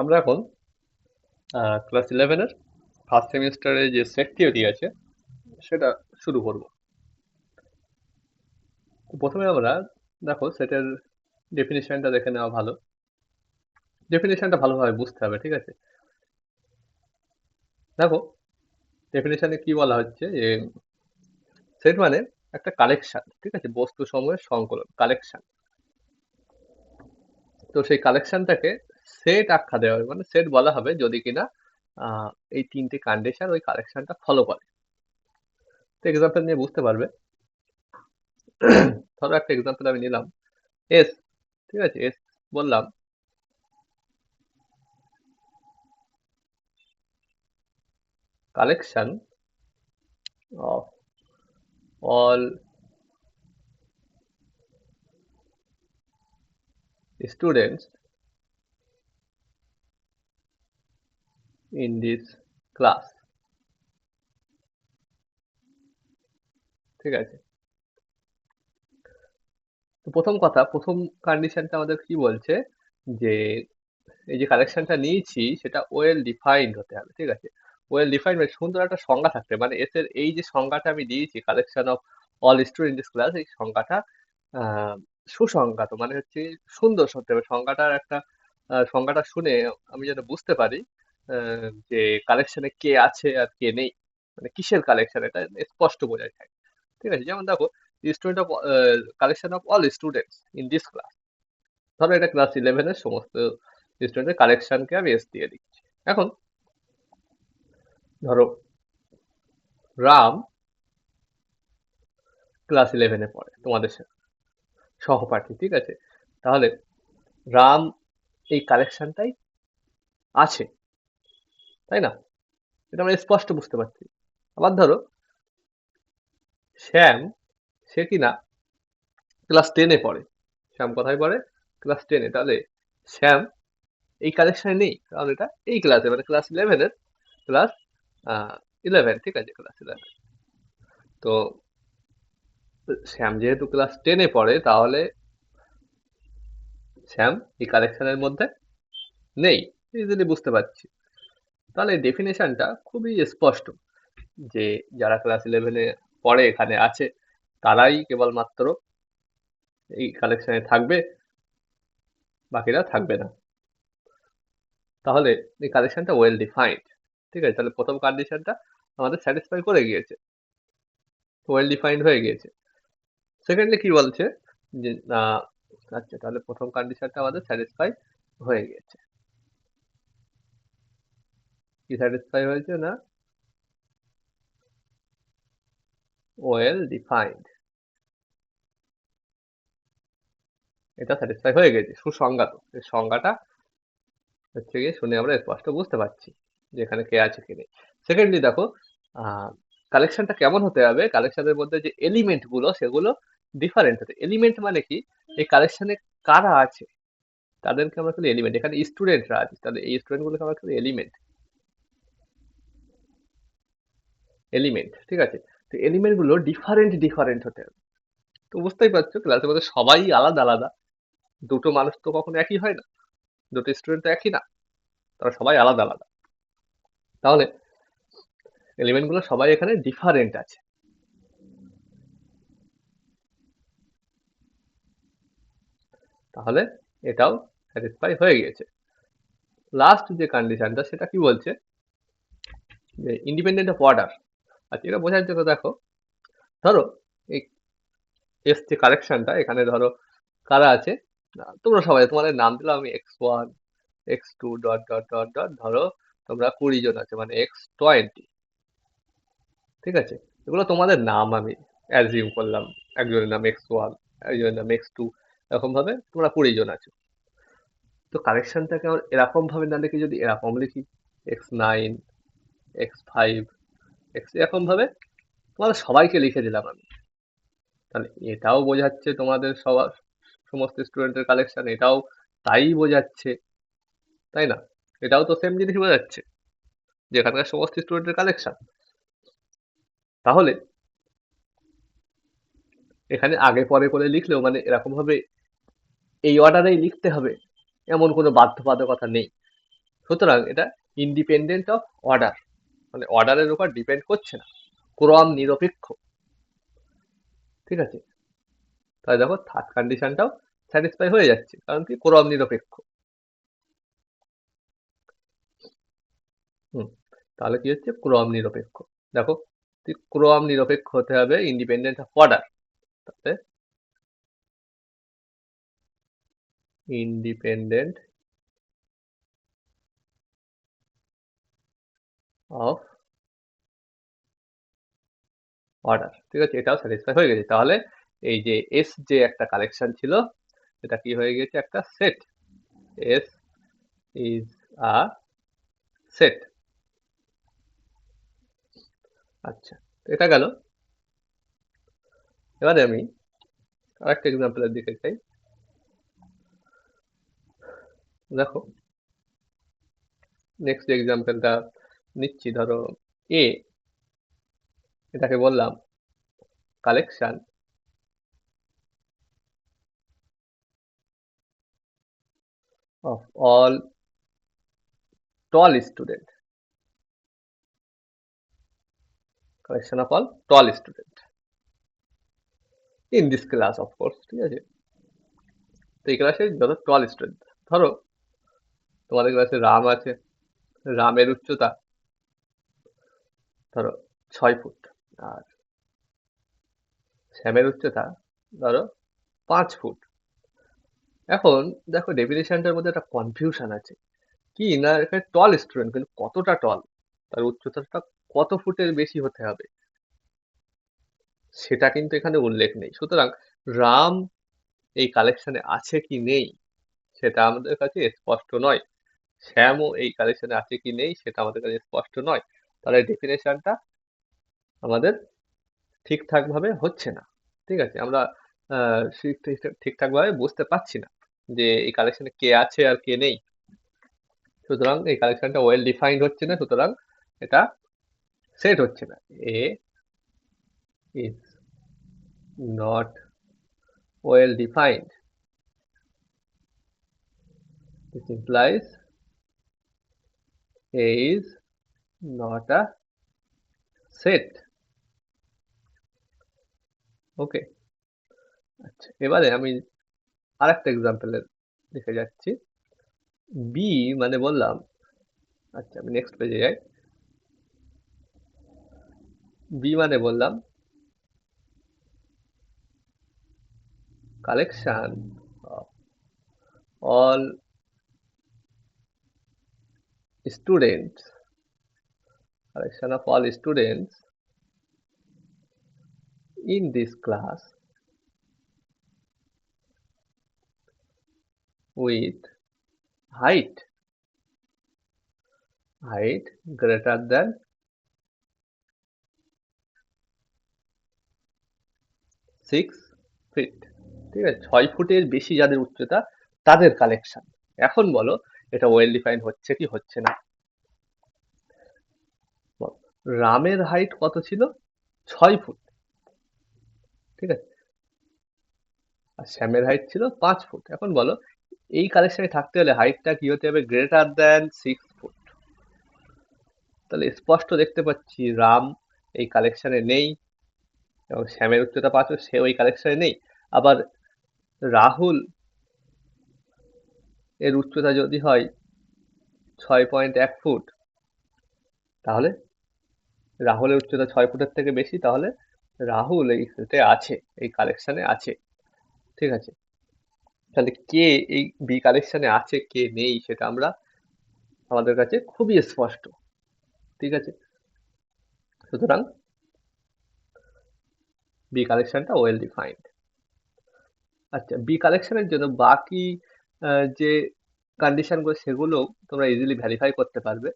আমরা এখন ক্লাস ইলেভেনের ফার্স্ট সেমিস্টারে যে সেট থিওরি আছে সেটা শুরু করব। তো প্রথমে আমরা দেখো সেটের ডেফিনিশনটা দেখে নেওয়া ভালো। ডেফিনিশনটা ভালোভাবে বুঝতে হবে, ঠিক আছে? দেখো ডেফিনিশনে কি বলা হচ্ছে যে সেট মানে একটা কালেকশন, ঠিক আছে, বস্তু সমূহের সংকলন, কালেকশন। তো সেই কালেকশনটাকে সেট আখ্যা দেওয়া হবে, মানে সেট বলা হবে যদি কিনা আহ, এই তিনটে কন্ডিশন ওই কালেকশনটা ফলো করে। তো এক্সাম্পল নিয়ে বুঝতে পারবে। ধরো একটা এক্সাম্পল আমি নিলাম, এস, ঠিক আছে, এস বললাম collection of all students in this class, ঠিক আছে? তো প্রথম কথা, প্রথম কন্ডিশনটা আমাদের কি বলছে যে এই যে কালেকশনটা নিয়েছি সেটা ওয়েল ডিফাইন্ড হতে হবে, ঠিক আছে? ওয়েল ডিফাইন্ড মানে সুন্দর একটা সংজ্ঞা থাকতে, মানে এস এর এই যে সংজ্ঞাটা আমি দিয়েছি collection of all student in this class, এই সংজ্ঞাটা আহ, সুসংজ্ঞাত, মানে হচ্ছে সুন্দর হতে হবে সংজ্ঞাটার একটা সংজ্ঞাটা শুনে আমি যেন বুঝতে পারি যে কালেকশনে কে আছে আর কে নেই, মানে কিসের কালেকশন এটা স্পষ্ট বোঝা যায়, ঠিক আছে? যেমন দেখো, student of collection of all students in this class. ধরো এটা ক্লাস ইলেভেনের সমস্ত স্টুডেন্টের কালেকশনকে আমি এস দিয়ে দিচ্ছি। এখন ধরো রাম ক্লাস ইলেভেনে পড়ে তোমাদের সহপাঠী, ঠিক আছে? তাহলে রাম এই কালেকশনটাই আছে, তাই না? এটা আমরা স্পষ্ট বুঝতে পারছি। আবার ধরো শ্যাম, সে কিনা ক্লাস টেনে পড়ে। শ্যাম কোথায় পড়ে? ক্লাস টেনে। তাহলে শ্যাম এই কালেকশনে নেই, কারণ এটা এই ক্লাসে, মানে ক্লাস ইলেভেনের ক্লাস ইলেভেন, ঠিক আছে, ক্লাস ইলেভেন। তো শ্যাম যেহেতু ক্লাস টেনে পড়ে, তাহলে শ্যাম এই কালেকশনের মধ্যে নেই। ইজিলি বুঝতে পারছি। তাহলে ডেফিনেশনটা খুবই স্পষ্ট যে যারা ক্লাস ইলেভেনে পড়ে এখানে আছে, তারাই কেবলমাত্র এই কালেকশনে থাকবে, বাকিরা থাকবে না। তাহলে এই কালেকশনটা ওয়েল ডিফাইন্ড, ঠিক আছে? তাহলে প্রথম কন্ডিশনটা আমাদের স্যাটিসফাই করে গিয়েছে, ওয়েল ডিফাইন্ড হয়ে গিয়েছে। সেকেন্ডলি কি বলছে যে আহ, আচ্ছা, তাহলে প্রথম কন্ডিশনটা আমাদের স্যাটিসফাই হয়ে গিয়েছে। কি স্যাটিসফাই হয়েছে না? ওয়েল ডিফাইন্ড, এটা স্যাটিসফাই হয়ে গেছে, সুসংজ্ঞাত। এই সংজ্ঞাটা হচ্ছে গিয়ে শুনে আমরা স্পষ্ট বুঝতে পারছি যে এখানে কে আছে কে নেই। সেকেন্ডলি দেখো, কালেকশনটা কেমন হতে হবে, কালেকশনের মধ্যে যে এলিমেন্ট গুলো সেগুলো ডিফারেন্ট হতে। এলিমেন্ট মানে কি? এই কালেকশনে কারা আছে তাদেরকে আমরা খালি এলিমেন্ট, এখানে স্টুডেন্টরা আছে তাহলে এই স্টুডেন্ট গুলোকে আমরা খালি এলিমেন্ট, এলিমেন্ট, ঠিক আছে? তো এলিমেন্ট গুলো ডিফারেন্ট ডিফারেন্ট হতে হবে। তো বুঝতেই পারছো ক্লাসের মধ্যে সবাই আলাদা আলাদা, দুটো মানুষ তো কখনো একই হয় না, দুটো স্টুডেন্ট তো একই না, তারা সবাই আলাদা আলাদা। তাহলে এলিমেন্ট গুলো সবাই এখানে ডিফারেন্ট আছে। তাহলে এটাও স্যাটিসফাই হয়ে গিয়েছে। লাস্ট যে কন্ডিশনটা সেটা কি বলছে যে ইন্ডিপেন্ডেন্ট অফ অর্ডার। আচ্ছা, এটা বোঝার জন্য দেখো, ধরো এই এস যে কালেকশনটা এখানে ধরো কারা আছে, তোমরা সবাই তোমাদের নাম দিলাম আমি x1 x2 dot dot dot dot, ধরো তোমরা 20 জন আছে, মানে x20, ঠিক আছে? এগুলো তোমাদের নাম আমি অ্যাজিউম করলাম, একজনের নাম x1, একজনের নাম x2, এরকম ভাবে তোমরা 20 জন আছো। তো কালেকশনটাকে আমরা এরকম ভাবে না লিখে যদি এরকম লিখি, x9, x5, x, এরকম ভাবে তোমাদের সবাইকে লিখে দিলাম আমি, তাহলে এটাও বোঝাচ্ছে তোমাদের সবার সমস্ত স্টুডেন্টের কালেকশন, এটাও তাই বোঝাচ্ছে, তাই না? এটাও তো সেম জিনিস বোঝাচ্ছে যে এখানকার সমস্ত স্টুডেন্টের কালেকশন। তাহলে এখানে আগে পরে করে লিখলেও মানে এরকম ভাবে এই অর্ডারেই লিখতে হবে এমন কোনো বাধ্যবাধকতা নেই। সুতরাং এটা ইন্ডিপেন্ডেন্ট অফ অর্ডার, মানে অর্ডারের উপর ডিপেন্ড করছে না, ক্রম নিরপেক্ষ। ঠিক আছে, তাহলে দেখো থার্ড কন্ডিশনটাও স্যাটিসফাই হয়ে যাচ্ছে, কারণ কি ক্রম নিরপেক্ষ। হুম, তাহলে কি হচ্ছে ক্রম নিরপেক্ষ। দেখো ক্রম নিরপেক্ষ হতে হবে ইন্ডিপেন্ডেন্ট অফ অর্ডার, তাহলে ইন্ডিপেন্ডেন্ট অফ অর্ডার। ঠিক আছে, এটাও স্যাটিসফাই হয়ে গেছে। তাহলে এই যে এস যে একটা কালেকশন ছিল, এটা কি হয়ে গেছে একটা set. S is a set. আচ্ছা, এটা গেল। এবারে আমি আরেকটা এক্সাম্পলের দিকে যাই। দেখো নেক্সট এক্সাম্পলটা নিচ্ছি। ধরো এ, এটাকে বললাম collection of all tall student, collection of all tall student in this class of course. ঠিক আছে, তো এই ক্লাসে যত টল স্টুডেন্ট, ধরো তোমাদের ক্লাসে রাম আছে, রামের উচ্চতা ধরো 6 ফুট, আর শ্যামের উচ্চতা ধরো 5 ফুট। এখন দেখো ডেফিনেশনটার মধ্যে একটা কনফিউশন আছে, কি না এখানে টল স্টুডেন্ট, কিন্তু কতটা টল, তার উচ্চতাটা কত ফুটের বেশি হতে হবে সেটা কিন্তু এখানে উল্লেখ নেই। সুতরাং রাম এই কালেকশনে আছে কি নেই সেটা আমাদের কাছে স্পষ্ট নয়, শ্যামও এই কালেকশনে আছে কি নেই সেটা আমাদের কাছে স্পষ্ট নয়। তাহলে ডেফিনেশনটা আমাদের ঠিকঠাক ভাবে হচ্ছে না। ঠিক আছে, আমরা ঠিকঠাক ভাবে বুঝতে পারছি না যে এই কালেকশনে কে আছে আর কে নেই। সুতরাং এই কালেকশনটা ওয়েল ডিফাইন্ড হচ্ছে না, সুতরাং এটা সেট হচ্ছে না। A is not well defined, this implies A is not a set. Okay, আচ্ছা এবারে আমি আরেকটা এক্সাম্পলের দিকে যাচ্ছি। বি মানে বললাম, আচ্ছা আমি নেক্সট পেজে যাই। বি মানে বললাম collection of all students, collection of all students in this class with height greater than 6 feet। ঠিক আছে, 6 ফুটের বেশি যাদের উচ্চতা তাদের কালেকশন। এখন বলো এটা ওয়েল ডিফাইন্ড হচ্ছে কি হচ্ছে না। বলো, রামের হাইট কত ছিল? 6 ফুট। ঠিক আছে, আর শ্যামের হাইট ছিল 5 ফুট। এখন বলো এই কালেকশনে থাকতে হলে হাইটটা কি হতে হবে? Greater than 6 foot. তাহলে স্পষ্ট দেখতে পাচ্ছি রাম এই কালেকশনে নেই, এবং শ্যামের উচ্চতা 5 ফুট, সে ওই কালেকশনে নেই। আবার রাহুল এর উচ্চতা যদি হয় 6.1 ফুট, তাহলে রাহুলের উচ্চতা 6 ফুটের থেকে বেশি, তাহলে রাহুল এই সেটে আছে, এই কালেকশনে আছে। ঠিক আছে, তাহলে কে এই বি কালেকশনে আছে কে নেই সেটা আমরা আমাদের কাছে খুবই স্পষ্ট। ঠিক আছে, সুতরাং বি কালেকশনটা ওয়েল ডিফাইন্ড। আচ্ছা, বি কালেকশনের জন্য বাকি যে কন্ডিশনগুলো সেগুলো তোমরা ইজিলি ভেরিফাই করতে পারবে।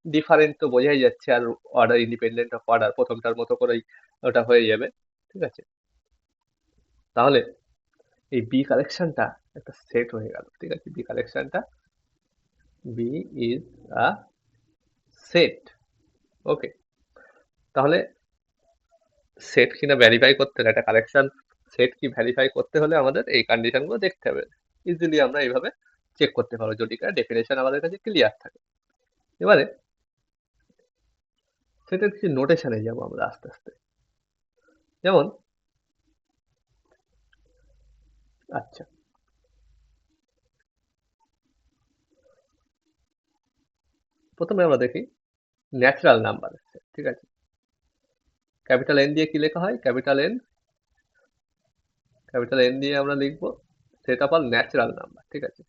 ডিফারেন্ট তো বোঝাই যাচ্ছে, আর অর্ডার ইন্ডিপেন্ডেন্ট অফ অর্ডার প্রথমটার মতো করেই ওটা হয়ে যাবে। ঠিক আছে, তাহলে এই বি কালেকশনটা একটা সেট হয়ে গেল। ঠিক আছে, বি কালেকশনটা B is a set. Okay, তাহলে সেট কিনা ভেরিফাই করতে হলে, একটা কালেকশন সেট কি ভেরিফাই করতে হলে আমাদের এই কন্ডিশনগুলো দেখতে হবে। ইজিলি আমরা এইভাবে চেক করতে পারো যদি ডেফিনেশন আমাদের কাছে ক্লিয়ার থাকে। এবারে সেটার কিছু নোটেশনে যাবো আমরা আস্তে আস্তে। যেমন আচ্ছা, প্রথমে আমরা দেখি ন্যাচারাল নাম্বার। ঠিক আছে, ক্যাপিটাল এন দিয়ে কি লেখা হয়? ক্যাপিটাল এন দিয়ে আমরা লিখবো set of all natural number. ঠিক আছে,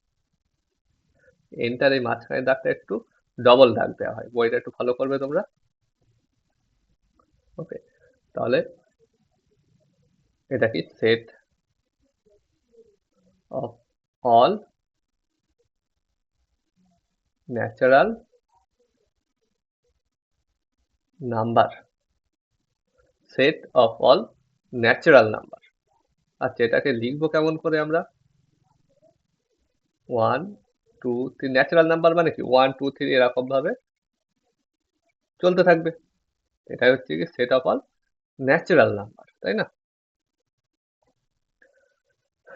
এনটার এই মাঝখানে দাগটা একটু ডবল দাগ দেওয়া হয়, বইটা একটু ফলো করবে তোমরা। ওকে, তাহলে এটা কি? Set of all natural number, set of all natural number. আচ্ছা, এটাকে লিখবো কেমন করে আমরা? 1 2 3, ন্যাচারাল নাম্বার মানে কি 1 2 3 এরকম ভাবে চলতে থাকবে। এটাই হচ্ছে কি set of all natural number, তাই না?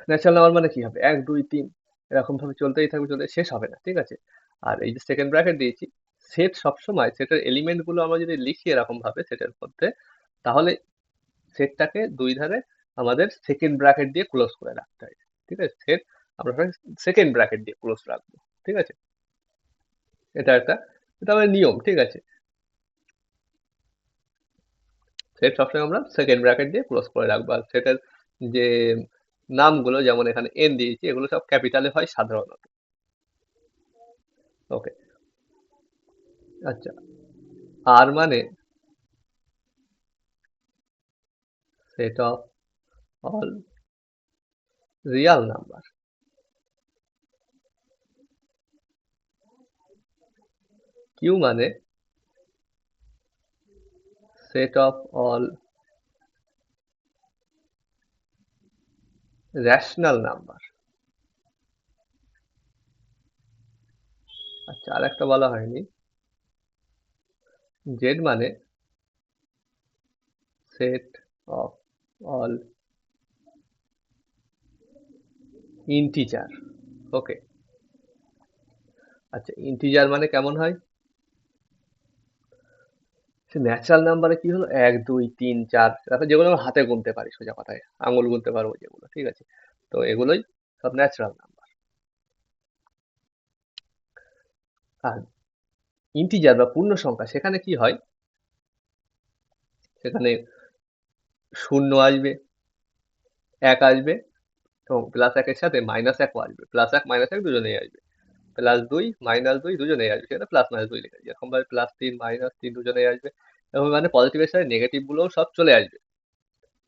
ন্যাচারাল নাম্বার মানে কি হবে? 1 2 3 এরকম ভাবে চলতেই থাকবে, চলতে শেষ হবে না। ঠিক আছে, আর এই যে সেকেন্ড ব্র্যাকেট দিয়েছি, সেট সবসময় সেটের এলিমেন্ট গুলো আমরা যদি লিখি এরকম ভাবে সেটের মধ্যে, তাহলে সেটটাকে দুই ধারে আমাদের সেকেন্ড ব্র্যাকেট দিয়ে ক্লোজ করে রাখতে হয়। ঠিক আছে, সেট আমরা সেকেন্ড ব্র্যাকেট দিয়ে ক্লোজ রাখবো। ঠিক আছে, এটা আমাদের নিয়ম। ঠিক আছে, সেট সবসময় আমরা সেকেন্ড ব্র্যাকেট দিয়ে ক্লোজ করে রাখবো। আর সেটের যে নামগুলো, যেমন এখানে এন দিয়েছি, এগুলো সব ক্যাপিটালে হয় সাধারণত। ওকে, আচ্ছা, আর মানে set of all real number. Q মানে set of all rational number. আচ্ছা, আর একটা বলা হয়নি, জেড মানে set of all integer. Okay, আচ্ছা, ইন্টিজার মানে কেমন হয়? ন্যাচারাল নাম্বারে কি হলো, 1 2 3 4, তারপর যেগুলো আমরা হাতে গুনতে পারি, সোজা কথায় আঙুল গুনতে পারবো যেগুলো। ঠিক আছে, তো এগুলোই সব ন্যাচারাল নাম্বার। আর ইন্টিজার বা পূর্ণ সংখ্যা, সেখানে কি হয়? সেখানে শূন্য আসবে, 1 আসবে, এবং প্লাস 1 এর সাথে মাইনাস 1ও আসবে। প্লাস 1 মাইনাস 1 দুজনেই আসবে। প্লাস 2 মাইনাস 2 দুজনেই আসবে, সেটা প্লাস মাইনাস 2 লেখা যায়। এরকম ভাবে প্লাস 3 মাইনাস 3 দুজনেই আসবে। এবং মানে পজিটিভের সাথে নেগেটিভ গুলোও সব চলে আসবে।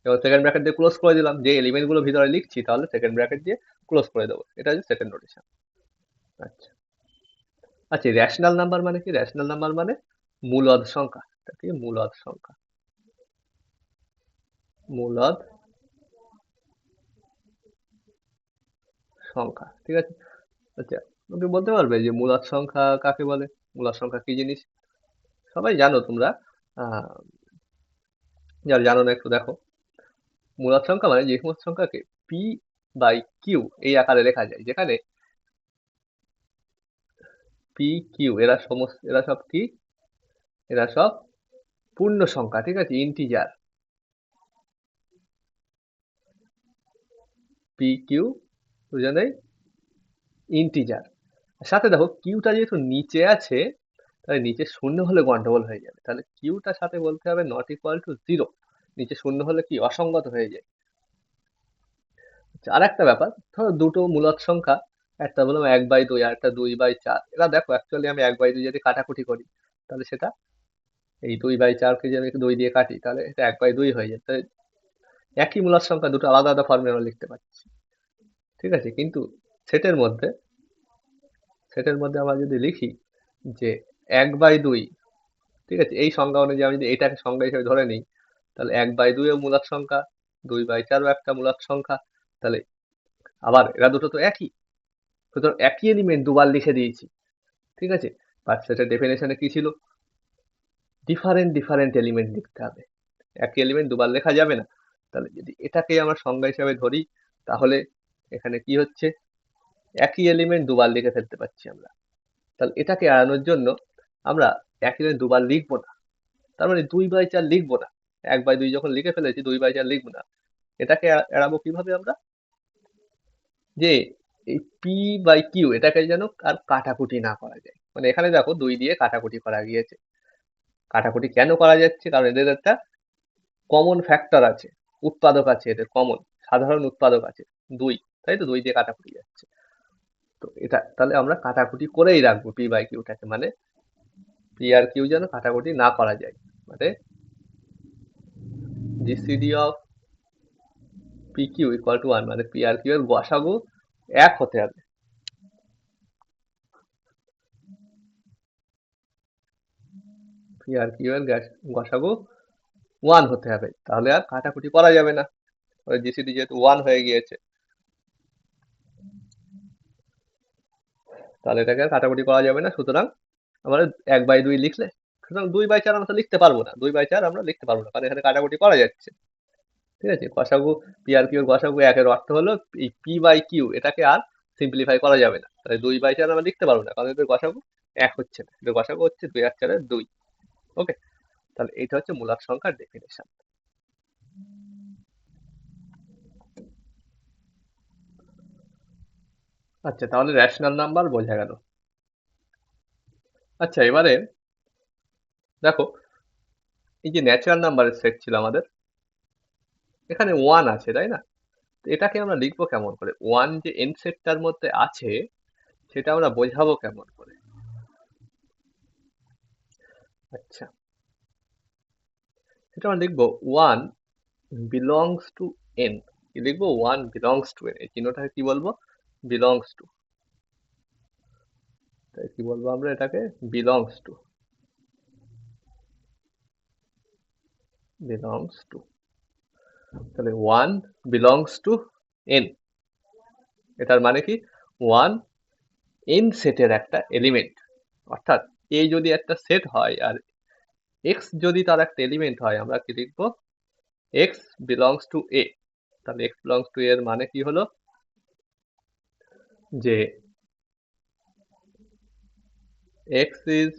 এবং সেকেন্ড ব্র্যাকেট দিয়ে ক্লোজ করে দিলাম, যে এলিমেন্ট গুলো ভিতরে লিখছি তাহলে সেকেন্ড ব্র্যাকেট দিয়ে ক্লোজ করে দেবো। এটা হচ্ছে সেকেন্ড নোটেশন। আচ্ছা, আচ্ছা, রেশনাল নাম্বার মানে কি? রেশনাল নাম্বার মানে মূলদ সংখ্যা। এটা কি? মূলদ সংখ্যা। মূলদ সংখ্যা। ঠিক আছে, আচ্ছা, তুমি বলতে পারবে যে মূলদ সংখ্যা কাকে বলে? মূলদ সংখ্যা কি জিনিস? সবাই জানো তোমরা, আহ যারা জানো না একটু দেখো। মূলদ সংখ্যা মানে যে সমস্ত সংখ্যাকে পি বাই কিউ এই আকারে লেখা যায়, যেখানে পি কিউ এরা সব কি? এরা সব পূর্ণ সংখ্যা। ঠিক আছে, ইন্টিজার। পি কিউ দুজনেই ইন্টিজার। সাথে দেখো কিউটা যেহেতু নিচে আছে, তাহলে নিচে শূন্য হলে গন্ডগোল হয়ে যাবে। তাহলে কিউটার সাথে বলতে হবে নট ইকুয়াল টু জিরো। নিচে শূন্য হলে কি অসঙ্গত হয়ে যায়। আচ্ছা, আর একটা ব্যাপার, ধরো দুটো মূলদ সংখ্যা, একটা বললাম 1/2 আর একটা 2/4। এরা দেখো অ্যাকচুয়ালি আমি 1/2 যদি কাটাকুটি করি, তাহলে সেটা এই 2/4কে যদি আমি 2 দিয়ে কাটি, তাহলে এটা 1/2 হয়ে যায়। তাহলে একই মূলদ সংখ্যা দুটো আলাদা আলাদা ফর্মে আমরা লিখতে পারছি। ঠিক আছে, কিন্তু সেটের মধ্যে সেটের মধ্যে আমরা যদি লিখি যে 1/2, ঠিক আছে, এই সংজ্ঞা অনুযায়ী আমি যদি এটাকে সংজ্ঞা হিসেবে ধরে নিই, তাহলে 1/2 ও মূলদ সংখ্যা, 2/4ও একটা মূলদ সংখ্যা। তাহলে আবার এরা দুটো তো একই, সুতরাং একই এলিমেন্ট দুবার লিখে দিয়েছি। ঠিক আছে, বাট সেটার ডেফিনেশনে কি ছিল? ডিফারেন্ট ডিফারেন্ট এলিমেন্ট লিখতে হবে, একই এলিমেন্ট দুবার লেখা যাবে না। তাহলে যদি এটাকে আমরা সংজ্ঞা হিসেবে ধরি, তাহলে এখানে কি হচ্ছে? একই এলিমেন্ট দুবার লিখে ফেলতে পারছি আমরা। তাহলে এটাকে এড়ানোর জন্য আমরা একই এলিমেন্ট দুবার লিখবো না, তার মানে 2/4 লিখবো না। 1/2 যখন লিখে ফেলেছি 2/4 লিখবো না। এটাকে এড়াবো কিভাবে আমরা, যে এই পি বাই কিউ এটাকে যেন আর কাটাকুটি না করা যায়। মানে এখানে দেখো 2 দিয়ে কাটাকুটি করা গিয়েছে। কাটাকুটি কেন করা যাচ্ছে, কারণ এদের একটা কমন ফ্যাক্টর আছে, উৎপাদক আছে, এদের কমন সাধারণ উৎপাদক আছে 2, তাই তো 2 দিয়ে কাটাকুটি যাচ্ছে। তো এটা তাহলে আমরা কাটাকুটি করেই রাখবো পি বাই কিউটাকে, মানে পি আর কিউ যেন কাটাকুটি না করা যায়। মানে GCD of P Q equal to 1, মানে পি আর কিউ এর গসাগু 1 হতে হবে। পি আর কিউ এর গসাগু 1 হতে হবে, তাহলে আর কাটাকুটি করা যাবে না, জিসিডি যেহেতু 1 হয়ে গিয়েছে। তাহলে এটাকে আর কাটাকুটি করা যাবে না, সুতরাং আমরা 1/2 লিখলে, সুতরাং 2/4 আমরা তো লিখতে পারবো না, 2/4 আমরা লিখতে পারবো না, কারণ এখানে কাটাকুটি করা যাচ্ছে। ঠিক আছে, গসাগু পি আর কিউ এর গসাগু 1 এর অর্থ হলো এই পি বাই কিউ এটাকে আর সিম্পলিফাই করা যাবে না, তাহলে 2/4 আমরা লিখতে পারবো না, কারণ এদের গসাগু 1 হচ্ছে না, এদের গসাগু হচ্ছে 2 আর 4 2। ওকে, তাহলে এইটা হচ্ছে মূলক সংখ্যার ডেফিনেশন। আচ্ছা, তাহলে রেশনাল নাম্বার বোঝা গেল। আচ্ছা, এবারে দেখো, এই যে ন্যাচারাল নাম্বারের সেট ছিল আমাদের, এখানে 1 আছে তাই না? তো এটাকে আমরা লিখবো কেমন করে? 1 যে এন সেটটার মধ্যে আছে সেটা আমরা বোঝাবো কেমন করে? আচ্ছা, সেটা আমরা লিখবো 1 belongs to n। কি লিখবো? 1 belongs to n, এই চিহ্নটাকে কি বলবো? belongs to। তাই কি বলবো আমরা এটাকে? belongs to, belongs to। তাহলে 1 belongs to n, এটার মানে কি? 1 n সেটের একটা এলিমেন্ট, অর্থাৎ a যদি একটা সেট হয় আর x যদি তার একটা এলিমেন্ট হয়, আমরা কি লিখবো? x belongs to a। তাহলে x belongs to a এর মানে কি হলো? যে x is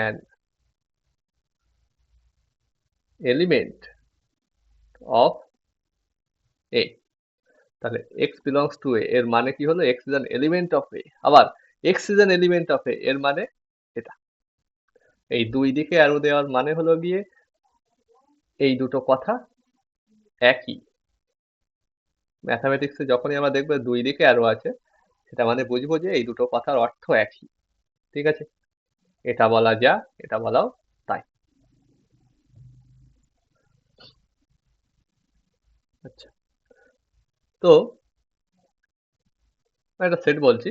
an element of a। তাহলে x belongs to a এর মানে কি হলো? x is an element of a। আবার x is an element of a এর মানে এটা। এই দুই দিকে অ্যারো দেওয়ার মানে হলো গিয়ে এই দুটো কথা একই। ম্যাথামেটিক্সে যখনই আমরা দেখবো দুই দিকে অ্যারো আছে, সেটা মানে বুঝবো যে এই দুটো কথার অর্থ একই। ঠিক আছে, এটা বলা যা, এটা বলাও তাই। আচ্ছা, তো একটা সেট বলছি,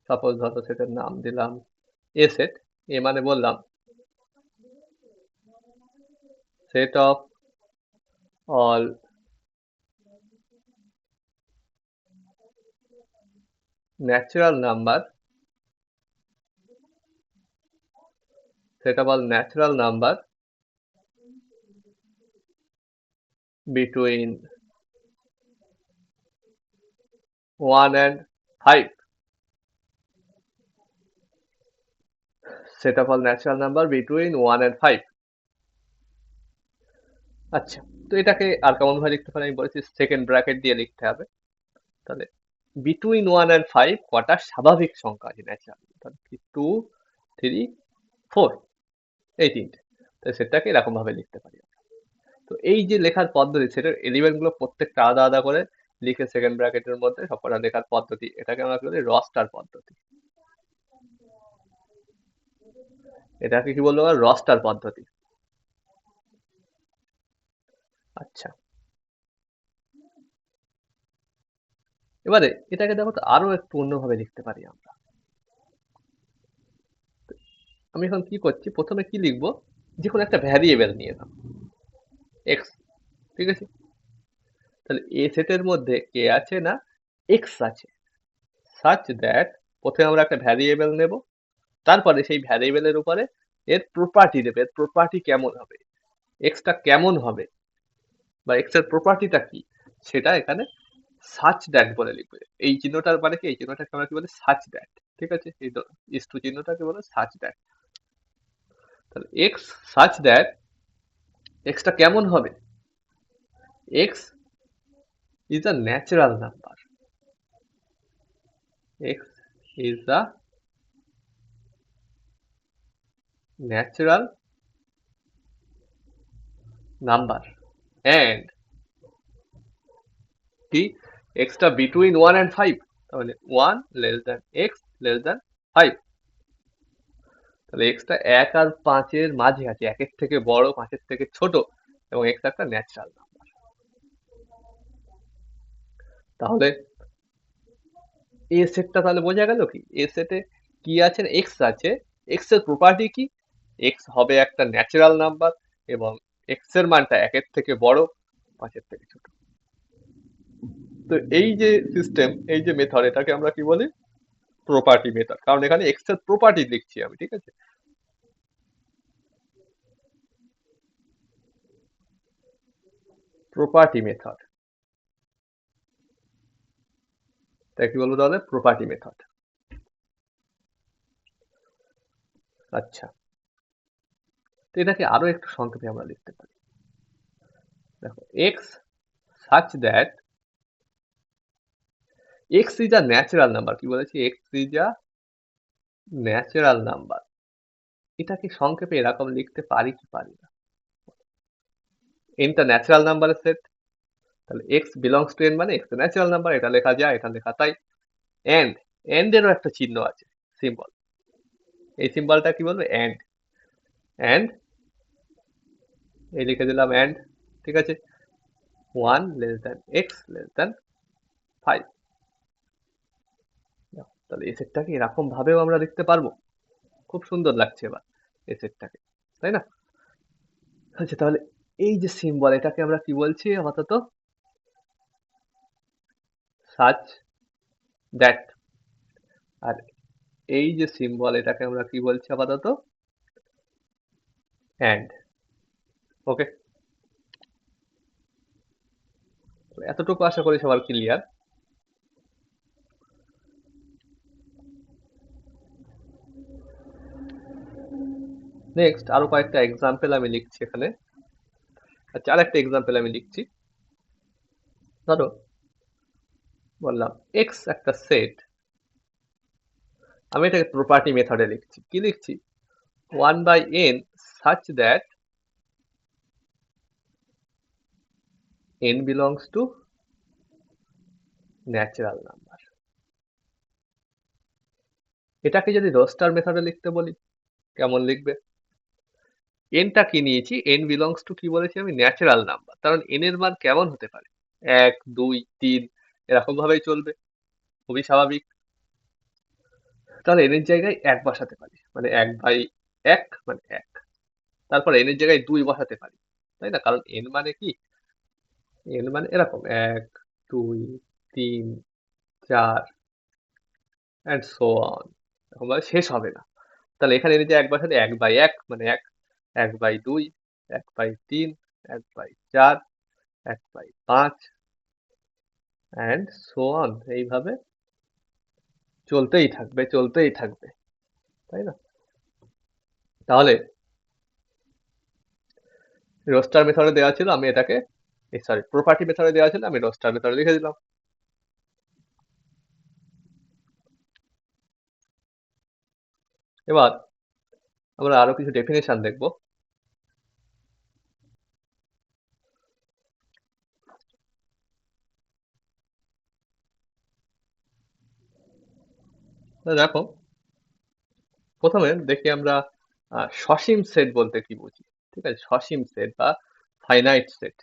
সাপোজ ধরো সেটের নাম দিলাম এ সেট। এ মানে বললাম set of all natural number, set of all natural number between 1 and 5, set of all natural number between 1 and 5। আচ্ছা, তো এটাকে আর কেমন ভাবে লিখতে পারি? আমি বলেছি সেকেন্ড ব্র্যাকেট দিয়ে লিখতে হবে। তাহলে বিটুইন 1 and 5 কটা স্বাভাবিক সংখ্যা আছে ন্যাচারাল? তাহলে কি 2, 3, 4, এই তিনটে। তাহলে সেটাকে এরকম ভাবে লিখতে পারি। তো এই যে লেখার পদ্ধতি, সেটার এলিমেন্ট গুলো প্রত্যেকটা আলাদা আলাদা করে লিখে সেকেন্ড ব্র্যাকেটের মধ্যে সবকটা লেখার পদ্ধতি, এটাকে আমরা কি বলি? রস্টার পদ্ধতি। এটাকে কি বলবো? রস্টার পদ্ধতি। আচ্ছা, এবারে এটাকে দেখো তো আরো একটু অন্যভাবে লিখতে পারি আমরা। আমি এখন কি করছি, প্রথমে কি লিখবো? যে কোনো একটা ভ্যারিয়েবল নিয়ে নাও, এক্স। ঠিক আছে, তাহলে এ সেটের মধ্যে কে আছে না এক্স আছে, সাচ দ্যাট প্রথমে আমরা একটা ভ্যারিয়েবল নেব, তারপরে সেই ভ্যারিয়েবলের উপরে এর প্রপার্টি দেবে। এর প্রপার্টি কেমন হবে, এক্সটা কেমন হবে, বা এক্স এর প্রপার্টিটা কি, সেটা এখানে সাচ দ্যাট বলে লিখবে। এই চিহ্নটার মানে কি, এই চিহ্নটাকে আমরা কি বলি, সাচ দ্যাট। ঠিক আছে, এই ইস টু চিহ্নটাকে বলে সাচ দ্যাট। তাহলে এক্স সাচ দ্যাট, এক্সটা কেমন হবে, X is a natural number, x is a natural number and কি, এক্সটা বিটুইন 1 and 5, তাহলে 1 less than x less than 5। তাহলে এক্সটা 1 আর 5 এর মাঝে আছে, 1 এর থেকে বড় 5 এর থেকে ছোট, এবং এক্স একটা ন্যাচারাল নাম্বার। তাহলে এ সেটটা তাহলে বোঝা গেল কি, এ সেটে কি আছে, এক্স আছে, এক্স এর প্রপার্টি কি, এক্স হবে একটা ন্যাচারাল নাম্বার এবং এক্স এর মানটা 1 এর থেকে বড় 5 এর থেকে ছোট। তো এই যে সিস্টেম, এই যে মেথড, এটাকে আমরা কি বলি, প্রপার্টি মেথড, কারণ এখানে এক্স এর প্রপার্টি লিখছি আমি। ঠিক আছে, প্রপার্টি মেথড, তাই কি বলবো তাহলে, প্রপার্টি মেথড। আচ্ছা, তো এটাকে আরো একটু সংক্ষেপে আমরা লিখতে পারি। দেখো, x such that x is a natural number, কি বলেছি, x is a natural number. এটাকে সংক্ষেপে এরকম লিখতে পারি কি পারি না, এনটা ন্যাচারাল নাম্বারের সেট, তাহলে এক্স বিলংস টু এন মানে এক্স ন্যাচারাল নাম্বার, এটা লেখা যায়, এটা লেখা তাই। এন্ড, এন্ড এরও একটা চিহ্ন আছে, সিম্বল, এই সিম্বলটা কি বলবো, এন্ড, এন্ড এই লিখে দিলাম এন্ড। ঠিক আছে, 1 less than x less than 5। তাহলে এই সেটটাকে এরকম ভাবেও আমরা লিখতে পারবো, খুব সুন্দর লাগছে এবার এই সেটটাকে, তাই না? আচ্ছা, তাহলে এই যে সিম্বল, এটাকে আমরা কি বলছি আপাতত, সাচ দ্যাট। আর এই যে সিম্বল, এটাকে আমরা কি বলছি আপাতত, অ্যান্ড। ওকে, এতটুকু আশা করি সবার ক্লিয়ার। নেক্সট আরো কয়েকটা এক্সাম্পল আমি লিখছি এখানে। আচ্ছা, আরেকটা এক্সাম্পল আমি লিখছি। ধরো, বললাম এক্স একটা সেট, আমি এটাকে প্রপার্টি মেথডে লিখছি। কি লিখছি, 1/n such that n belongs to natural number। এটাকে যদি রোস্টার মেথডে লিখতে বলি, কেমন লিখবে, এনটা কি নিয়েছি, এন বিলংস টু কি বলেছি আমি, ন্যাচারাল নাম্বার, কারণ এন এর মান কেমন হতে পারে, 1 2 3, এরকম ভাবেই চলবে, খুবই স্বাভাবিক। তাহলে এন এর জায়গায় 1 বসাতে পারি, মানে 1/1 মানে 1। তারপর এন এর জায়গায় 2 বসাতে পারি, তাই না, কারণ এন মানে কি, এন মানে এরকম 1 2 3 4 অ্যান্ড সো অন, এরকম ভাবে শেষ হবে না। তাহলে এখানে এন এর জায়গায় 1 বসাতে 1/1 মানে 1, 1/2, 1/3, 1/4, 1/5 অ্যান্ড সো অন, এইভাবে চলতেই থাকবে, চলতেই থাকবে, তাই না? তাহলে রোস্টার মেথডে দেওয়া ছিল, আমি এটাকে, সরি, প্রপার্টি মেথডে দেওয়া ছিল, আমি রোস্টার মেথডে লিখে দিলাম। এবার আমরা আরো কিছু ডেফিনেশন দেখবো। দেখো, প্রথমে দেখি আমরা সসীম সেট বলতে কি বুঝি। ঠিক আছে, সসীম সেট বা ফাইনাইট সেট,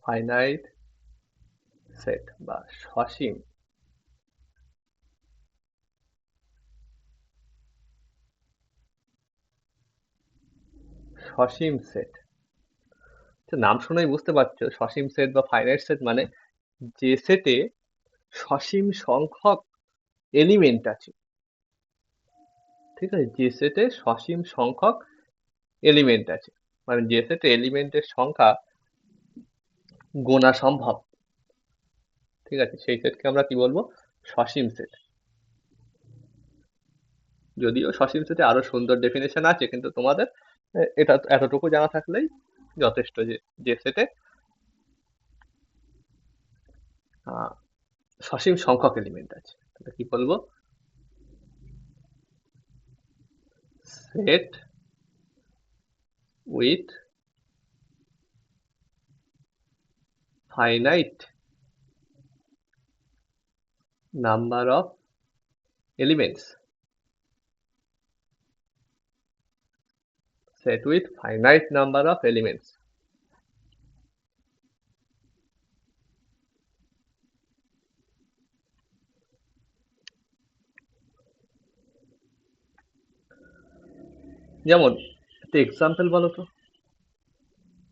ফাইনাইট সেট বা সসীম, সসীম সেট, নাম শুনেই বুঝতে পারছো, সসীম সেট বা ফাইনাইট সেট মানে যে সেটে সসীম সংখ্যক এলিমেন্ট আছে। ঠিক আছে, যে সেটে সসীম সংখ্যক এলিমেন্ট আছে, মানে যে সেটে এলিমেন্টের সংখ্যা গোনা সম্ভব, ঠিক আছে, সেই সেটকে আমরা কি বলবো? সসীম সেট। যদিও সসীম সেটে আরো সুন্দর ডেফিনেশন আছে, কিন্তু তোমাদের এটা এতটুকু জানা থাকলেই যথেষ্ট, যে যে সেটে সসীম সংখ্যক এলিমেন্ট আছে, তাহলে কি বলবো? Set with finite number of elements. Set with finite number of elements. যেমন একটা এক্সাম্পল বলো তো,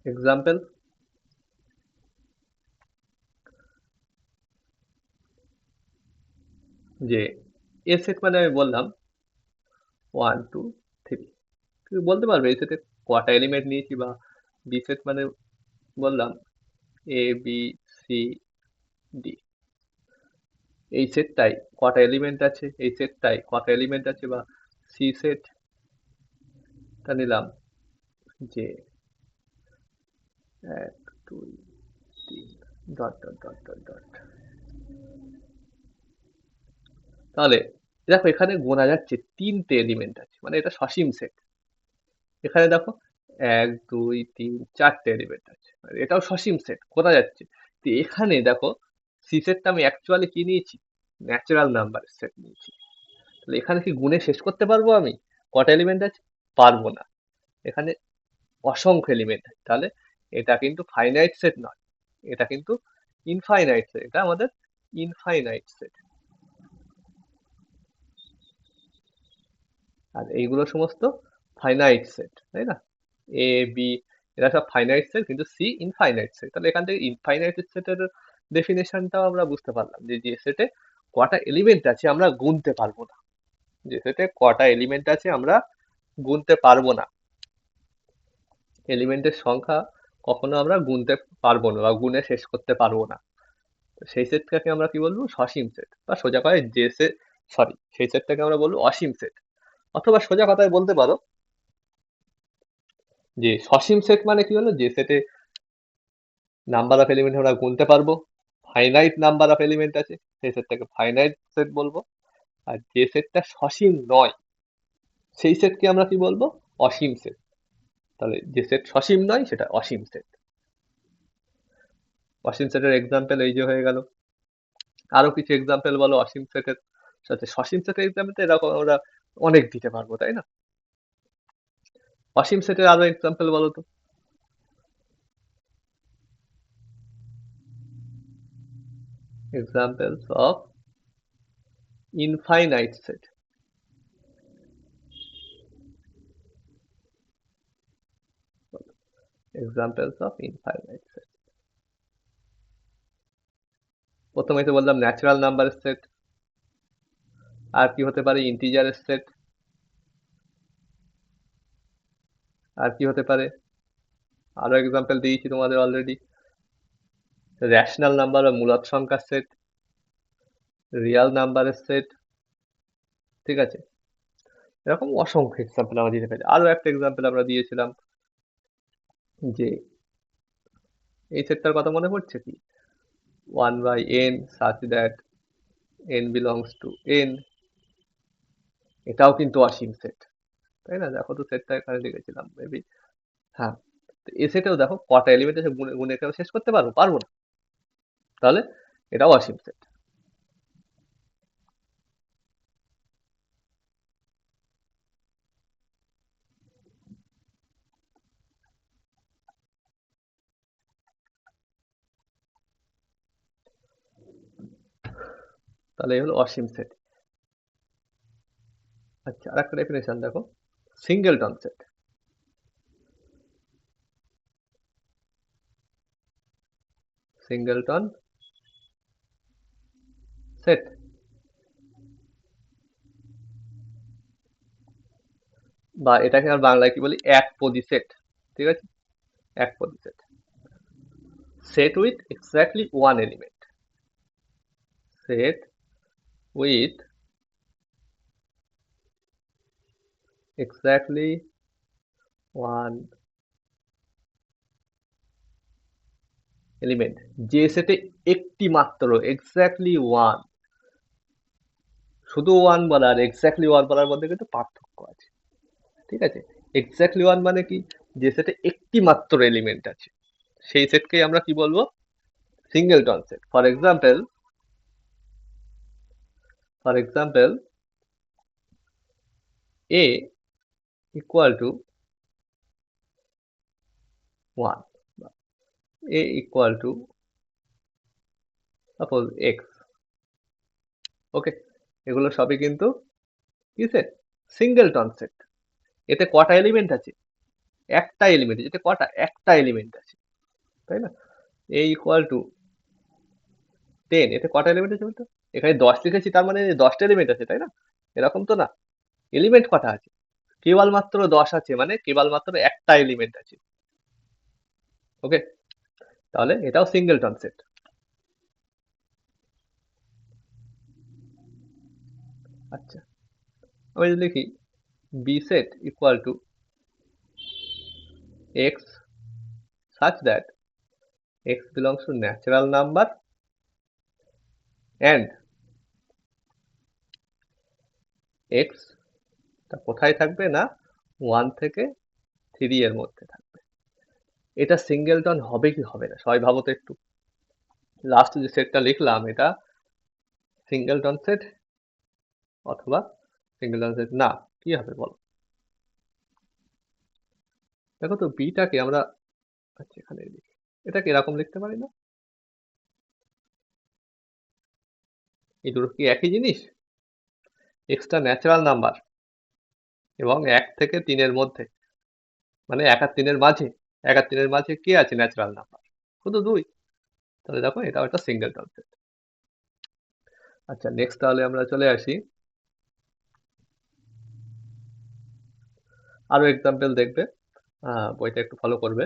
এক্সাম্পল। যে এ সেট মানে আমি বললাম 1 2 3, তুমি বলতে পারবে এই সেটে কটা এলিমেন্ট নিয়েছি? বা বি সেট মানে বললাম ABCD, এই সেটটাই কটা এলিমেন্ট আছে, এই সেটটাই কটা এলিমেন্ট আছে? বা সি সেটটা নিলাম যে 1 2 3 dot dot dot dot dot. তাহলে দেখো এখানে গোনা যাচ্ছে 3টে এলিমেন্ট আছে, মানে এটা সসীম সেট। এখানে দেখো 1 2 3 4টে এলিমেন্ট আছে, মানে এটাও সসীম সেট, গোনা যাচ্ছে। তো এখানে দেখো সি সেটটা আমি অ্যাকচুয়ালি কি নিয়েছি? ন্যাচারাল নাম্বারের সেট নিয়েছি। তাহলে এখানে কি গুণে শেষ করতে পারবো আমি? কটা এলিমেন্ট আছে? পারবো না। এখানে অসংখ্য এলিমেন্ট আছে, তাহলে এটা কিন্তু ফাইনাইট সেট নয়, এটা কিন্তু ইনফাইনাইট সেট। এটা আমাদের ইনফাইনাইট সেট। আর এইগুলো সমস্ত ফাইনাইট সেট, তাই না? A B এরা সব ফাইনাইট সেট, কিন্তু সি ইনফাইনাইট সেট। তাহলে এখান থেকে ইনফাইনাইট সেটের ডেফিনেশনটাও আমরা বুঝতে পারলাম, যে যে সেটে কটা এলিমেন্ট আছে আমরা গুনতে পারবো না। যে সেটে কটা এলিমেন্ট আছে আমরা গুনতে পারবো না, এলিমেন্টের সংখ্যা কখনো আমরা গুনতে পারবো না বা গুনে শেষ করতে পারবো না। তো সেই সেটটাকে আমরা কি বলবো? সসীম সেট। বা সোজা কথায় যে সেট, সরি, সেই সেটটাকে আমরা বলবো অসীম সেট। অথবা সোজা কথায় বলতে পারো যে সসীম সেট মানে কি হলো? যে সেটে নাম্বার অফ এলিমেন্ট আমরা গুনতে পারবো, ফাইনাইট নাম্বার অফ এলিমেন্ট আছে, সেই সেটটাকে ফাইনাইট সেট বলবো। আর যে সেটটা সসীম নয়, সেই সেটকে আমরা কি বলবো? অসীম সেট। তাহলে যে সেট সসীম নয় সেটা অসীম সেট। অসীম সেটের এক্সাম্পল এই যে হয়ে গেল। আরো কিছু এক্সাম্পল বলো অসীম সেটের সাথে। সসীম সেটের এক্সাম্পল তো এরকম আমরা অনেক দিতে পারবো, তাই না? অসীম সেটের আরো এক্সাম্পল বলো তো। Examples of infinite set. Examples of infinite set. প্রথমে তো বললাম ন্যাচারাল নাম্বারের সেট। আর কি হতে পারে? ইন্টিজারের সেট। আর কি হতে পারে? আরো এক্সাম্পল দিয়েছি তোমাদের অলরেডি। রেশনাল নাম্বার বা মূলদ সংখ্যার সেট, রিয়াল নাম্বারের সেট, ঠিক আছে? এরকম অসংখ্য এক্সাম্পল আমরা দিতে পারি। আরো একটা এক্সাম্পল আমরা দিয়েছিলাম, যে এই সেটটার কথা মনে পড়ছে কি? 1/n such that n belongs to n, এটাও কিন্তু অসীম সেট, তাই না? দেখো তো সেটটা এখানে লিখেছিলাম মেবি। হ্যাঁ, তো এ সেটেও দেখো কটা এলিমেন্ট আছে, গুনে গুনে কেউ শেষ করতে পারবো? পারবো না। তাহলে এটাও অসীম সেট। তাহলে এই হলো অসীম সেট। আচ্ছা, আর একটা ডেফিনেশন দেখো, সিঙ্গেলটন সেট। সিঙ্গেলটন সেট বা এটাকে আর বাংলায় কি বলি? একপদী সেট, ঠিক আছে, একপদী set, set with exactly one element, set with exactly one element, যে সেটে একটি মাত্র, এক্স্যাক্টলি ওয়ান, শুধু ওয়ান বলা আর এক্স্যাক্টলি ওয়ান বলার মধ্যে কিন্তু পার্থক্য আছে, ঠিক আছে। এক্স্যাক্টলি ওয়ান মানে কি, যে সেটে একটি মাত্র এলিমেন্ট আছে, সেই সেটকে আমরা কি বলবো, singleton set. For example a equal to 1, a equal to suppose x, ওকে, এগুলো সবই কিন্তু কি সেট, সিঙ্গেলটন সেট। এতে কটা এলিমেন্ট আছে, একটা এলিমেন্ট, এতে কটা, একটা এলিমেন্ট আছে, তাই না। a equal to 10, এতে কটা এলিমেন্ট আছে বলতো, এখানে 10 লিখেছি তার মানে 10টা এলিমেন্ট আছে, তাই না, এরকম তো না, এলিমেন্ট কটা আছে, কেবলমাত্র 10 আছে, মানে কেবলমাত্র একটা এলিমেন্ট আছে, ওকে, তাহলে এটাও সিঙ্গেলটন সেট। আচ্ছা, আমি যদি লিখি b set equal to x such that x belongs to natural number and x টা কোথায় থাকবে না 1 থেকে 3 এর মধ্যে থাকবে, এটা সিঙ্গেলটন হবে কি হবে না, সবাই ভাবো তো একটু। লাস্ট যে সেটটা লিখলাম এটা সিঙ্গেলটন সেট অথবা সিঙ্গেলটন সেট না, কি হবে বলো। দেখো তো বিটাকে আমরা, আচ্ছা এখানে লিখি, এটাকে এরকম লিখতে পারি না, এই দুটো কি একই জিনিস, এক্সটা ন্যাচারাল নাম্বার এবং 1 থেকে 3 এর মধ্যে, মানে 1 আর 3 এর মাঝে, 1 আর 3 এর মাঝে কি আছে ন্যাচারাল নাম্বার, শুধু 2, তাহলে দেখো এটাও একটা সিঙ্গেলটন সেট। আচ্ছা নেক্সট তাহলে আমরা চলে আসি, আরো এক্সাম্পল দেখবে, বইটা একটু ফলো করবে।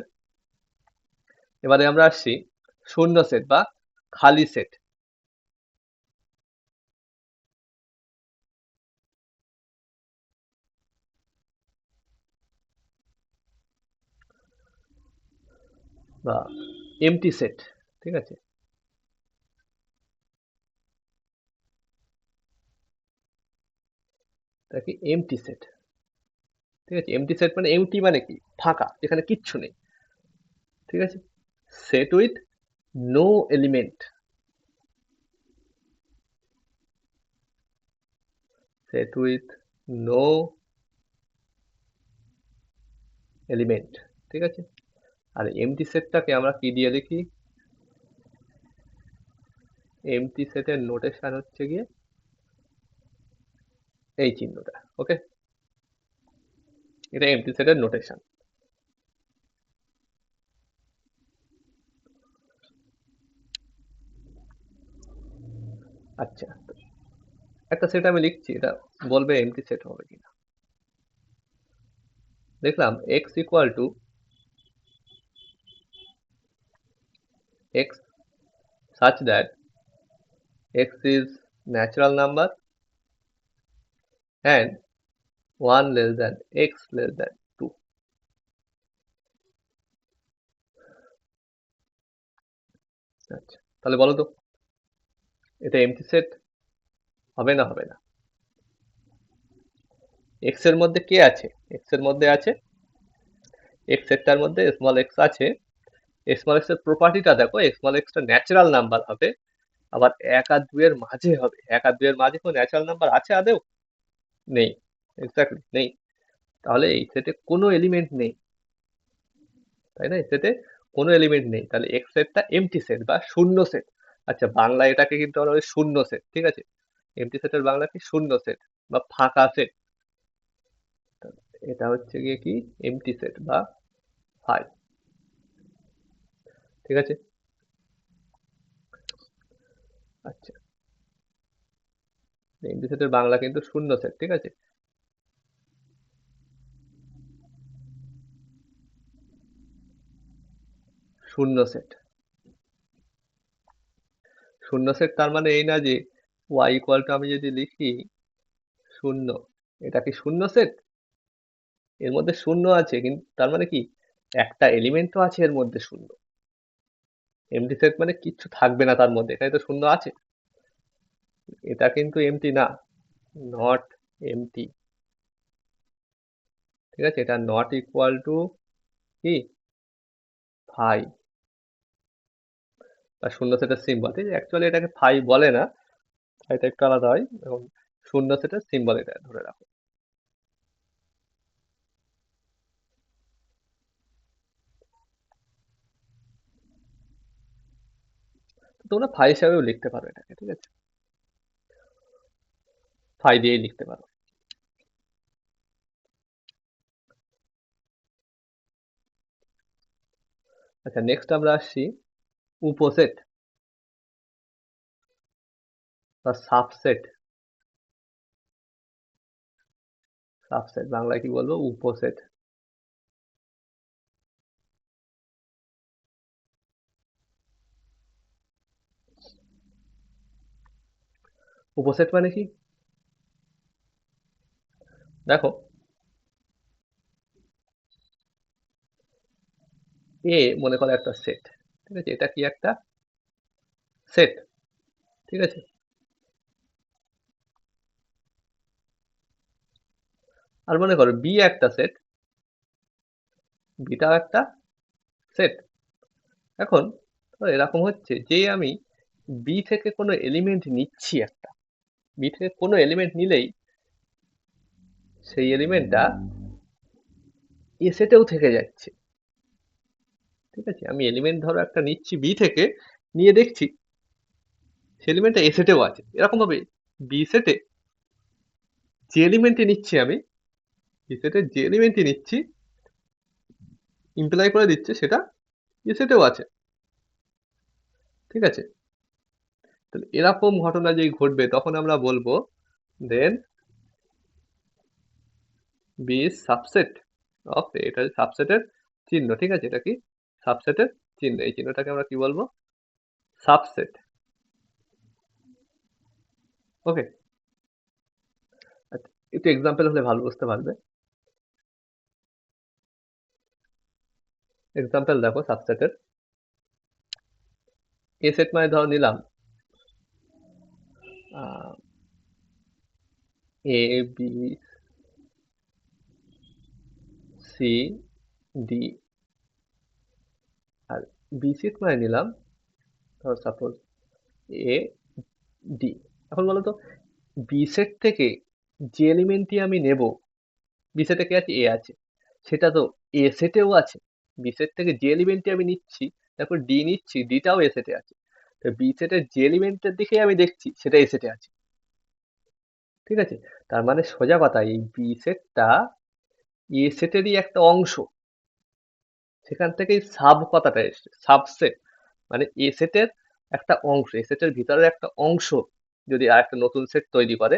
এবারে আমরা আসছি শূন্য সেট বা খালি সেট। বা এমটি সেট, ঠিক আছে, এটা কি এমটি সেট, ঠিক আছে, এমটি সেট মানে এমটি মানে কি, ফাঁকা, যেখানে কিচ্ছু নেই, ঠিক আছে, set with no element, set with no element, ঠিক আছে। আর এমটি সেটটাকে আমরা কি দিয়ে লিখি, এমটি সেটের নোটেশন হচ্ছে গিয়ে এই চিহ্নটা, ওকে, এটা এমটি সেটের নোটেশন। আচ্ছা, একটা সেট আমি লিখছি, এটা বলবে এমটি সেট হবে কিনা। দেখলাম x equal to x such that x is natural number and 1 less than x less than 2। আচ্ছা তাহলে বলো তো এটা এমটি সেট হবে না হবে না, x এর মধ্যে কে আছে, x এর মধ্যে আছে, x সেটটার মধ্যে স্মল x আছে, স্মল x এর প্রপার্টিটা দেখো, স্মল x টা ন্যাচারাল নাম্বার হবে, আবার 1 আর 2 এর মাঝে হবে, 1 আর 2 এর মাঝে কোনো ন্যাচারাল নাম্বার আছে আদৌ, নেই, এক্স্যাক্টলি নেই, তাহলে এই সেটে কোনো এলিমেন্ট নেই, তাই না, এই সেটে কোনো এলিমেন্ট নেই, তাহলে এক্স সেটটা এমটি সেট বা শূন্য সেট। আচ্ছা বাংলা এটাকে কিন্তু আমরা বলি শূন্য সেট, ঠিক আছে, এমটি সেটের বাংলা কি, শূন্য সেট বা ফাঁকা সেট, এটা হচ্ছে গিয়ে কি এমটি সেট বা ফাই, ঠিক আছে। আচ্ছা এমটি সেটের বাংলা কিন্তু শূন্য সেট, ঠিক আছে। শূন্য সেট। শূন্য সেট তার মানে এই না যে y ইকুয়াল টু আমি যদি লিখি শূন্য, এটা কি শূন্য সেট? এর মধ্যে শূন্য আছে, কিন্তু তার মানে কি একটা এলিমেন্ট তো আছে এর মধ্যে শূন্য। এমটি সেট মানে কিচ্ছু থাকবে না তার মধ্যে, এখানে তো শূন্য আছে। এটা কিন্তু এমটি না, নট এমটি। ঠিক আছে, এটা নট ইকুয়াল টু কি ফাই, বা শূন্য সেটের সিম্বল। ঠিক আছে, অ্যাকচুয়ালি এটাকে ফাই বলে না, ফাইটা একটু আলাদা হয়, এবং শূন্য সেটের সিম্বল এটা ধরে রাখো। তোমরা ফাই হিসাবেও লিখতে পারো এটাকে, ঠিক আছে, ফাই দিয়েই লিখতে পারো। আচ্ছা, নেক্সট আমরা আসছি উপসেট বা সাবসেট। সাবসেট বাংলায় কি বলবো? উপসেট। উপসেট মানে কি? দেখো, এ মনে করো একটা সেট, ঠিক আছে, এটা কি একটা সেট, ঠিক আছে। আর মনে করো বি একটা সেট, বিটাও একটা সেট। এখন ধরো এরকম হচ্ছে যে আমি বি থেকে কোনো এলিমেন্ট নিচ্ছি, একটা বি থেকে কোনো এলিমেন্ট নিলেই সেই এলিমেন্টটা এ সেটেও থেকে যাচ্ছে। ঠিক আছে, আমি এলিমেন্ট ধরো একটা নিচ্ছি বি থেকে, নিয়ে দেখছি সে এলিমেন্টটা এ সেটেও আছে। এরকম ভাবে বি সেটে যে এলিমেন্টটি নিচ্ছি আমি, বি সেটে যে এলিমেন্টটি নিচ্ছি ইমপ্লাই করে দিচ্ছে সেটা এ সেটেও আছে। ঠিক আছে, তাহলে এরকম ঘটনা যেই ঘটবে তখন আমরা বলবো দেন বি ইজ সাবসেট অফ এ। এটা সাবসেটের চিহ্ন, ঠিক আছে, এটা কি সাবসেটের চিহ্ন। এই চিহ্নটাকে আমরা কি বলবো? সাবসেট। ওকে, একটু এক্সাম্পল হলে ভালো বুঝতে পারবে। এক্সাম্পল দেখো সাবসেটের। এ সেট মানে ধরো নিলাম এ বি সি ডি, আর বি সেট মানে নিলাম ধরো সাপোজ এ ডি। এখন বলো তো, বি সেট থেকে যে এলিমেন্টটি আমি নেব, বি সেটে কি আছে? এ আছে, সেটা তো এ সেটেও আছে। বি সেট থেকে যে এলিমেন্টটি আমি নিচ্ছি, তারপর ডি নিচ্ছি, ডিটাও এ সেটে আছে। তো বি সেটের যে এলিমেন্টের দিকে আমি দেখছি সেটা এ সেটে আছে। ঠিক আছে, তার মানে সোজা কথা এই বি সেটটা এ সেটেরই একটা অংশ। সেখান থেকেই সাব কথাটা এসছে, সাবসেট মানে এ সেটের একটা অংশ, এ সেটের ভিতরের একটা অংশ যদি আর একটা নতুন সেট তৈরি করে,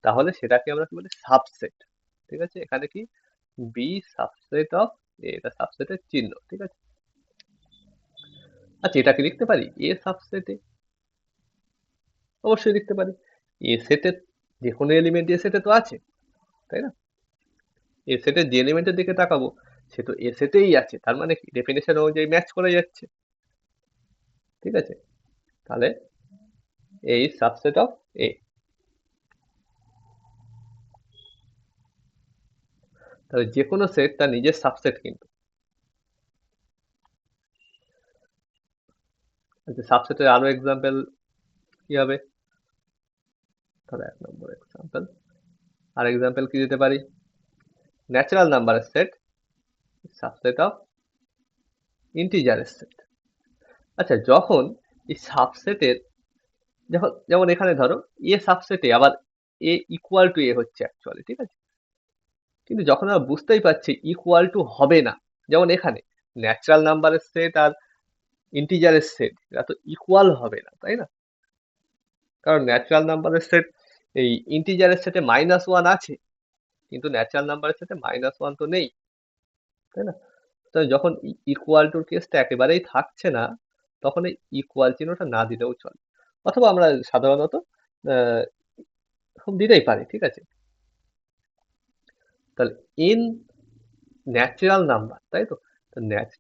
তাহলে সেটাকে আমরা কি বলি? সাবসেট। ঠিক আছে, এখানে কি বি সাবসেট অফ এ, এটা সাবসেটের চিহ্ন। ঠিক আছে, আচ্ছা এটাকে লিখতে পারি এ সাবসেটে? অবশ্যই লিখতে পারি। এ সেটের যে কোনো এলিমেন্ট এ সেটে তো আছে, তাই না? এ সেটের যে এলিমেন্টের দিকে তাকাবো সে তো এ সেটেই আছে, তার মানে কি ডেফিনেশন অনুযায়ী ম্যাচ করে যাচ্ছে। ঠিক আছে, তাহলে এ ইজ সাবসেট অফ এ। তাহলে যে কোনো সেট তার নিজের সাবসেট কিন্তু। আচ্ছা, সাবসেটের আরো এক্সাম্পল কি হবে? ধরো 1 নম্বর এক্সাম্পল। আর এক্সাম্পল কি দিতে পারি? ন্যাচারাল নাম্বারের সেট সাবসেট অফ ইন্টিজারের সেট। আচ্ছা, যখন এই সাবসেটের, যখন যেমন এখানে ধরো এ সাবসেটে আবার এ ইকুয়াল টু এ হচ্ছে অ্যাকচুয়ালি, ঠিক আছে, কিন্তু যখন আমরা বুঝতেই পারছি ইকুয়াল টু হবে না, যেমন এখানে ন্যাচারাল নাম্বারের সেট আর ইন্টিজারের সেট এরা তো ইকুয়াল হবে না, তাই না? কারণ ন্যাচারাল নাম্বারের সেট এই ইন্টিজারের সেটে -1 আছে, কিন্তু ন্যাচারাল নাম্বারের সেটে -1 তো নেই, তাই না? তো যখন ইকুয়াল টুর কেসটা একেবারেই থাকছে না, তখন এই ইকুয়াল চিহ্নটা না দিলেও চলে, অথবা আমরা সাধারণত দিতেই পারি, ঠিক আছে। তাহলে ইন ন্যাচারাল নাম্বার, তাই তো,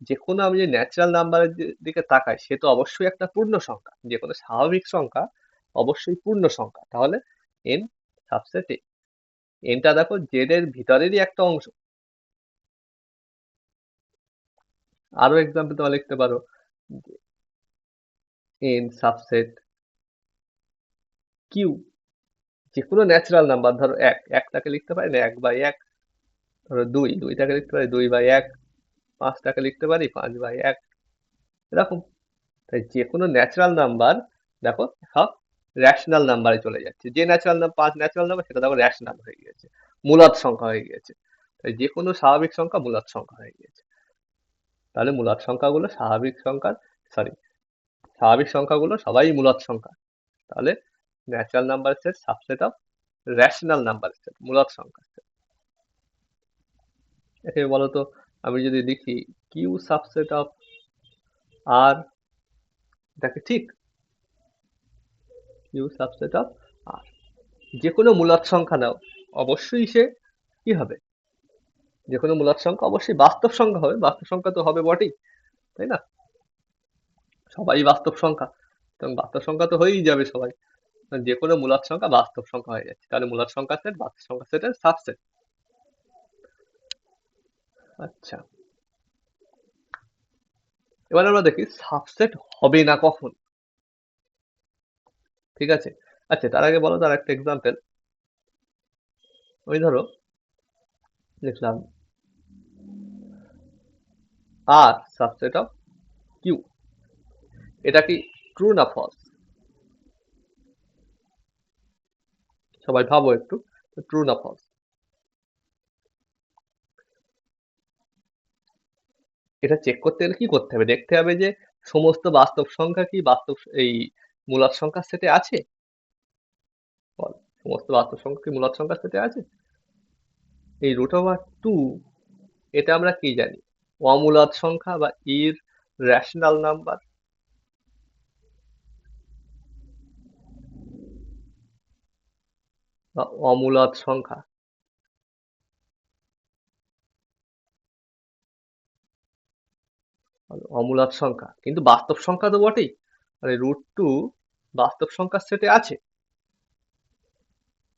যে কোনো আমি যে ন্যাচারাল নাম্বারের দিকে তাকাই, সে তো অবশ্যই একটা পূর্ণ সংখ্যা, যে কোনো স্বাভাবিক সংখ্যা অবশ্যই পূর্ণ সংখ্যা। তাহলে এন সাবসেট এ, এনটা দেখো জেড এর ভিতরেরই একটা অংশ। আরো এক্সাম্পল তোমরা লিখতে পারো এন সাবসেট কিউ, যে কোনো ন্যাচারাল নাম্বার, ধরো একটাকে লিখতে পারি না 1/1, ধরো দুইটাকে লিখতে পারি 2/1, 5টাকে লিখতে পারি 5/1, এরকম। তাই যে কোনো ন্যাচারাল নাম্বার দেখো সব রেশনাল নাম্বারে চলে যাচ্ছে। যে ন্যাচারাল নাম্বার 5 ন্যাচারাল নাম্বার, সেটা দেখো রেশনাল হয়ে গেছে, মূলদ সংখ্যা হয়ে গেছে। তাই যে কোনো স্বাভাবিক সংখ্যা মূলদ সংখ্যা হয়ে গেছে। তাহলে মূলদ সংখ্যাগুলো স্বাভাবিক সংখ্যাগুলো সবাই মূলদ সংখ্যা। তাহলে natural number set subset of rational number set, মূলদ সংখ্যা সেট। একে বলতো, আমি যদি লিখি কিউ সাবসেট অফ আর, এটা কি ঠিক? কিউ সাবসেট অফ আর, যে কোনো মূলদ সংখ্যা নাও, অবশ্যই সে কি হবে, যে কোনো মূলদ সংখ্যা অবশ্যই বাস্তব সংখ্যা হবে। বাস্তব সংখ্যা তো হবে বটেই, তাই না? সবাই বাস্তব সংখ্যা, এবং বাস্তব সংখ্যা তো হয়েই যাবে সবাই। যে কোনো মূলদ সংখ্যা বাস্তব সংখ্যা হয়ে যাচ্ছে। তাহলে মূলদ সংখ্যা সেট বাস্তব সংখ্যা সেটের সাবসেট। আচ্ছা, এবার আমরা দেখি সাবসেট হবে না কখন, ঠিক আছে। আচ্ছা, তার আগে বলো তার একটা এক্সাম্পল। ওই ধরো লিখলাম আর সাবসেট অফ কিউ, এটা কি ট্রু না ফলস? সবাই ভাবো একটু, ট্রু না ফলস? এটা চেক করতে গেলে কি করতে হবে, দেখতে হবে যে সমস্ত বাস্তব সংখ্যা কি এই মূলদ সংখ্যার সেটে আছে। বল, সমস্ত বাস্তব সংখ্যা কি মূলদ সংখ্যার সেটে আছে? এই √2, এটা আমরা কি জানি, অমূলদ সংখ্যা বা ইর রেশনাল নাম্বার। বা অমূলদ সংখ্যা, অমূলদ সংখ্যা কিন্তু বাস্তব সংখ্যা তো বটেই, মানে √2 বাস্তব সংখ্যার সেটে আছে,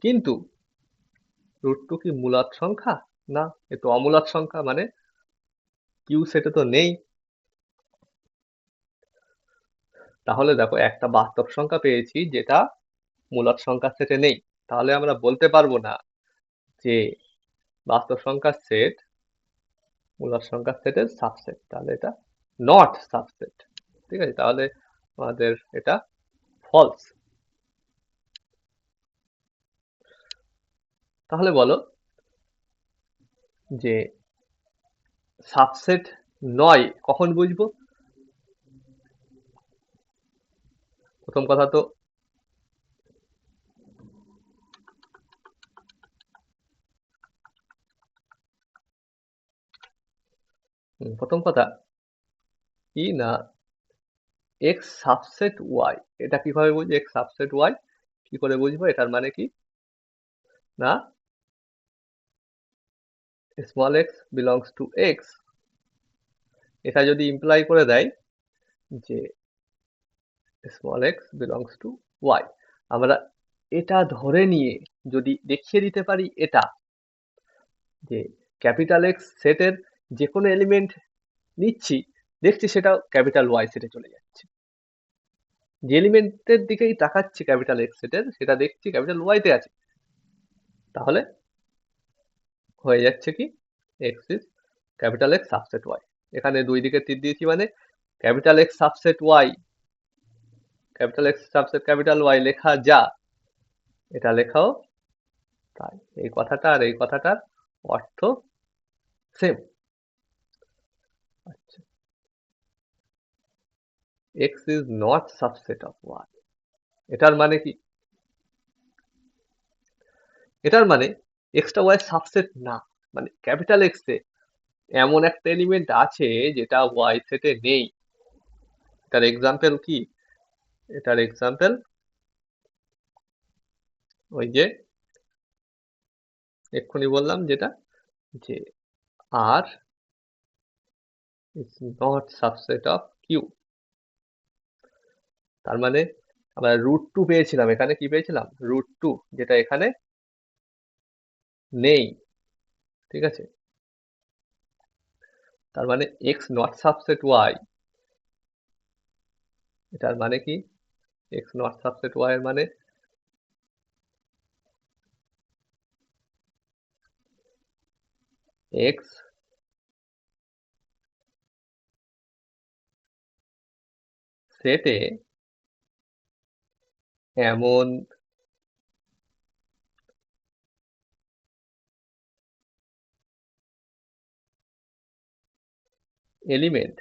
কিন্তু √2 কি মূলদ সংখ্যা? না, এ তো অমূলদ সংখ্যা, মানে কিউ সেটে তো নেই। তাহলে দেখো একটা বাস্তব সংখ্যা পেয়েছি যেটা মূলদ সংখ্যার সেটে নেই, তাহলে আমরা বলতে পারবো না যে বাস্তব সংখ্যার সেট মূলদ সংখ্যার সেটের সাবসেট। তাহলে এটা নট সাবসেট, ঠিক আছে। তাহলে আমাদের এটা ফলস। তাহলে বলো যে সাবসেট নয় কখন বুঝবো? প্রথম কথা তো প্রথম কথা কি না, এক্স সাবসেট ওয়াই, এটা কিভাবে বুঝবো এক্স সাবসেট ওয়াই? কি করে বুঝবো? এটার মানে কি না, small X belongs to X, এটা যদি ইমপ্লাই করে দেয় যে small X belongs to Y, আমরা এটা ধরে নিয়ে যদি দেখিয়ে দিতে পারি এটা, যে ক্যাপিটাল এক্স সেটের যে কোনো এলিমেন্ট নিচ্ছি, দেখছি সেটা ক্যাপিটাল ওয়াই সেটে চলে যাচ্ছে, যে এলিমেন্টের দিকেই তাকাচ্ছি ক্যাপিটাল এক্স সেটের, সেটা দেখছি ক্যাপিটাল ওয়াই তে আছে, তাহলে হয়ে যাচ্ছে কি X is capital X subset Y. এখানে দুই দিকে তীর দিয়েছি, মানে capital X subset Y, capital X subset capital Y লেখা যা, এটা লেখাও তাই। এই কথাটা আর এই কথাটার অর্থ সেম। আচ্ছা, X is not subset of Y, এটার মানে কি? এটার মানে এক্সটা ওয়াই সাবসেট না, মানে ক্যাপিটাল এক্স এ এমন একটা এলিমেন্ট আছে যেটা ওয়াই সেটে নেই। এটার এক্সাম্পল কি? এটার এক্সাম্পল ওই যে এক্ষুনি বললাম যেটা, যে R is not subset of Q. তার মানে আমরা √2 পেয়েছিলাম, এখানে কি পেয়েছিলাম? √2, যেটা এখানে নেই। ঠিক আছে, তার মানে এক্স নট সাবসেট ওয়াই। এটার মানে কি? এক্স নট সাবসেট ওয়াই এর মানে এক্স সেটে এমন এলিমেন্ট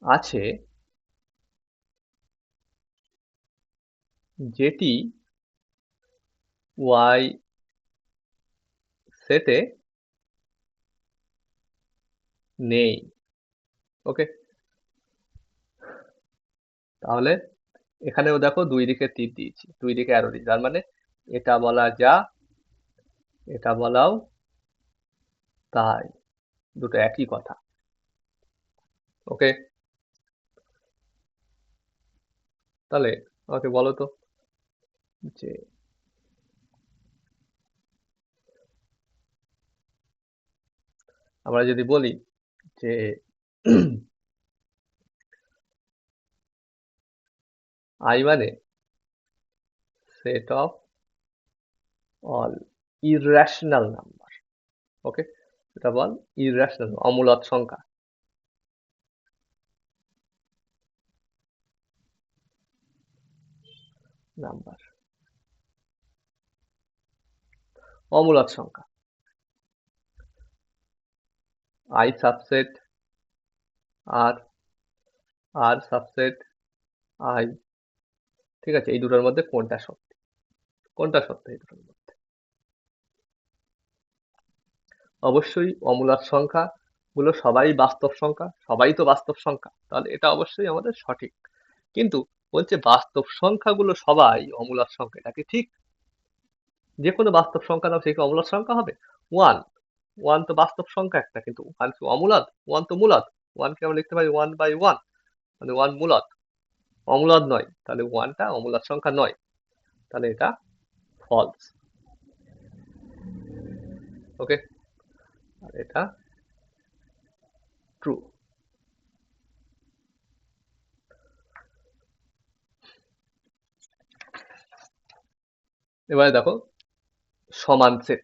আছে যেটি ওয়াই সেটে নেই। ওকে, তাহলে এখানেও দেখো দুই দিকে তীর দিয়েছি, দুই দিকে অ্যারো দিয়েছি, তার মানে এটা বলা যা, এটা বলাও তাই, দুটো একই কথা। ওকে, তাহলে আমাকে বলো তো যে আমরা যদি বলি যে আই মানে set of all irrational number. Okay, এটা বল ইররেশনাল, অমূলদ সংখ্যা নাম্বার, অমূলদ সংখ্যা। I subset R, R subset I. ঠিক আছে, এই দুটোর মধ্যে কোনটা সত্য? কোনটা সত্য এই দুটোর মধ্যে? অবশ্যই অমূলদ সংখ্যা গুলো সবাই বাস্তব সংখ্যা, সবাই তো বাস্তব সংখ্যা, তাহলে এটা অবশ্যই আমাদের সঠিক। কিন্তু বলছে বাস্তব সংখ্যাগুলো সবাই অমূলদ সংখ্যা, এটা কি ঠিক? যে কোনো বাস্তব সংখ্যা নাও, সে কি অমূলদ সংখ্যা হবে? ওয়ান, ওয়ান তো বাস্তব সংখ্যা একটা, কিন্তু ওয়ান কি অমূলদ? ওয়ান তো মূলদ। ওয়ানকে আমরা লিখতে পারি 1/1, মানে ওয়ান মূলদ, অমূলদ নয়, তাহলে ওয়ানটা অমূলদ সংখ্যা নয়, তাহলে এটা ফলস। ওকে, আর এটা ট্রু। এবারে দেখো সমান সেট,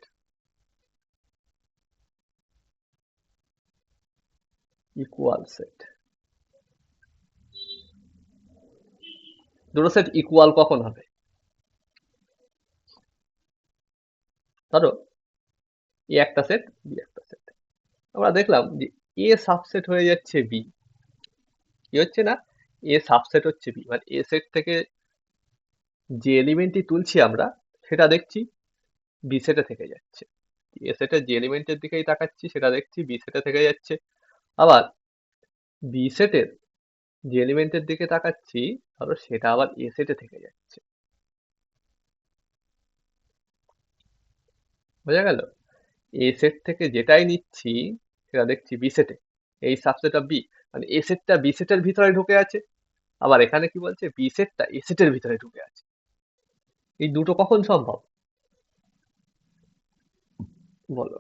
ইকুয়াল সেট। দুটো সেট ইকুয়াল কখন হবে? ধরো এ একটা সেট, বি একটা সেট, আমরা দেখলাম যে এ সাবসেট হয়ে যাচ্ছে বি। কি হচ্ছে না, এ সাবসেট হচ্ছে বি, মানে এ সেট থেকে যে এলিমেন্টটি তুলছি আমরা, সেটা দেখছি বি সেটে থেকে যাচ্ছে। এ সেটের যে এলিমেন্টের দিকেই তাকাচ্ছি সেটা দেখছি বি সেটে থেকে যাচ্ছে। আবার বি সেটের যে এলিমেন্টের দিকে তাকাচ্ছি, ধরো সেটা আবার এ সেটে থেকে যাচ্ছে। বোঝা গেল? এ সেট থেকে যেটাই নিচ্ছি সেটা দেখছি বি সেটে, এই সাবসেট অফ বি, মানে এ সেটটা বি সেটের ভিতরে ঢুকে আছে, আবার এখানে কি বলছে, বি সেটটা এ সেটের ভিতরে ঢুকে আছে। এই দুটো কখন সম্ভব বলো?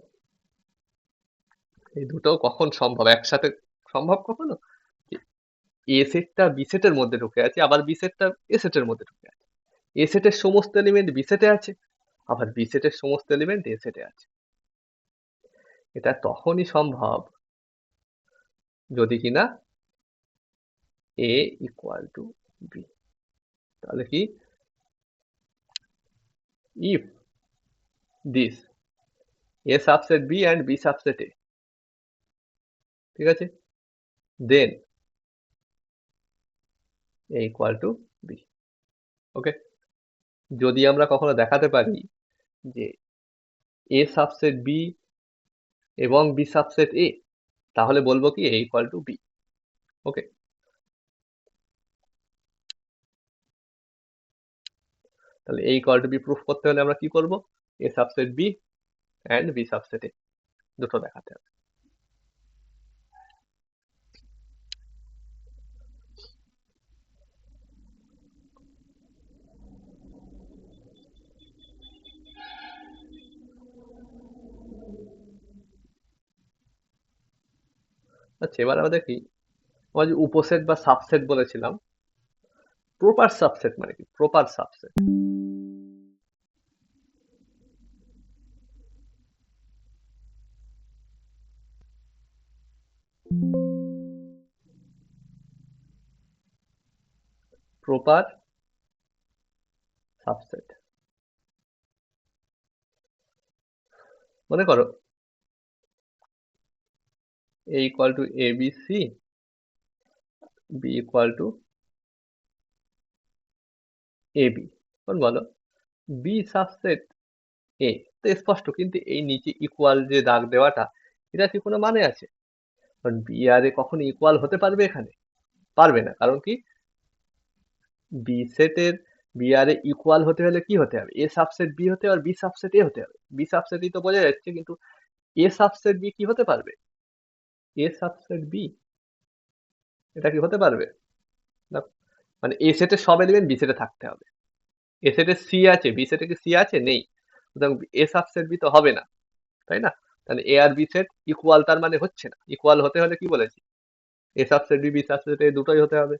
এই দুটো কখন সম্ভব একসাথে? সম্ভব কখনো? এ সেটটা বি সেটের মধ্যে ঢুকে আছে, আবার বি সেটটা এ সেটের মধ্যে ঢুকে আছে। এ সেটের সমস্ত এলিমেন্ট বি সেটে আছে, আবার বি সেটের সমস্ত এলিমেন্ট এ সেটে আছে। এটা তখনই সম্ভব যদি কিনা এ ইকুয়াল টু বি। তাহলে কি, if this A subset B and B subset A, ঠিক আছে, then A equal to B. Okay, যদি আমরা কখনো দেখাতে পারি যে এ সাবসেট বি এবং বি সাবসেট এ, তাহলে বলবো কি A equal to B. Okay, তাহলে A equal to B proof করতে হলে আমরা কি করব? A subset B and B subset A দুটো দেখাতে হবে। আচ্ছা, এবার আমরা দেখি আমরা যে উপসেট বা সাবসেট বলেছিলাম, প্রপার সাবসেট মানে কি? প্রপার সাবসেট, প্রপার সাবসেট মনে করো a equal to A B C, B equal to A B. এখন বলো বি সাবসেট এ, তো স্পষ্ট, কিন্তু এই নিচে ইকুয়াল যে দাগ দেওয়াটা, এটা কি কোনো মানে আছে? কারণ বি আর এ কখনো ইকুয়াল হতে পারবে এখানে? পারবে না। কারণ কি? বি সেটের বি আর এ ইকুয়াল হতে হলে কি হতে হবে? এ সাবসেট বি হতে হবে আর বি সাবসেট এ হতে হবে। বি সাবসেট ই তো বোঝা যাচ্ছে, কিন্তু এ সাবসেট বি কি হতে পারবে? এ সাবসেট বি এটা কি হতে পারবে না? মানে এ সেটের সব এলিমেন্ট বি সেটে থাকতে হবে। এ সেটে সি আছে, বি সেটে কি সি আছে? নেই। সুতরাং এ সাবসেট বি তো হবে না, তাই না? তাহলে এ আর বি সেট ইকুয়াল, তার মানে হচ্ছে না। ইকুয়াল হতে হলে কি বলেছি? A subset B B subset A দুটোই হতে হবে।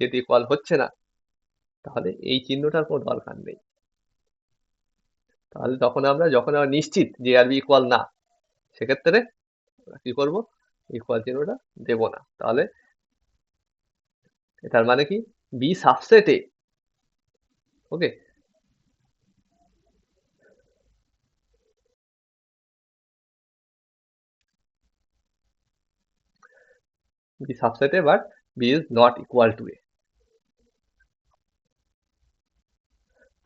যেহেতু ইকুয়াল হচ্ছে না, তাহলে এই চিহ্নটার কোনো দরকার নেই। তাহলে যখন আমরা নিশ্চিত যে আর বি ইকুয়াল না, সেক্ষেত্রে আমরা কি করবো? ইকুয়াল চিহ্নটা দেব না। তাহলে এটার মানে কি? B subset A. Okay, B subset A, but B is not equal to A.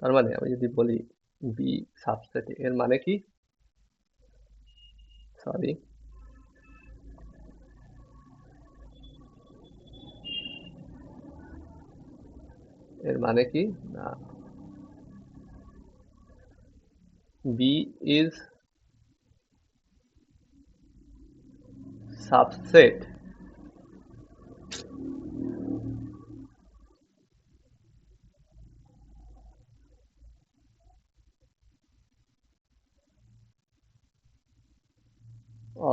তার মানে আমি যদি বলি বি সাবসেট এ, এর মানে কি? সরি, এর মানে কি না, B is subset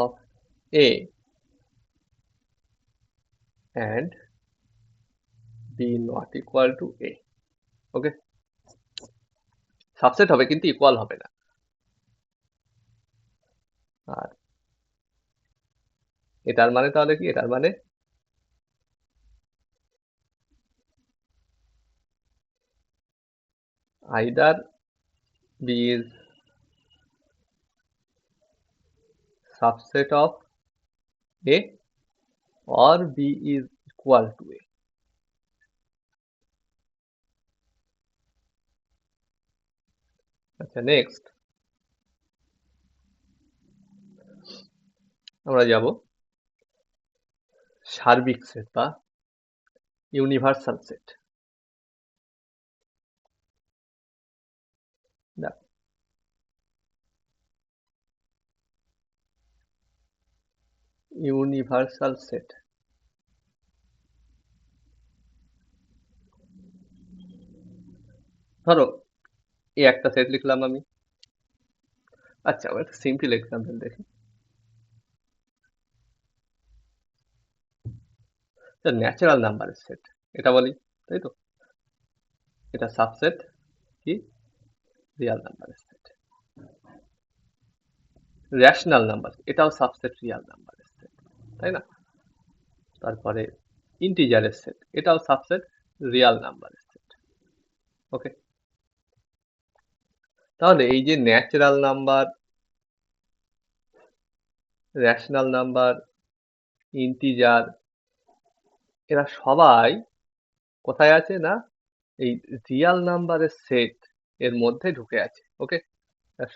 of A and B not equal to A. Okay, subset হবে কিন্তু ইকুয়াল হবে না। আর এটার মানে তাহলে কি? এটার মানে either B is subset of A or B is equal to A. আচ্ছা, নেক্সট আমরা যাব সার্বিক সেট বা ইউনিভার্সাল সেট। দেখ, ইউনিভার্সাল সেট, ধরো এই একটা সেট লিখলাম আমি। আচ্ছা, আমরা একটা সিম্পল এক্সাম্পল দেখি। ন্যাচারাল নাম্বারের সেট এটা বলি, তাই তো? এটা সাবসেট কি? রিয়াল নাম্বারের সেট। রেশনাল নাম্বার এটাও সাবসেট রিয়াল নাম্বারের সেট, তাই না? তারপরে ইন্টিজারের সেট, এটাও সাবসেট রিয়াল নাম্বারের সেট। ওকে, তাহলে এই যে natural number, rational number, integer, এরা সবাই কোথায় আছে? না, এই রিয়াল নাম্বারের সেট এর মধ্যে ঢুকে আছে। ওকে,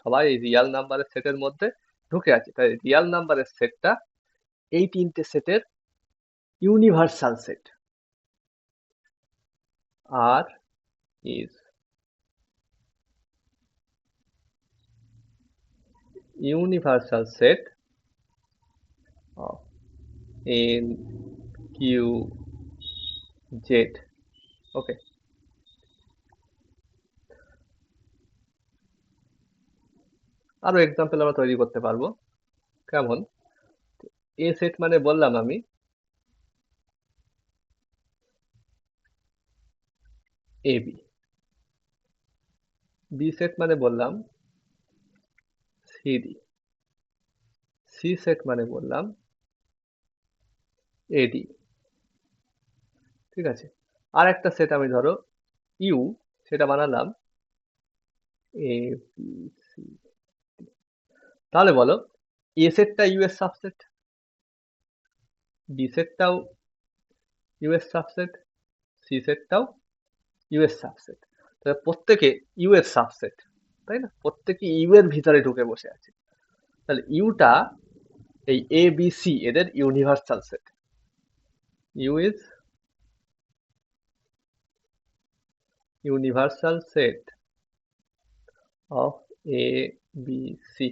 সবাই রিয়াল নাম্বারের সেটের মধ্যে ঢুকে আছে, তাই রিয়াল নাম্বারের সেটটা এই তিনটে সেটের universal set. R is universal set of N Q Z. Okay, আরো এক্সাম্পল আমরা তৈরি করতে পারবো। কেমন? এ সেট মানে বললাম আমি এ বি, বি সেট মানে বললাম সি ডি, সি সেট মানে বললাম এডি। ঠিক আছে, আর একটা সেট আমি ধরো ইউ, সেটা বানালাম এ বি সি। তাহলে বলো এ সেটটা ইউ এর সাবসেট, বি সেটটাও ইউ এর সাবসেট, সি সেটটাও ইউ এর সাবসেট। তাহলে প্রত্যেকে ইউ এর সাবসেট, তাই না? প্রত্যেকে ইউ এর ভিতরে ঢুকে বসে আছে। তাহলে ইউটা এই এ বি সি এদের universal set. U is universal set of A B C.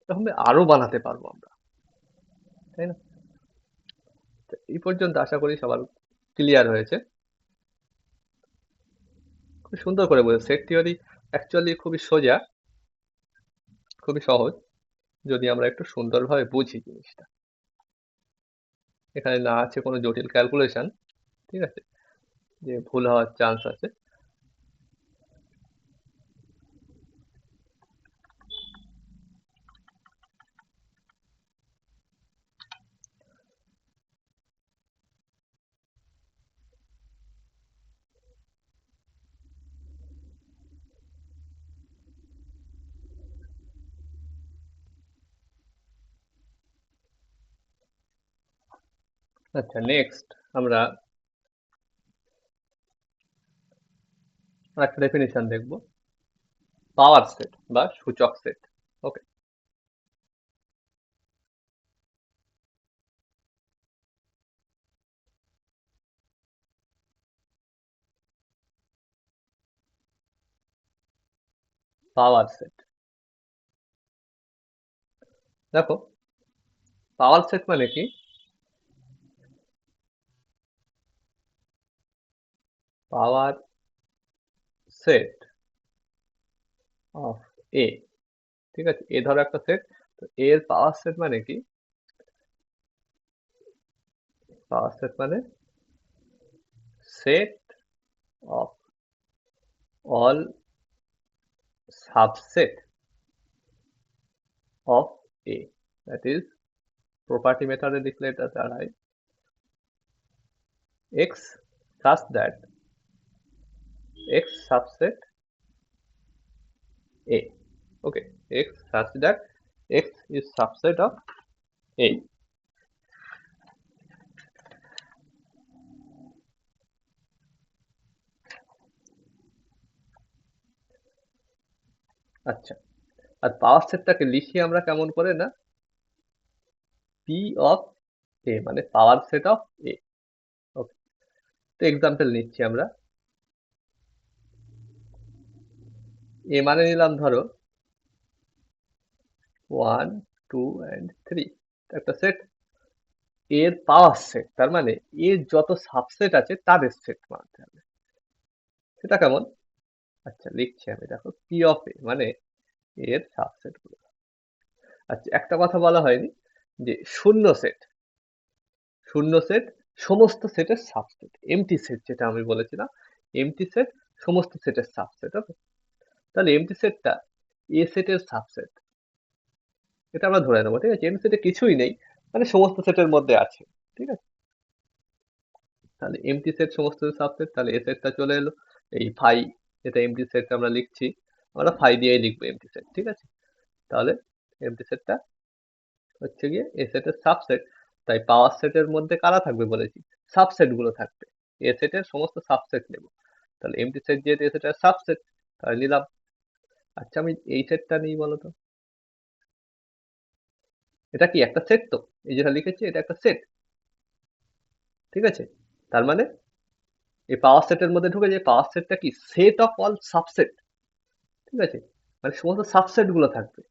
এরকম আরো বানাতে পারবো আমরা, তাই না? তো এই পর্যন্ত আশা করি সবার ক্লিয়ার হয়েছে। খুব সুন্দর করে বলে, সেট থিওরি অ্যাকচুয়ালি খুবই সোজা, খুবই সহজ, যদি আমরা একটু সুন্দরভাবে বুঝি জিনিসটা। এখানে না আছে কোনো জটিল ক্যালকুলেশন, ঠিক আছে, যে ভুল হওয়ার চান্স আছে। আচ্ছা, নেক্সট আমরা একটা ডেফিনিশন দেখবো, পাওয়ার সেট বা সূচক সেট। ওকে, পাওয়ার সেট দেখো, পাওয়ার সেট মানে কি? পাওয়ার সেট অফ এ, ঠিক আছে, এ ধরো একটা সেট, তো এর পাওয়ার সেট মানে কি? পাওয়ার সেট মানে set of all subset of A, that is property মেথডে লিখলে এটা দাঁড়ায় x such that x subset a. Okay, x such that x is subset of a. আচ্ছা, আর পাওয়ার সেটটাকে লিখি আমরা কেমন করে না, পি অফ এ মানে পাওয়ার সেট অফ এ। ওকে, তো এক্সাম্পল নিচ্ছি আমরা। এ মানে নিলাম ধরো 1 2 and 3, একটা সেট, এর পাওয়ার সেট তার মানে এর যত সাবসেট আছে তাদের সেট মানতে হবে। সেটা কেমন? আচ্ছা, লিখছি আমি, দেখো পি অফ এ মানে এর সাবসেট গুলো। আচ্ছা, একটা কথা বলা হয়নি যে শূন্য সেট, শূন্য সেট সমস্ত সেটের সাবসেট, এমটি সেট যেটা আমি বলেছিলাম, এমটি সেট সমস্ত সেটের সাবসেট। ওকে, তাহলে এমটি সেটটা এ সেটের সাবসেট, এটা আমরা ধরে নেবো। ঠিক আছে, এমটি সেটে কিছুই নেই মানে সমস্ত সেটের মধ্যে আছে। ঠিক আছে, তাহলে এমটি সেট সমস্ত সাবসেট, তাহলে এ সেটটা চলে এলো। এই ফাই, যেটা এমটি সেট আমরা লিখছি, আমরা ফাই দিয়েই লিখবো এমটি সেট। ঠিক আছে, তাহলে এমটি সেটটা হচ্ছে গিয়ে এ সেটের সাবসেট। তাই পাওয়ার সেটের মধ্যে কারা থাকবে বলেছি, সাবসেট গুলো থাকবে, এ সেটের সমস্ত সাবসেট নেব। তাহলে এমটি সেট যেহেতু এ সেটের সাবসেট, তাহলে নিলাম। আচ্ছা আমি এই সেটটা নিই বলো তো, এটা কি একটা সেট? তো এই যেটা লিখেছি এটা একটা সেট, ঠিক আছে? তার মানে এই পাওয়ার সেটের মধ্যে ঢুকে যে পাওয়ার সেটটা কি সেট অফ অল সাবসেট, ঠিক আছে? মানে সমস্ত সাবসেট গুলো থাকবে।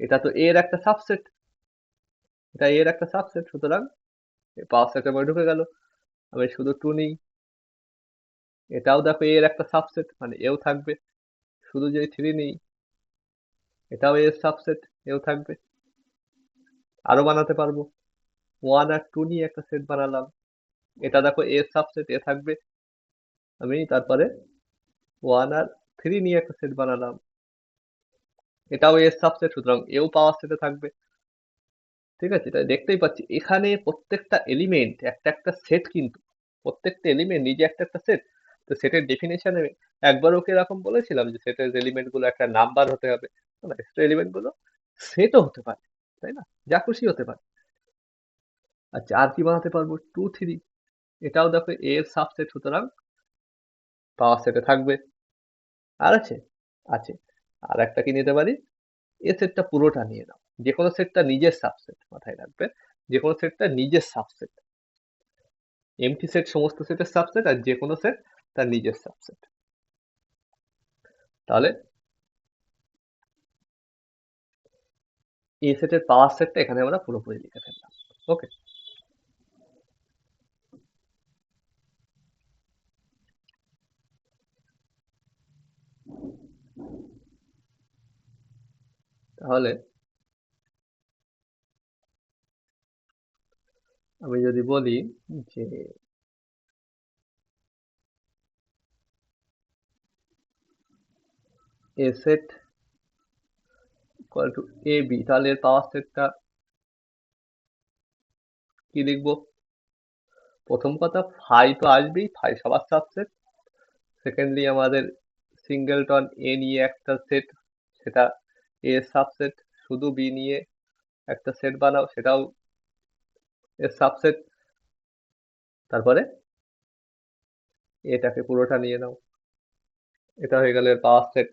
এটা তো এর একটা সাবসেট, এটা এর একটা সাবসেট, সুতরাং পাওয়ার সেটের মধ্যে ঢুকে গেল। আমি শুধু টু নিই, এটাও দেখো এর একটা সাবসেট, মানে এও থাকবে। শুধু যদি থ্রি নিই, এটাও এর সাবসেট, এও থাকবে। আরো বানাতে পারবো, ওয়ান আর টু নিয়ে একটা সেট বানালাম, এটা দেখো এর সাবসেট, এ থাকবে। আমি তারপরে ওয়ান আর থ্রি নিয়ে একটা সেট বানালাম, এটাও এর সাবসেট, সুতরাং এও পাওয়ার সেটে থাকবে। ঠিক আছে, তাই দেখতেই পাচ্ছি এখানে প্রত্যেকটা এলিমেন্ট একটা একটা সেট, কিন্তু প্রত্যেকটা এলিমেন্ট নিজে একটা একটা সেট। তো সেটের ডেফিনেশনে একবার ওকে এরকম বলেছিলাম যে সেটের এলিমেন্ট গুলো একটা নাম্বার হতে হবে, না সেটের এলিমেন্ট গুলো সেটও হতে পারে, তাই না? যা খুশি হতে পারে। আচ্ছা আর কি বানাতে পারবো, টু থ্রি, এটাও দেখো এর সাবসেট, সুতরাং পাওয়ার সেটে থাকবে। আর আছে, আছে। আর একটা কি নিতে পারি, এ সেটটা পুরোটা নিয়ে নাও, যে কোনো সেটটা নিজের সাবসেট, মাথায় রাখবে যে কোনো সেটটা নিজের সাবসেট। এমটি সেট সমস্ত সেটের সাবসেট, আর যে কোনো সেট তার নিজের সাবসেট। তাহলে এ সেটের পাওয়ার সেটটা এখানে আমরা পুরোপুরি লিখে ফেললাম। ওকে, তাহলে আমি যদি বলি যে A set equal to A B, তাহলে এর পাওয়ার সেটটা কি লিখবো? প্রথম কথা, ফাই তো আসবেই, ফাই সবার সাবসেট। সেকেন্ডলি আমাদের সিঙ্গেলটন এ নিয়ে একটা সেট, সেটা এর সাবসেট। শুধু বি নিয়ে একটা সেট বানাও, সেটাও এর সাবসেট। তারপরে এটাকে পুরোটা নিয়ে নাও, এটা হয়ে গেল এর পাওয়ার সেট।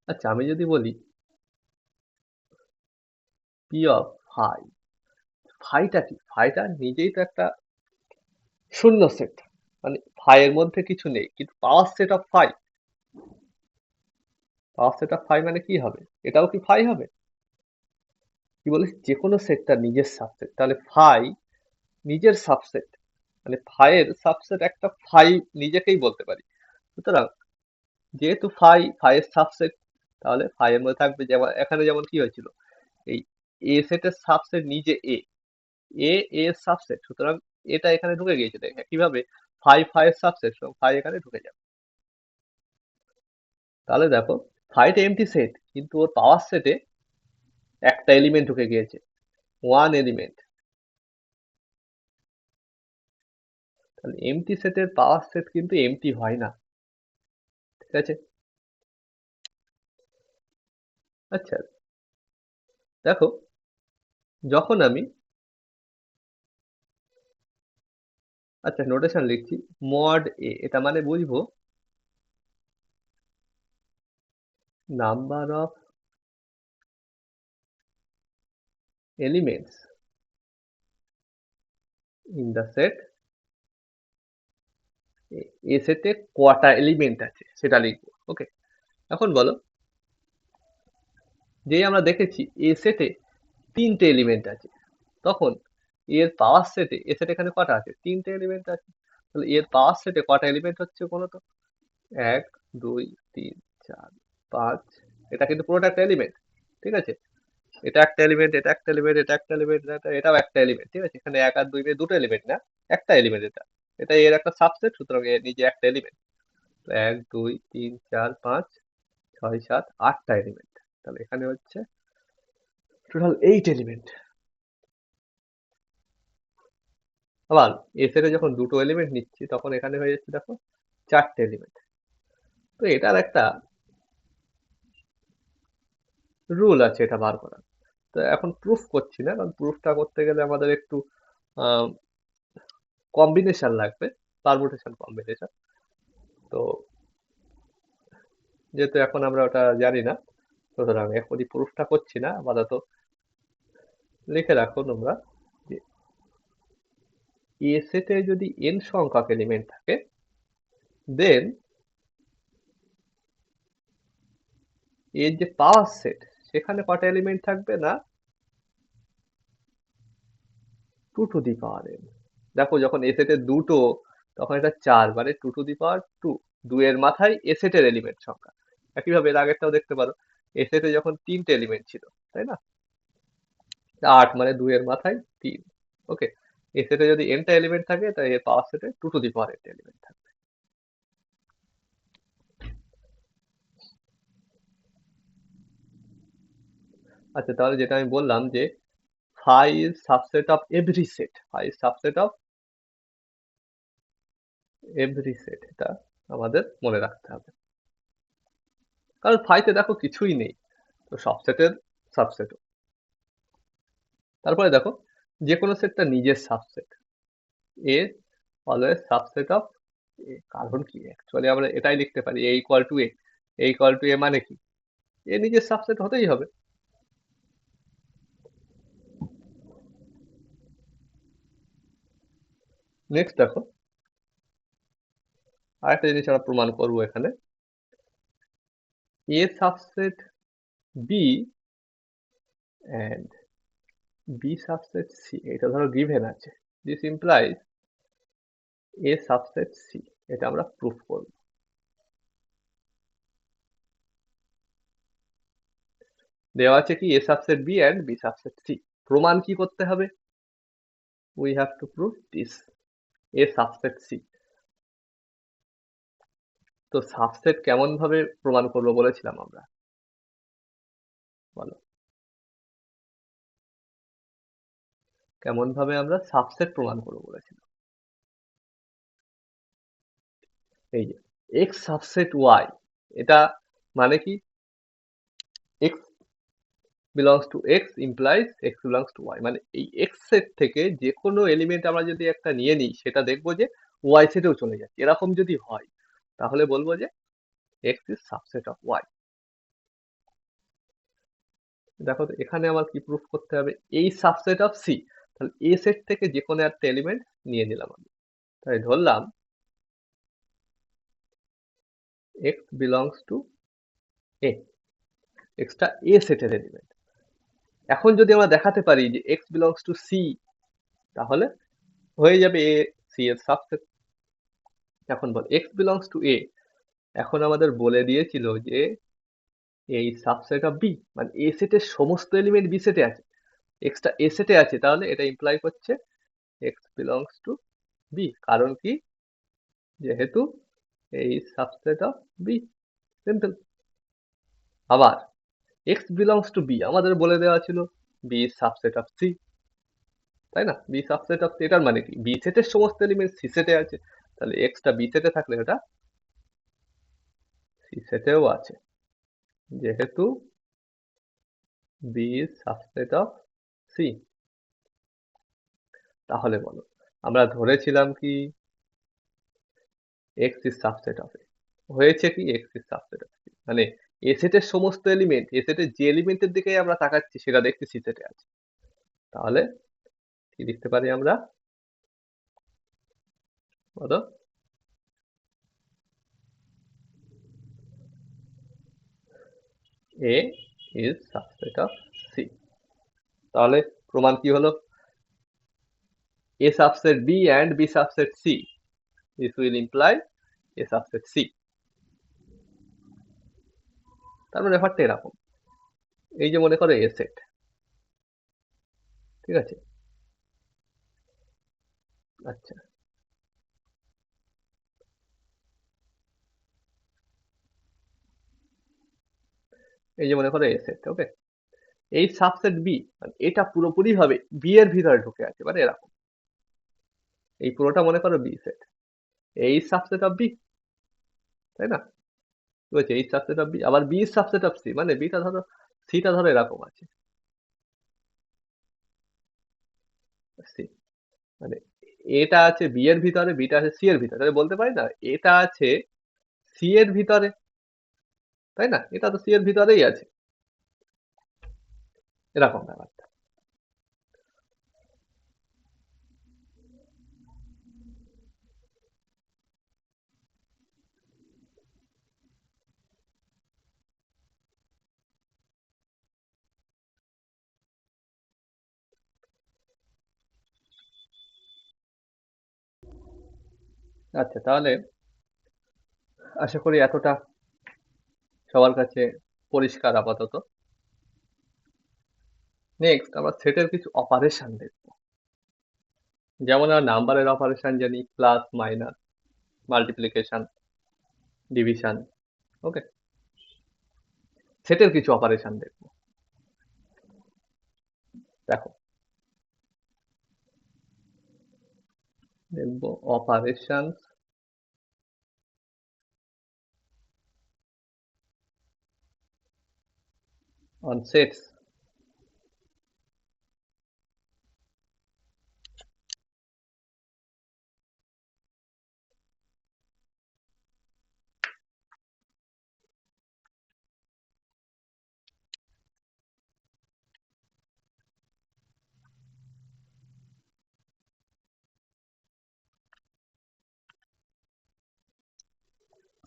আচ্ছা আমি যদি বলি পি অফ ফাই, ফাইটা কি? ফাইটা নিজেই তো একটা শূন্য সেট, মানে ফাই এর মধ্যে কিছু নেই, কিন্তু power set of phi, power set of phi মানে কি হবে? এটাও কি ফাই হবে? কি বলিস, যে কোনো সেটটা নিজের সাবসেট, তাহলে ফাই নিজের সাবসেট, মানে ফাই এর সাবসেট একটা ফাই নিজেকেই বলতে পারি। সুতরাং যেহেতু ফাই ফাই এর সাবসেট, তাহলে ফাই এর মধ্যে থাকবে, যেমন এখানে যেমন কি হয়েছিল, এই এ সেটের সাবসেট নিজে এ, এ এর সাবসেট, সুতরাং এটা এখানে ঢুকে গিয়েছে। দেখে কিভাবে, ফাই ফাই এর সাবসেট, ফাই এখানে ঢুকে যাবে। তাহলে দেখো ফাইটা এমটি সেট, কিন্তু ওর পাওয়ার সেটে একটা এলিমেন্ট ঢুকে গিয়েছে, ওয়ান এলিমেন্ট। তাহলে এমটি সেটের পাওয়ার সেট কিন্তু এমটি হয় না, ঠিক আছে? আচ্ছা দেখো, যখন আমি, আচ্ছা নোটেশন লিখছি, মড এ, এটা মানে বুঝবো number of elements in the set. A সেটে কটা এলিমেন্ট আছে সেটা লিখবো। ওকে, এখন বলো, যেই আমরা দেখেছি এ সেটে তিনটে এলিমেন্ট আছে, তখন এর পাওয়ার সেটে, এ সেট এখানে কটা আছে? তিনটে এলিমেন্ট আছে। তাহলে এর পাওয়ার সেটে কটা এলিমেন্ট হচ্ছে বলো তো? এক, দুই, তিন, চার, পাঁচ। এটা কিন্তু পুরোটা একটা এলিমেন্ট, ঠিক আছে? এটা একটা এলিমেন্ট, এটা একটা এলিমেন্ট, এটা একটা এলিমেন্ট, এটাও একটা এলিমেন্ট, ঠিক আছে? এখানে এক আর দুই নিয়ে দুটো এলিমেন্ট না, একটা এলিমেন্ট এটা। এটা এর একটা সাবসেট, সুতরাং এর নিজে একটা এলিমেন্ট। এক, দুই, তিন, চার, পাঁচ, ছয়, সাত, আটটা এলিমেন্ট। তাহলে এখানে হচ্ছে টোটাল 8 এলিমেন্ট। আবার এ সেটে যখন দুটো এলিমেন্ট নিচ্ছি, তখন এখানে হয়ে যাচ্ছে দেখো চারটে এলিমেন্ট। তো এটার একটা রুল আছে এটা বার করার। তো এখন প্রুফ করছি না, কারণ প্রুফটা করতে গেলে আমাদের একটু কম্বিনেশন লাগবে, পারমুটেশন কম্বিনেশন। তো যেহেতু এখন আমরা ওটা জানি না, সুতরাং এখনই প্রুফটা করছি না, আপাতত লিখে রাখো তোমরা যে এ সেটে যদি n সংখ্যক এলিমেন্ট থাকে, দেন এর যে পাওয়ার সেট সেখানে কটা এলিমেন্ট থাকবে না 2 টু দি পাওয়ার n। দেখো যখন এ সেটে দুটো, তখন এটা 4, মানে 2 টু দি পাওয়ার 2, 2 এর মাথায় এ সেটের এলিমেন্ট সংখ্যা। একইভাবে এর আগেরটাও দেখতে পারো, এ সেটে যখন 3টে এলিমেন্ট ছিল, তাই না, 8, মানে 2 এর মাথায় 3। ওকে, এ সেটে যদি n টা এলিমেন্ট থাকে, তাই এর পাওয়ার সেটে 2 টু দি পাওয়ার n টা এলিমেন্ট থাকবে। আচ্ছা, তাহলে যেটা আমি বললাম যে phi is subset of every set, phi is subset of every set, এটা আমাদের মনে রাখতে হবে, কারণ ফাইতে দেখো কিছুই নেই, তো সবসেটের সাবসেটও। তারপরে দেখো যে কোনো সেটটা নিজের subset, A always subset of A. কারণ কি, অ্যাকচুয়ালি আমরা এটাই লিখতে পারি A equal to A, A equal to A মানে কি, এ নিজের সাবসেট হতেই হবে। নেক্সট দেখো আরেকটা জিনিস আমরা প্রমাণ করবো এখানে, A subset B and B subset C, এটা ধরো গিভেন আছে, this implies A subset C, এটা আমরা প্রুফ করব। দেওয়া আছে কি A subset B and B subset C, প্রমাণ কি করতে হবে, we have to prove this, A subset C. তো সাবসেট কেমন ভাবে প্রমাণ করবো বলেছিলাম আমরা, বলো কেমন ভাবে আমরা সাবসেট প্রমাণ করবো বলেছিলাম। এই যে এক্স সাবসেট ওয়াই, এটা মানে কি, X belongs to X implies X belongs to Y, মানে এই এক্স সেট থেকে যে কোনো এলিমেন্ট আমরা যদি একটা নিয়ে নিই, সেটা দেখবো যে ওয়াই সেটেও চলে যাচ্ছে। এরকম যদি হয়, তাহলে বলবো যে X is subset of Y. দেখো তো এখানে আমার কি প্রুফ করতে হবে, এই সাবসেট অফ সি, তাহলে এ সেট থেকে যে কোনো একটা এলিমেন্ট নিয়ে নিলাম আমি, তাই ধরলাম এক্স বিলংস টু এ, এক্সটা এ সেটের এলিমেন্ট। এখন যদি আমরা দেখাতে পারি যে এক্স বিলংস টু সি, তাহলে হয়ে যাবে এ সি এর সাবসেট। এখন বল এক্স বিলংস টু এ, এখন আমাদের বলে দিয়েছিল যে এই সাবসেট অফ বি, মানে এ সেটের সমস্ত এলিমেন্ট বি সেটে আছে, এক্সটা এ সেটে আছে, তাহলে এটা ইমপ্লাই করছে এক্স বিলংস টু বি। কারণ কি, যেহেতু এই সাবসেট অফ বি, সিম্পল। আবার এক্স বিলংস টু বি আমাদের বলে দেওয়া ছিল বি সাবসেট অফ সি, তাই না, বি সাবসেট অফ সি, এটার মানে কি বি সেটের সমস্ত এলিমেন্ট সি সেটে আছে, তাহলে এক্সটা বি সেটে থাকলে ওটা সি সেটেও আছে, যেহেতু B is subset of C. তাহলে বলো আমরা ধরেছিলাম কি X is subset of A, হয়েছে কি X is subset of C, মানে এ সেটের সমস্ত এলিমেন্ট, এ সেটের যে এলিমেন্টের দিকে আমরা তাকাচ্ছি সেটা দেখছি সি সেটে আছে। তাহলে কি লিখতে পারি আমরা, বলো, এ ইজ সাবসেট অফ সি। তাহলে প্রমাণ কি হলো, A subset B and B subset C. This will imply A subset C. তারপর ব্যাপারটা এরকম, এই যে মনে করো A সেট, ঠিক আছে, আচ্ছা, এই যে মনে করো A সেট, ওকে, এই সাবসেট B, মানে এটা পুরোপুরি ভাবে B এর ভিতরে ঢুকে আছে, মানে এরকম, এই পুরোটা মনে করো B সেট, এই সাবসেট অফ B, তাই না, কি বলছে এই সাবসেট অফ B, আবার B সাবসেট অফ C, মানে বিটা ধরো, সিটা ধরো এরকম আছে, সি, মানে এটা আছে বি এর ভিতরে, বিটা আছে সি এর ভিতরে, তাহলে বলতে পারি না এটা আছে সি এর ভিতরে, তাই না? এটা তো সি এর ভিতরেই আছে, এরকম ব্যাপারটা। আচ্ছা, তাহলে আশা করি এতটা সবার কাছে পরিষ্কার আপাতত। নেক্সট আমরা সেটের কিছু অপারেশন দেখব। যেমন আমরা নাম্বারের অপারেশন জানি, প্লাস, মাইনাস, মাল্টিপ্লিকেশন, ডিভিশন। ওকে, সেটের কিছু অপারেশন দেখব। দেখো, দেখব অপারেশন অন সেটস।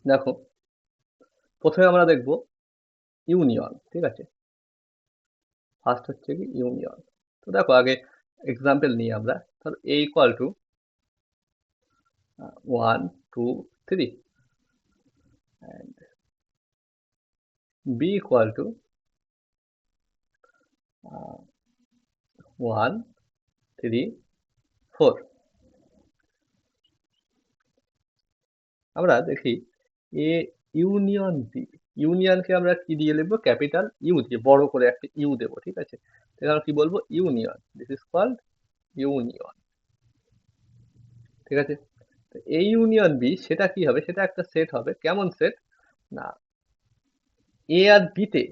দেখো, প্রথমে আমরা দেখব ইউনিয়ন, ঠিক আছে? ফার্স্ট হচ্ছে কি ইউনিয়ন। তো দেখো, আগে এক্সাম্পল নিই আমরা। ধরো এ equal to 1 2 3 and b equal to 1 3 4। আমরা দেখি এ ইউনিয়ন বি। ইউনিয়নকে আমরা কি দিয়ে লিখবো? ক্যাপিটাল ইউ দিয়ে, বড় করে একটা ইউ দেবো, ঠিক আছে? তাহলে কি বলবো? Union. This is called union, ঠিক আছে? তো এই ইউনিয়ন বি, সেটা কি হবে? সেটা একটা সেট হবে। কেমন সেট? না, এ আর বি তে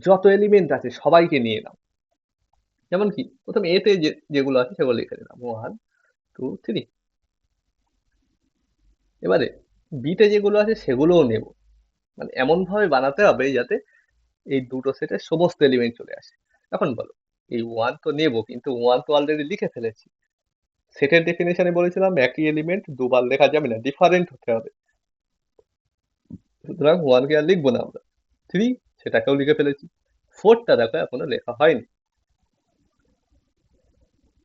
যত এলিমেন্ট আছে সবাইকে নিয়ে নাও। যেমন কি, প্রথমে এ তে যেগুলো আছে সেগুলো লিখে দিলাম, 1 2 3। এবারে বি তে যেগুলো আছে সেগুলোও নেব। মানে এমন ভাবে বানাতে হবে যাতে এই দুটো সেটের সমস্ত এলিমেন্ট চলে আসে। এখন বলো, এই 1 তো নেব, কিন্তু 1 তো অলরেডি লিখে ফেলেছি। সেটের ডেফিনেশনে বলেছিলাম একই এলিমেন্ট দুবার লেখা যাবে না, ডিফারেন্ট হতে হবে। সুতরাং 1 কে আর লিখবো না আমরা। 3 সেটাকেও লিখে ফেলেছি। 4 টা দেখো এখনো লেখা হয়নি।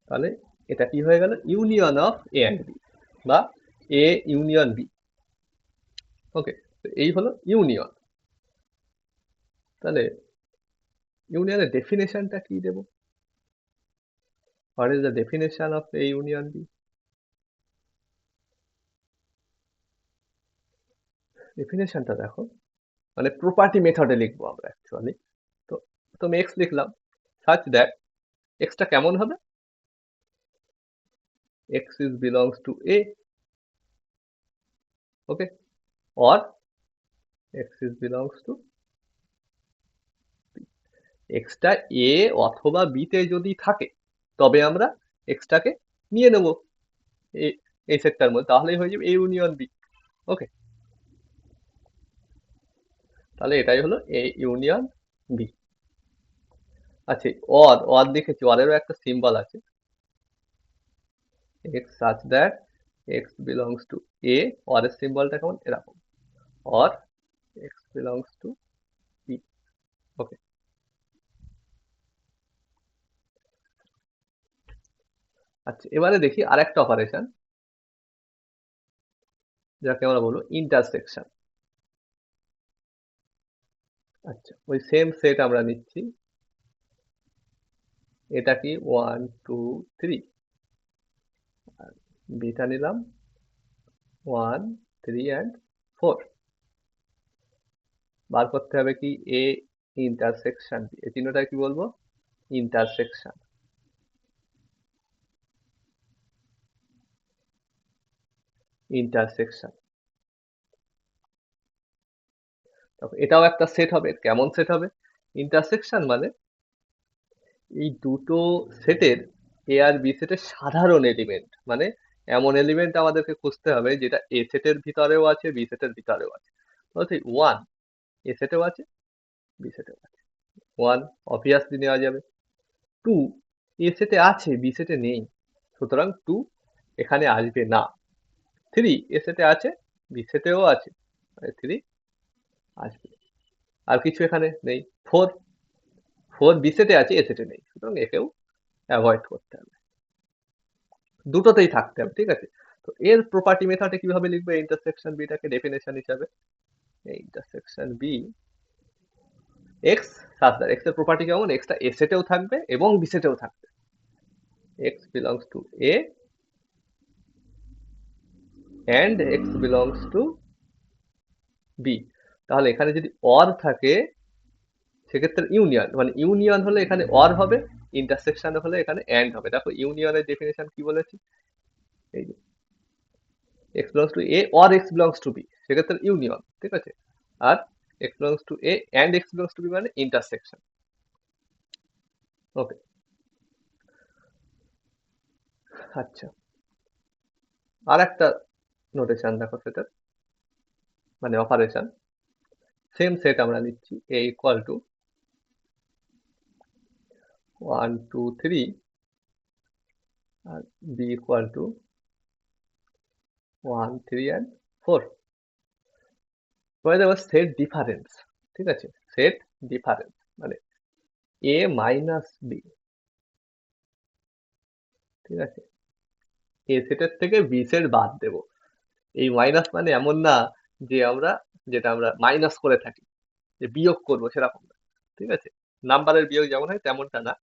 তাহলে এটা কি হয়ে গেল? Union of A and B, বা এ ইউনিয়ন বি। ওকে, এই হলো ইউনিয়ন। তাহলে ইউনিয়নের ডেফিনেশনটা কি দেব? What is the definition of A union B? ডেফিনেশনটা দেখো, মানে প্রপার্টি মেথডে লিখবো আমরা অ্যাকচুয়ালি। তো প্রথমে এক্স লিখলাম, সাচ দ্যাট এক্সটা কেমন হবে? X is belongs to A, okay, or X is belongs to, এক্সটা এ অথবা বি তে যদি থাকে তবে আমরা এক্সটাকে নিয়ে নেব এই সেটটার মধ্যে, তাহলেই হয়ে যাবে এ ইউনিয়ন বি। ওকে, তাহলে এটাই হলো এ ইউনিয়ন বি। আচ্ছা, অর অর লিখেছি, অরেরও একটা সিম্বল আছে, X such that X belongs to A. অরের সিম্বলটা কেমন? এরকম, or X belongs to B. Okay, আচ্ছা, এবারে দেখি আরেকটা অপারেশন, যাকে আমরা বলবো ইন্টারসেকশন। আচ্ছা, ওই সেম সেট আমরা নিচ্ছি। এটা কি 1 2 3, আর বিটা নিলাম 1 3 and 4। বার করতে হবে কি? A intersection B. এই চিহ্নটা কি বলবো? Intersection, intersection. এটাও একটা সেট হবে। কেমন সেট হবে? ইন্টারসেকশন মানে এই দুটো সেটের, এ আর বি সেটের সাধারণ এলিমেন্ট, মানে এমন এলিমেন্ট আমাদেরকে খুঁজতে হবে যেটা এ সেটের ভিতরেও আছে, বি সেটের ভিতরেও আছে। অর্থাৎ 1 এ সেটেও আছে, বি সেটেও আছে। 1 অবভিয়াসলি নেওয়া যাবে। 2 এ সেটে আছে, বি সেটে নেই, সুতরাং 2 এখানে আসবে না। 3 এ সেটে আছে, বি সেটেও আছে, 3 আসবে। আর কিছু এখানে নেই। 4 বি সেটে আছে, এ সেটে নেই, সুতরাং একেও অ্যাভয়েড করতে হবে, দুটোতেই থাকতে হবে। ঠিক আছে, তো এর প্রপার্টি মেথডে কিভাবে লিখবে ইন্টারসেকশন বিটাকে ডেফিনেশন হিসাবে? Intersection B X such that, X এর প্রপার্টি কেমন, এক্সটা এ সেটেও থাকবে এবং বি সেটেও থাকবে। X belongs to A and x belongs to b। তাহলে এখানে যদি অর থাকে সেক্ষেত্রে ইউনিয়ন, মানে ইউনিয়ন হলে এখানে অর হবে, ইন্টারসেকশন হলে এখানে এন্ড হবে। দেখো ইউনিয়নের ডেফিনেশন কি বলেছি, এই যে x belongs to a or x belongs to b, সেক্ষেত্রে ইউনিয়ন। ঠিক আছে, আর x belongs to a and x belongs to b মানে ইন্টারসেকশন। ওকে, আচ্ছা, আর একটা নোটেশন দেখো সেটার, মানে অপারেশন, সেম সেট আমরা নিচ্ছি a ইকুয়াল টু 1 2 3 আর b ইকুয়াল টু 1 3 and 4। এবার দেখো সেট ডিফারেন্স। ঠিক আছে, সেট ডিফারেন্স মানে a মাইনাস বি। ঠিক আছে, এ সেটের থেকে বি সেট বাদ দেব। এই মাইনাস মানে এমন না যে আমরা, যেটা আমরা মাইনাস করে থাকি, যে বিয়োগ করবো সেরকম না। ঠিক আছে, নাম্বারের বিয়োগ যেমন হয় তেমনটা না,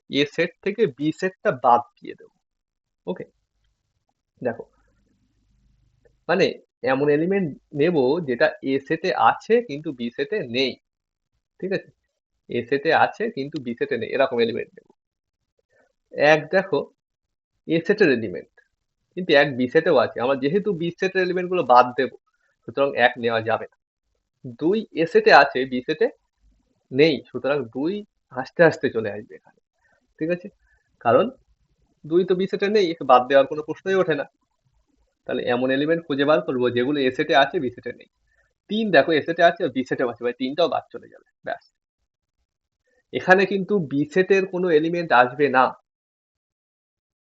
এ সেট থেকে বি সেটটা বাদ দিয়ে দেবো। ওকে, দেখো মানে এমন এলিমেন্ট নেব যেটা এ সেটে আছে কিন্তু বি সেটে নেই। ঠিক আছে, এ সেটে আছে কিন্তু বি সেটে নেই, এরকম এলিমেন্ট নেব। এক দেখো এ সেটের এলিমেন্ট কিন্তু এক বি সেটেও আছে, আমরা যেহেতু বি সেটের এলিমেন্ট গুলো বাদ দেবো সুতরাং এক নেওয়া যাবে না। 2 এ সেটে আছে, বি সেটে নেই, সুতরাং 2 আস্তে আস্তে চলে আসবে এখানে। ঠিক আছে, কারণ 2 তো বি সেটে নেই, একে বাদ দেওয়ার কোনো প্রশ্নই ওঠে না। তাহলে এমন এলিমেন্ট খুঁজে বার করবো যেগুলো এ সেটে আছে, বি সেটে নেই। 3 দেখো এ সেটে আছে, বি সেটেও আছে, ভাই 3টাও বাদ চলে যাবে, ব্যাস। এখানে কিন্তু বি সেটের কোনো এলিমেন্ট আসবে না।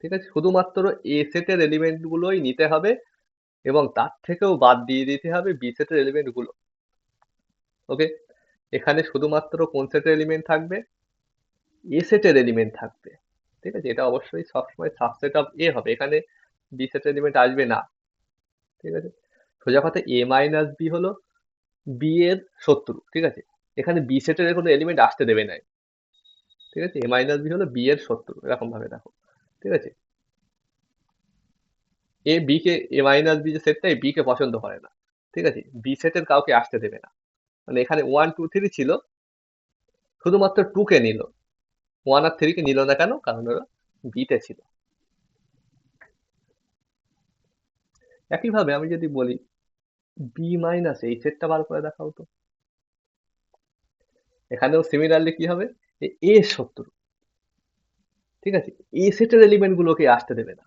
ঠিক আছে, শুধুমাত্র এ সেটের এলিমেন্ট গুলোই নিতে হবে এবং তার থেকেও বাদ দিয়ে দিতে হবে বি সেটের এলিমেন্ট গুলো। ওকে, এখানে শুধুমাত্র কোন সেটের এলিমেন্ট থাকবে, এ সেটের এলিমেন্ট থাকবে। ঠিক আছে, এটা অবশ্যই সবসময় সাবসেট অফ এ হবে, এখানে বি সেটের এলিমেন্ট আসবে না। ঠিক আছে, সোজা কথা এ মাইনাস বি হলো বি এর শত্রু। ঠিক আছে, এখানে বি সেটের কোনো এলিমেন্ট আসতে দেবে না। ঠিক আছে, এ মাইনাস বি হলো বি এর শত্রু, এরকম ভাবে দেখো। ঠিক আছে, A B K, A minus B যে সেটটাই বি কে পছন্দ করে না। ঠিক আছে, বি সেটের কাউকে আসতে দেবে না। মানে এখানে 1 2 3 ছিল, শুধুমাত্র 2 কে নিল, 1 আর 3 কে নিল না কেন, কারণ ওরা বি তে ছিল। একইভাবে আমি যদি বলি বি মাইনাস এই সেটটা বার করে দেখাও তো, এখানেও সিমিলারলি কি হবে, এ শত্রু। ঠিক আছে, এ সেটের এলিমেন্ট গুলোকে আসতে দেবে না।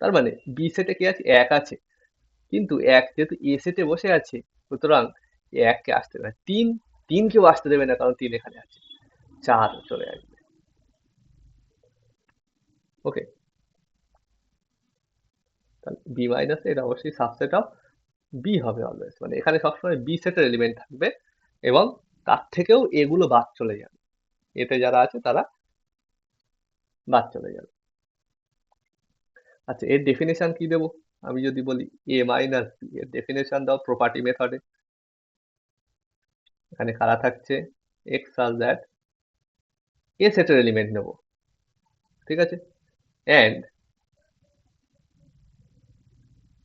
তার মানে বি সেটে কি আছে, এক আছে, কিন্তু এক যেহেতু এ সেটে বসে আছে সুতরাং এককে আসতে দেবে না। 3 কেও আসতে দেবে না, কারণ 3 এখানে আছে, 4 চলে আসবে। ওকে, তাহলে বি মাইনাস এটা অবশ্যই সাবসেট অফ বি হবে অলওয়েজ, মানে এখানে সবসময় বি সেটের এলিমেন্ট থাকবে এবং তার থেকেও এগুলো বাদ চলে যাবে, এতে যারা আছে তারা বাদ চলে যাবে। আচ্ছা, এর ডেফিনেশন কি দেবো, আমি যদি বলি এ মাইনাস বি, এর ডেফিনেশন দাও প্রপার্টি মেথডে। এখানে কারা থাকছে, এক্স সাজ দ্যাট এ সেটের এলিমেন্ট নেব। ঠিক আছে, এন্ড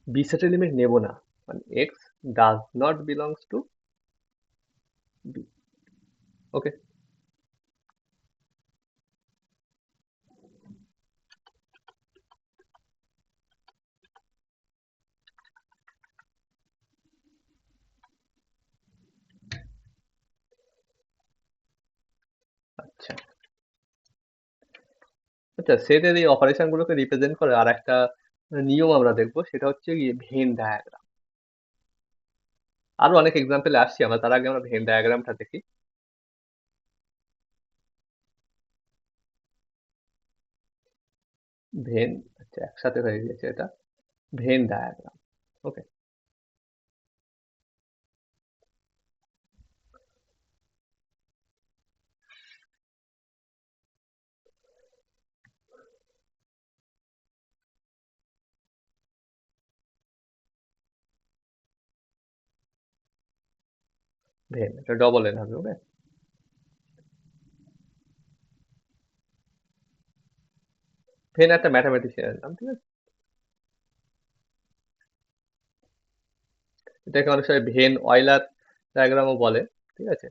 বি সেটের এলিমেন্ট নেব না, মানে X does not belongs to B. Okay, আচ্ছা আচ্ছা, সেটের এই অপারেশন গুলোকে রিপ্রেজেন্ট করে আর একটা নিয়ম আমরা দেখবো, সেটা হচ্ছে গিয়ে ভেন ডায়াগ্রাম। আরো অনেক এক্সাম্পলে আসছি আমরা, তার আগে আমরা ভেন ডায়াগ্রামটা দেখি। ভেন, আচ্ছা একসাথে হয়ে গেছে এটা, ভেন ডায়াগ্রাম। ওকে, ভেন এটা ডবল এন হবে। ওকে, ভেন একটা ম্যাথামেটিশিয়ানের নাম, ঠিক আছে। এটাকে অনেক সময় ভেন অয়লার ডায়াগ্রামও বলে, ঠিক আছে।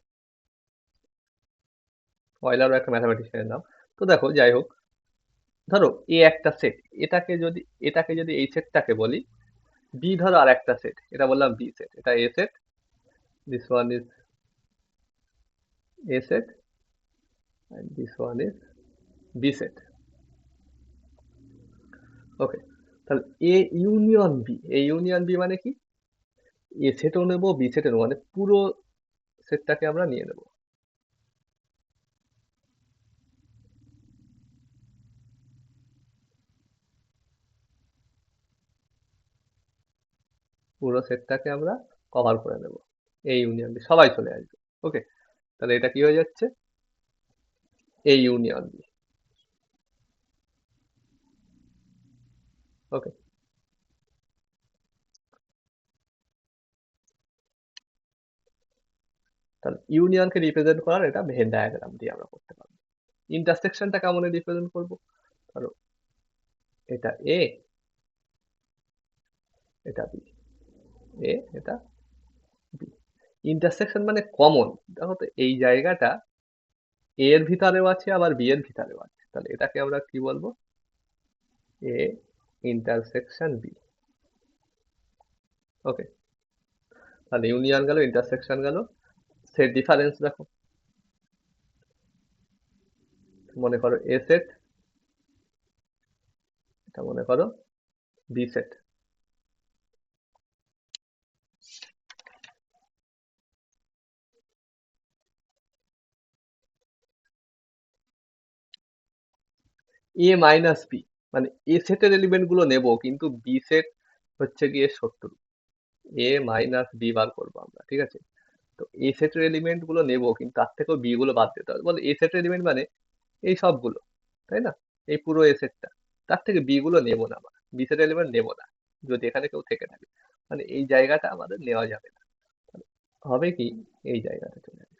অয়লারও একটা ম্যাথামেটিশিয়ানের নাম। তো দেখো যাই হোক, ধরো এ একটা সেট, এটাকে যদি এই সেটটাকে বলি, বি ধরো আর একটা সেট, এটা বললাম বি সেট, এটা A set, this one is A set, and this one is B set. Okay, তাহলে A union B, A union B মানে কি, এ সেটও নেবো বি সেটও নেবো, মানে পুরো সেটটাকে আমরা নিয়ে নেবো। পুরো সেটটাকে আমরা কভার করে নেব, এই ইউনিয়ন বি সবাই চলে আসবে। ওকে, তাহলে এটা কি হয়ে যাচ্ছে, এই ইউনিয়ন বি। ওকে, তাহলে ইউনিয়নকে রিপ্রেজেন্ট করার এটা ভেন ডায়াগ্রাম দিয়ে আমরা করতে পারবো। ইন্টারসেকশনটা কেমন রিপ্রেজেন্ট করবো, ধরো এটা এ, এটা বি, এ এটা বি। ইন্টারসেকশন মানে কমন, দেখো তো এই জায়গাটা এ এর ভিতরেও আছে আবার বি এর ভিতরেও আছে, তাহলে এটাকে আমরা কি বলবো, এ ইন্টারসেকশন বি। ওকে, তাহলে ইউনিয়ন গেল, ইন্টারসেকশন গেল, সেট ডিফারেন্স দেখো, মনে করো এ সেট, এটা মনে করো বি সেট। এ মাইনাস বি, মানে এ সেটের এলিমেন্ট গুলো নেবো কিন্তু বি সেট হচ্ছে গিয়ে শত্রু, এ মাইনাস বি বার করবো আমরা, ঠিক আছে। তো এ সেটের এলিমেন্ট গুলো নেবো কিন্তু তার থেকেও বি গুলো বাদ দিতে হবে, বলে এ সেটের এলিমেন্ট মানে এই সবগুলো, তাই না, এই পুরো এ সেটটা, তার থেকে বি গুলো নেবো না, আমরা বি সেটের এলিমেন্ট নেবো না যদি এখানে কেউ থেকে থাকে, মানে এই জায়গাটা আমাদের নেওয়া যাবে না। হবে কি, এই জায়গাটা চলে যাবে।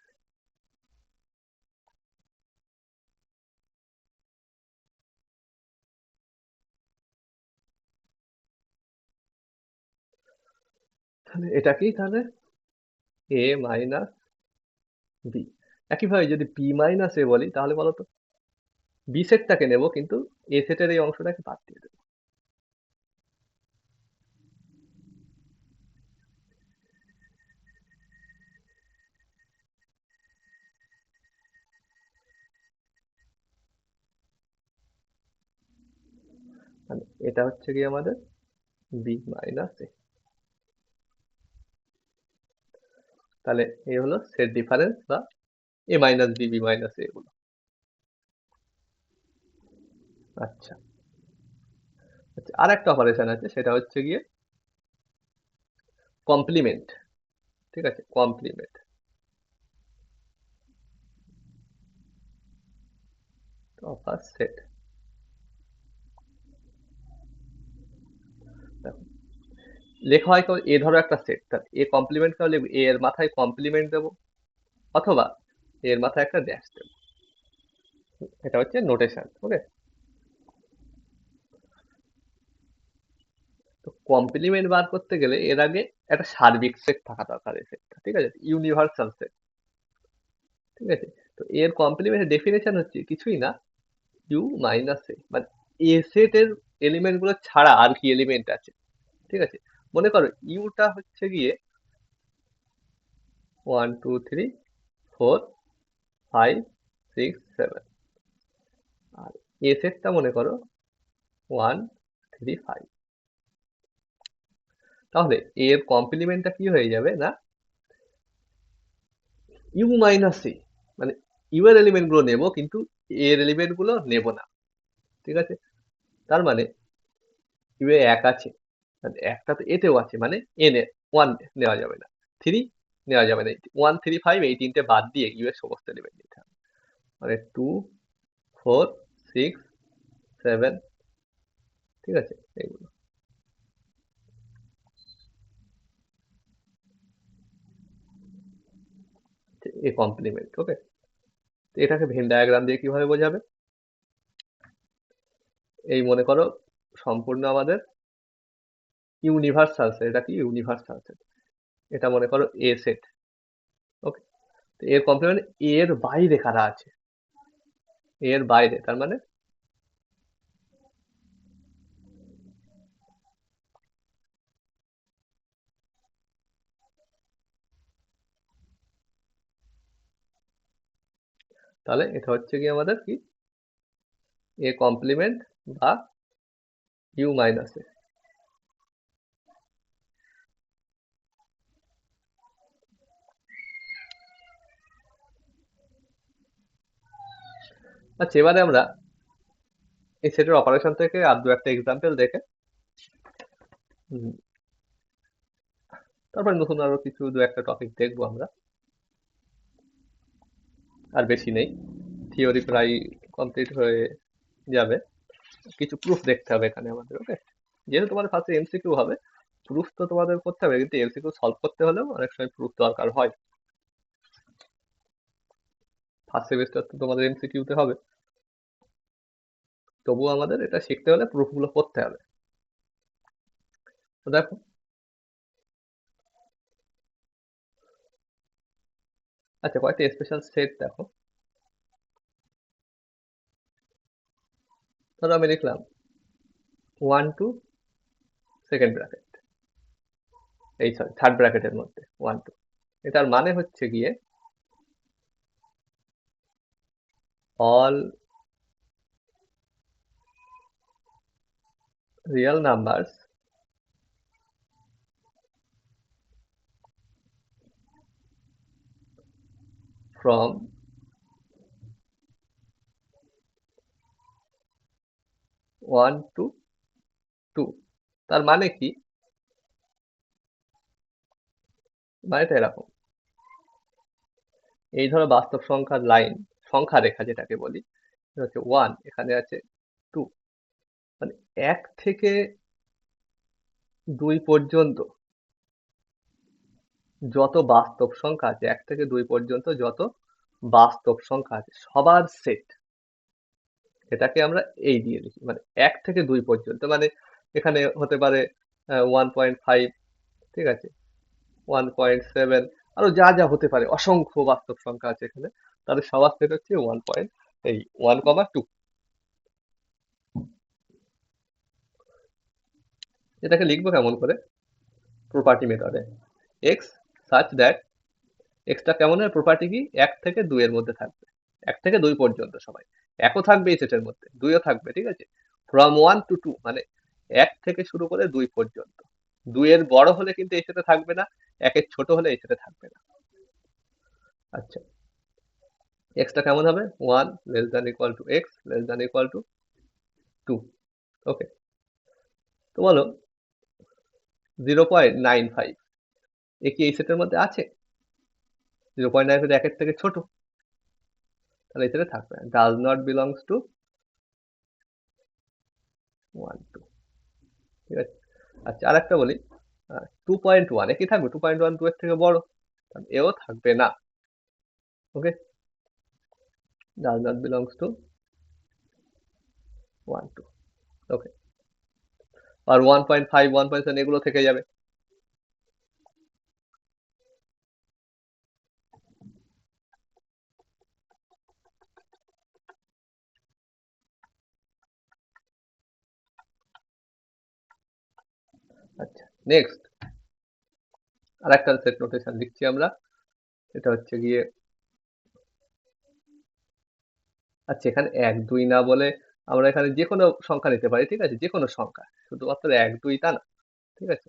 তাহলে এটা কি, তাহলে এ মাইনাস বি। একইভাবে যদি বি মাইনাস এ বলি, তাহলে বলো তো বি সেটটাকে নেবো কিন্তু এ সেটের এই অংশটাকে বাদ দিয়ে দেবো। মানে এটা হচ্ছে কি আমাদের বি মাইনাস এ। তাহলে এই হলো সেট ডিফারেন্স বা এ মাইনাস বি, বি মাইনাস এ গুলো। আচ্ছা, আচ্ছা আর একটা অপারেশন আছে, সেটা হচ্ছে গিয়ে কমপ্লিমেন্ট, ঠিক আছে, কমপ্লিমেন্ট অফ আ সেট। দেখো লেখা হয় কেউ এ ধরো একটা সেট, তাহলে এ কমপ্লিমেন্ট কাও লিখবো, এ এর মাথায় কমপ্লিমেন্ট দেবো, অথবা এর মাথায় একটা ড্যাশ দেবো, এটা হচ্ছে নোটেশন। ওকে, তো কমপ্লিমেন্ট বার করতে গেলে এর আগে একটা সার্বিক সেট থাকা দরকার, এই সেটটা, ঠিক আছে, ইউনিভার্সাল সেট, ঠিক আছে। তো এর কমপ্লিমেন্টের ডেফিনেশন হচ্ছে কিছুই না, ইউ মাইনাস এ, মানে এ সেটের এলিমেন্ট গুলো ছাড়া আর কি এলিমেন্ট আছে, ঠিক আছে। মনে করো ইউটা হচ্ছে গিয়ে 1 2 3 4 5 6 7, আর এ সেটটা মনে করো 1 3 5। তাহলে এর কমপ্লিমেন্টটা কি হয়ে যাবে না, ইউ মাইনাস এ, মানে ইউ এর এলিমেন্ট গুলো নেবো কিন্তু এ এর এলিমেন্ট গুলো নেবো না, ঠিক আছে। তার মানে ইউ এ এক আছে, মানে একটা তো এতেও আছে, মানে এন এ ওয়ান নেওয়া যাবে না, থ্রি নেওয়া যাবে না, ওয়ান থ্রি ফাইভ এই তিনটে বাদ দিয়ে ইউ এর সমস্ত এলিমেন্ট নিতে হবে, মানে টু ফোর সিক্স সেভেন, ঠিক আছে, এইগুলো এ কমপ্লিমেন্ট। ওকে, এটাকে ভেন ডায়াগ্রাম দিয়ে কিভাবে বোঝাবে, এই মনে করো সম্পূর্ণ আমাদের ইউনিভার্সাল সেট, এটা কি ইউনিভার্সাল সেট, এটা মনে করো এ সেট। ওকে, তো এর কমপ্লিমেন্ট এর বাইরে কারা আছে, এর বাইরে, তার মানে তাহলে এটা হচ্ছে কি আমাদের কি এ কমপ্লিমেন্ট বা ইউ মাইনাস এ। আচ্ছা, এবারে আমরা এই সেটের অপারেশন থেকে আর দু একটা এক্সাম্পল দেখে হুম, তারপরে নতুন আরো কিছু দু একটা টপিক দেখবো আমরা, আর বেশি নেই, থিওরি প্রায় কমপ্লিট হয়ে যাবে, কিছু প্রুফ দেখতে হবে এখানে আমাদের। ওকে, যেহেতু তোমাদের ফার্স্টে এমসিকিউ হবে, প্রুফ তো তোমাদের করতে হবে, কিন্তু এমসিকিউ সলভ করতে হলেও অনেক সময় প্রুফ দরকার হয়। ফার্স্ট সেমিস্টার তো তোমাদের এমসিকিউতে হবে, তবুও আমাদের এটা শিখতে হলে প্রুফ গুলো করতে হবে। তো দেখো, আচ্ছা কয়েকটা স্পেশাল সেট দেখো, ধরো আমি লিখলাম ওয়ান টু সেকেন্ড ব্র্যাকেট, এই সরি থার্ড ব্র্যাকেটের মধ্যে ওয়ান টু, এটার মানে হচ্ছে গিয়ে all real numbers from one to two. তার মানে কি, মানেটা এরকম, এই ধরো বাস্তব সংখ্যার লাইন, সংখ্যা রেখা যেটাকে বলি, এটা হচ্ছে ওয়ান, এখানে আছে টু, মানে এক থেকে দুই পর্যন্ত যত বাস্তব সংখ্যা আছে, এক থেকে দুই পর্যন্ত যত বাস্তব সংখ্যা আছে সবার সেট, এটাকে আমরা এই দিয়ে লিখি, মানে এক থেকে দুই পর্যন্ত, মানে এখানে হতে পারে 1.5, ঠিক আছে, 1.7, আরো যা যা হতে পারে, অসংখ্য বাস্তব সংখ্যা আছে এখানে, তাদের সবার সেট হচ্ছে এই 1, 2। এটাকে লিখবো কেমন করে, প্রপার্টি মেথডে, এক্স সাচ দ্যাট, এক্সটা কেমন হয়, প্রপার্টি কি, এক থেকে দুই এর মধ্যে থাকবে, এক থেকে দুই পর্যন্ত সবাই, একও থাকবে এই সেটের মধ্যে, দুইও থাকবে, ঠিক আছে, ফ্রম ওয়ান টু টু, মানে এক থেকে শুরু করে দুই পর্যন্ত, দুইয়ের বড় হলে কিন্তু এই সেটে থাকবে না, একের ছোট হলে এই সেটে থাকবে না। আচ্ছা, এক্সটা কেমন হবে, one less than equal to X less than equal to two. Okay, তো বলো 0.95, এ কি এই সেটের মধ্যে আছে, 0.95 একের থেকে ছোট, তাহলে এই সেটে থাকবে না, does not belongs to one two, ঠিক আছে। আচ্ছা, আর একটা বলি, 2.1 এ কি থাকবে, 2.1 টু এর থেকে বড়, তাহলে এও থাকবে না। Okay, does not belongs to one two. Okay, আর 1.5 1.7 এগুলো থেকে যাবে। আচ্ছা, নেক্সট আর একটা সেট নোটেশন লিখছি আমরা, এটা হচ্ছে গিয়ে, আচ্ছা এখানে এক দুই না বলে আমরা এখানে যে কোনো সংখ্যা নিতে পারি, ঠিক আছে, যে কোনো সংখ্যা, শুধুমাত্র এক দুই তা না, ঠিক আছে,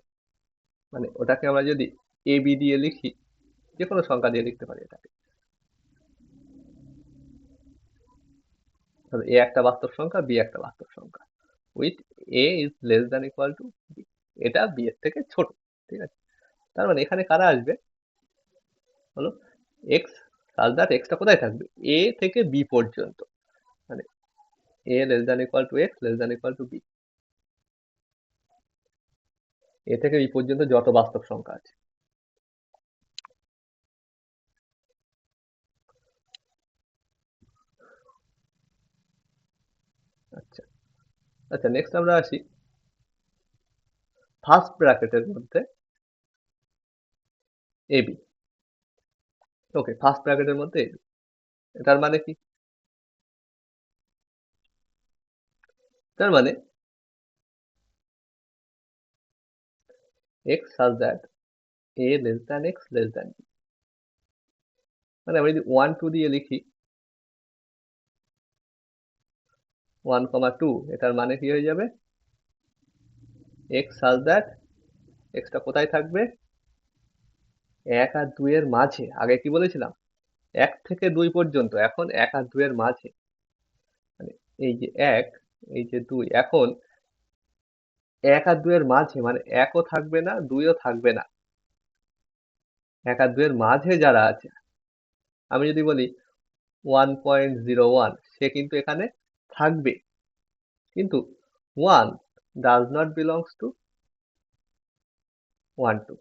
মানে ওটাকে আমরা যদি এ বি দিয়ে লিখি, যে কোনো সংখ্যা দিয়ে লিখতে পারি এটাকে, এ একটা বাস্তব সংখ্যা, বি একটা বাস্তব সংখ্যা, with A is less than equal to B, এটা বি এর থেকে ছোট। ঠিক আছে, তার মানে এখানে কারা আসবে হলো এক্স, সাজ দ্যাট এক্সটা কোথায় থাকবে, এ থেকে বি পর্যন্ত, মানে A less than equal to X less than equal to B, A থেকে বি পর্যন্ত যত বাস্তব সংখ্যা আছে। আচ্ছা আচ্ছা, নেক্সট আমরা আসি ফার্স্ট ব্র্যাকেটের মধ্যে এবি। ওকে, ফার্স্ট ব্র্যাকেটের মধ্যে এবি, এটার মানে কি? তার মানে x such that a less than x less than b, মানে আমি যদি 1 2 দিয়ে লিখি 1 2, এটার মানে কি হয়ে যাবে x such that xটা কোথায় থাকবে, 1 আর 2 এর মাঝে। আগে কি বলেছিলাম 1 থেকে 2 পর্যন্ত, এখন 1 আর 2 এর মাঝে, মানে এই যে 1 এই যে 2, এখন 1 আর 2 এর মাঝে, মানে 1 ও থাকবে না 2 ও থাকবে না, 1 আর 2 এর মাঝে যারা আছে, আমি যদি বলি 1.01, সে কিন্তু এখানে থাকবে, কিন্তু 1 does not belongs to 1 2,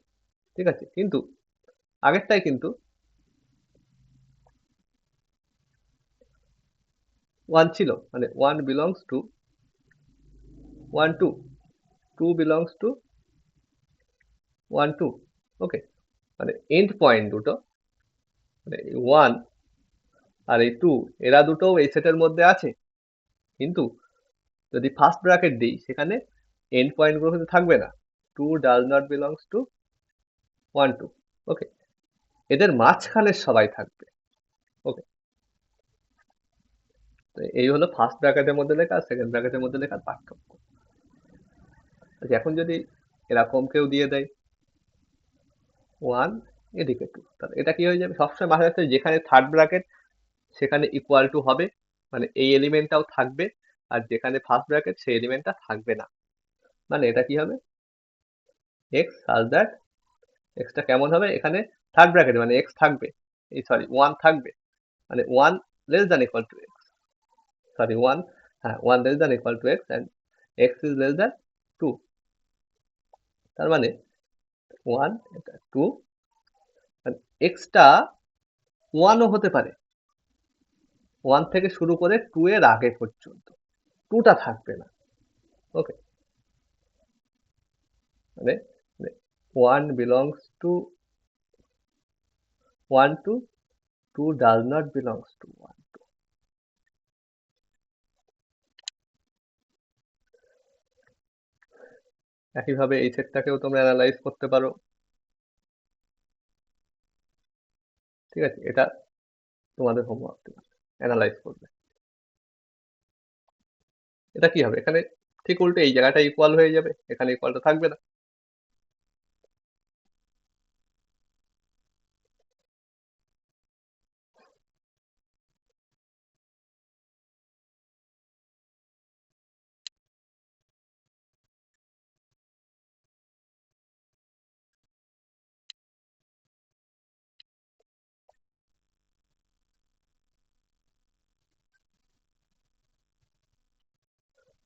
ঠিক আছে, কিন্তু আগেরটাই কিন্তু 1 ছিল, মানে 1 belongs to 1 2, 2 belongs to 1 2। ওকে, মানে এন্ড পয়েন্ট দুটো, মানে 1 আর এই 2, এরা দুটো এই সেটের মধ্যে আছে, কিন্তু যদি ফার্স্ট ব্র্যাকেট দিই সেখানে এন্ড পয়েন্ট গুলো কিন্তু থাকবে না, 2 does not belongs to 1 2। ওকে, এদের মাঝখানে সবাই থাকবে। ওকে, তো এই হলো ফার্স্ট ব্র্যাকেটের মধ্যে লেখা আর সেকেন্ড ব্র্যাকেটের মধ্যে লেখার পার্থক্য। আচ্ছা, এখন যদি এরকম কেউ দিয়ে দেয় 1 এদিকে 2, তাহলে এটা কি হয়ে যাবে, সবসময় মাথায় রাখতে হবে যেখানে থার্ড ব্র্যাকেট সেখানে ইকুয়াল টু হবে, মানে এই এলিমেন্টটাও থাকবে, আর যেখানে ফার্স্ট ব্র্যাকেট সেই এলিমেন্টটা থাকবে না, মানে এটা কি হবে x such that এক্সটা কেমন হবে, এখানে থার্ড ব্র্যাকেট মানে এক্স থাকবে, এই সরি 1 থাকবে, মানে 1 less than equal to x, sorry 1, হ্যাঁ 1 less than equal to x and x is less than 2, তার মানে 1 এটা 2, এক্সটা 1 ও হতে পারে, 1 থেকে শুরু করে 2 এর আগে পর্যন্ত, 2টা থাকবে না। ওকে, মানে 1 belongs to 1 2, 2 does not belongs to 1 2। একইভাবে এই সেটটাকেও তোমরা অ্যানালাইজ করতে পারো। ঠিক আছে, এটা তোমাদের হোমওয়ার্ক অ্যানালাইজ করবে। এটা কি হবে, এখানে ঠিক উল্টো এই জায়গাটা ইকুয়াল হয়ে যাবে, এখানে ইকুয়ালটা থাকবে না।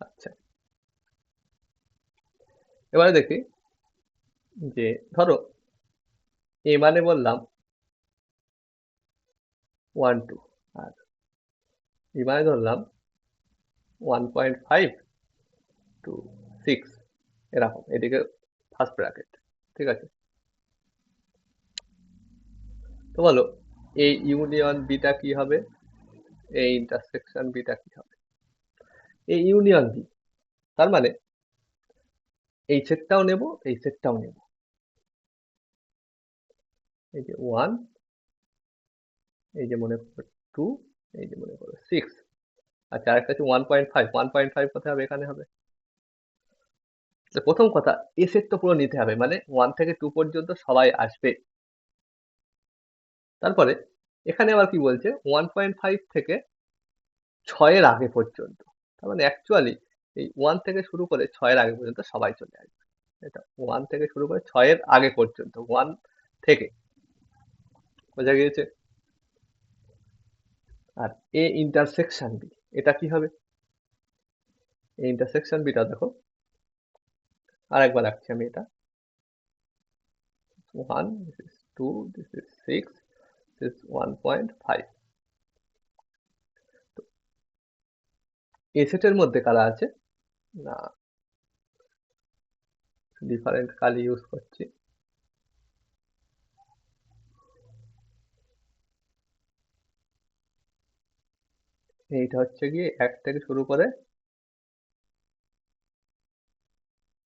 আচ্ছা, এবারে দেখি যে ধরো এ মানে বললাম 1 2, আর বি মানে ধরলাম 1.5 টু 6, এরকম এদিকে ফার্স্ট ব্র্যাকেট। ঠিক আছে, তো বলো এই ইউনিয়ন বিটা কি হবে, এই ইন্টারসেকশন বিটা কি হবে, এই ইউনিয়ন বি, তার মানে এই সেটটাও নেব এই সেটটাও নেব, এই যে 1, এই যে মনে করো 2, এই যে মনে করো 6, আচ্ছা আরেকটা আছে 1.5, 1.5 কোথায় হবে, এখানে হবে। তো প্রথম কথা এ সেট তো পুরো নিতে হবে, মানে 1 থেকে 2 পর্যন্ত সবাই আসবে। তারপরে এখানে আবার কি বলছে 1.5 থেকে 6 এর আগে পর্যন্ত। তার মানে অ্যাকচুয়ালি এই 1 থেকে শুরু করে 6 এর আগে পর্যন্ত সবাই চলে আসবে। এটা 1 থেকে শুরু করে 6 এর আগে পর্যন্ত 1 থেকে, বোঝা গিয়েছে? আর এ ইন্টারসেকশন বি, এটা কি হবে? এই ইন্টারসেকশন বিটা দেখো, আর একবার রাখছি আমি এটা, 1, this is 2, this is 6, this is 1.5। এ সেটের মধ্যে কারা আছে না, ডিফারেন্ট কালি ইউজ করছি। এইটা হচ্ছে গিয়ে 1 থেকে শুরু করে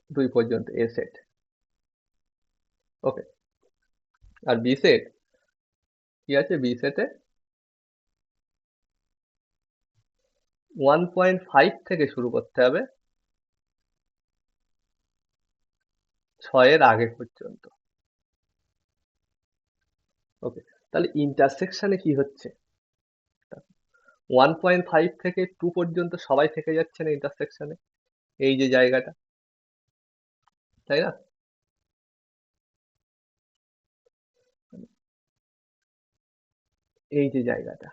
2 পর্যন্ত এ সেট। ওকে, আর বি সেট কি আছে? বি সেটে 1.5 থেকে শুরু করতে হবে 6 এর আগে পর্যন্ত। ওকে, তাহলে ইন্টারসেকশনে কি হচ্ছে? 1.5 থেকে 2 পর্যন্ত সবাই থেকে যাচ্ছে না ইন্টারসেকশনে, এই যে জায়গাটা, তাই না? এই যে জায়গাটা,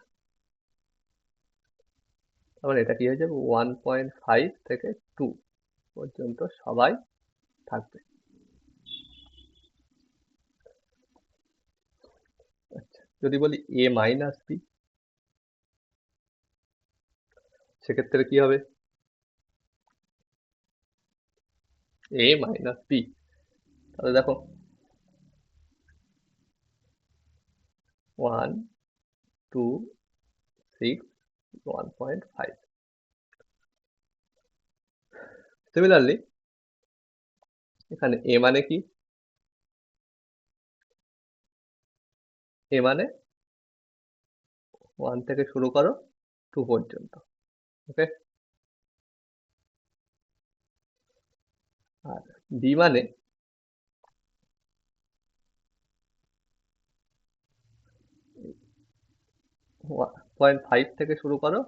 তারপরে এটা কি হয়ে যাবে? 1.5 থেকে 2 পর্যন্ত সবাই থাকবে। আচ্ছা, যদি বলি এ মাইনাস বি, সেক্ষেত্রে কি হবে? এ মাইনাস বি, তাহলে দেখো 1, 2, 6, 1.5। সিমিলারলি এখানে এ মানে কি? এ মানে 1 থেকে শুরু করো 2 পর্যন্ত। ওকে, আর বি মানে 1.5 থেকে শুরু করো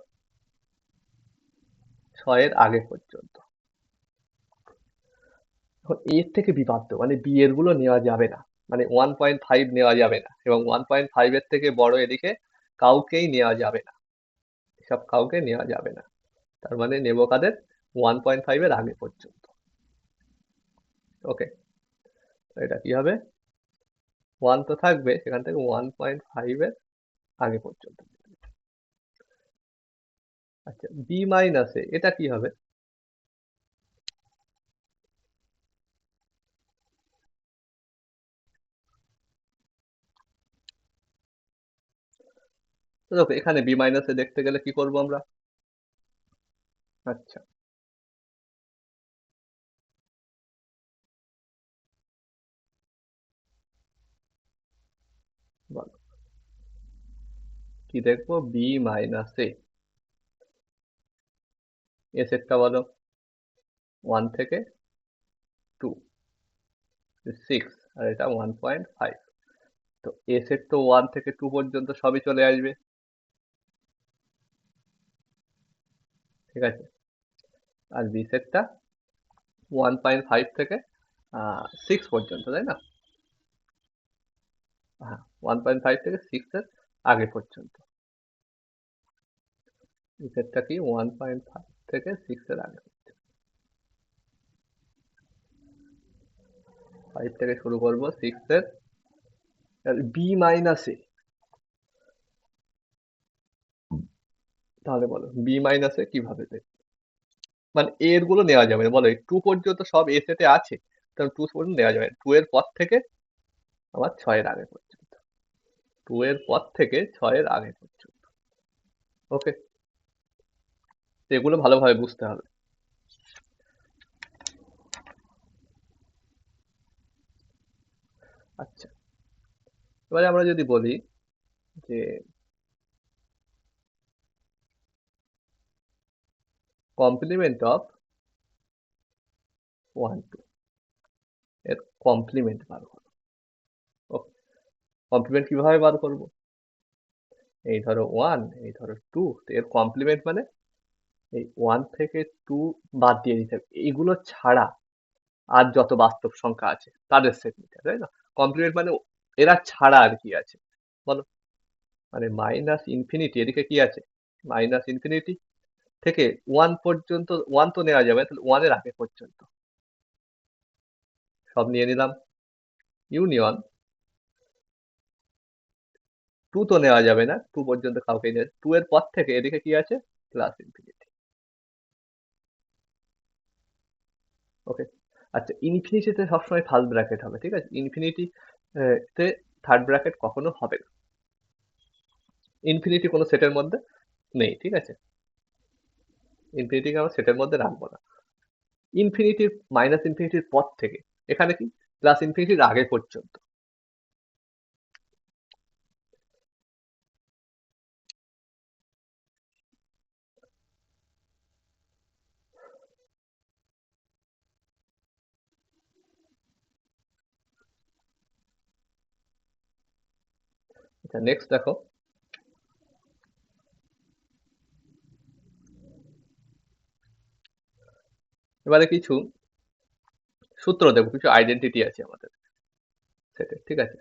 6 এর আগে পর্যন্ত। এখন এর থেকে বি বাদ দাও, মানে বি এর গুলো নেওয়া যাবে না, মানে 1.5 নেওয়া যাবে না, এবং 1.5 এর থেকে বড় এদিকে কাউকেই নেওয়া যাবে না, সব কাউকে নেওয়া যাবে না। তার মানে নেব কাদের? 1.5 এর আগে পর্যন্ত। ওকে, এটা কি হবে? 1 তো থাকবে, সেখান থেকে 1.5 এর আগে পর্যন্ত। আচ্ছা, বি মাইনাস এ, এটা কি হবে? তো দেখো, এখানে বি মাইনাস এ দেখতে গেলে কি করব আমরা? আচ্ছা, বলো কি দেখবো? বি মাইনাস এ, এ সেটটা বলো, 1 থেকে 2, 6, আর এটা 1.5। তো এ সেট তো 1 থেকে 2 পর্যন্ত সবই চলে আসবে, ঠিক আছে? আর বি সেটটা 1.5 থেকে 6 পর্যন্ত, তাই না? হ্যাঁ, 1.5 থেকে 6 এর আগে পর্যন্ত। বি সেটটা কি? 1.5 থেকে 6 এর আগে, 5 থেকে শুরু করবো 6 এর। বি মাইনাস এ, তাহলে বলো বি মাইনাস এ কিভাবে দেখবে? মানে এর গুলো নেওয়া যাবে না, বলো 2 পর্যন্ত সব এ সেটে আছে, তাহলে 2 পর্যন্ত নেওয়া যাবে না, 2 এর পর থেকে আমার 6 এর আগে পর্যন্ত, 2 এর পর থেকে 6 এর আগে পর্যন্ত। ওকে, এগুলো ভালোভাবে বুঝতে হবে। আচ্ছা, এবারে আমরা যদি বলি যে কমপ্লিমেন্ট অফ 1, 2, এর কমপ্লিমেন্ট বার করো। ওকে, কমপ্লিমেন্ট কিভাবে বার করবো? এই ধরো 1, এই ধরো 2, এর কমপ্লিমেন্ট মানে এই 1 থেকে 2 বাদ দিয়ে দিতে হবে। এইগুলো ছাড়া আর যত বাস্তব সংখ্যা আছে তাদের সেট নিতে হবে, তাই না? কমপ্লিমেন্ট মানে এরা ছাড়া আর কি আছে বলো? মানে মাইনাস ইনফিনিটি, এদিকে কি আছে? মাইনাস ইনফিনিটি থেকে 1 পর্যন্ত, 1 তো নেওয়া যাবে, তাহলে 1 এর আগে পর্যন্ত সব নিয়ে নিলাম। ইউনিয়ন 2 তো নেওয়া যাবে না, 2 পর্যন্ত কাউকে নিয়ে, 2 এর পর থেকে এদিকে কি আছে? Plus infinity. ওকে। আচ্ছা, ইনফিনিটিতে সবসময় ফার্স্ট ব্র্যাকেট হবে, ঠিক আছে? ইনফিনিটি তে থার্ড ব্র্যাকেট কখনো হবে না। ইনফিনিটি কোনো সেটের মধ্যে নেই, ঠিক আছে? ইনফিনিটিকে আমরা সেটের মধ্যে রাখবো না। ইনফিনিটির, মাইনাস ইনফিনিটির পর থেকে এখানে কি? প্লাস ইনফিনিটির আগে পর্যন্ত। আচ্ছা, নেক্সট দেখো। এবারে কিছু সূত্র দেবো, কিছু আইডেন্টিটি আছে আমাদের সেটে, ঠিক আছে?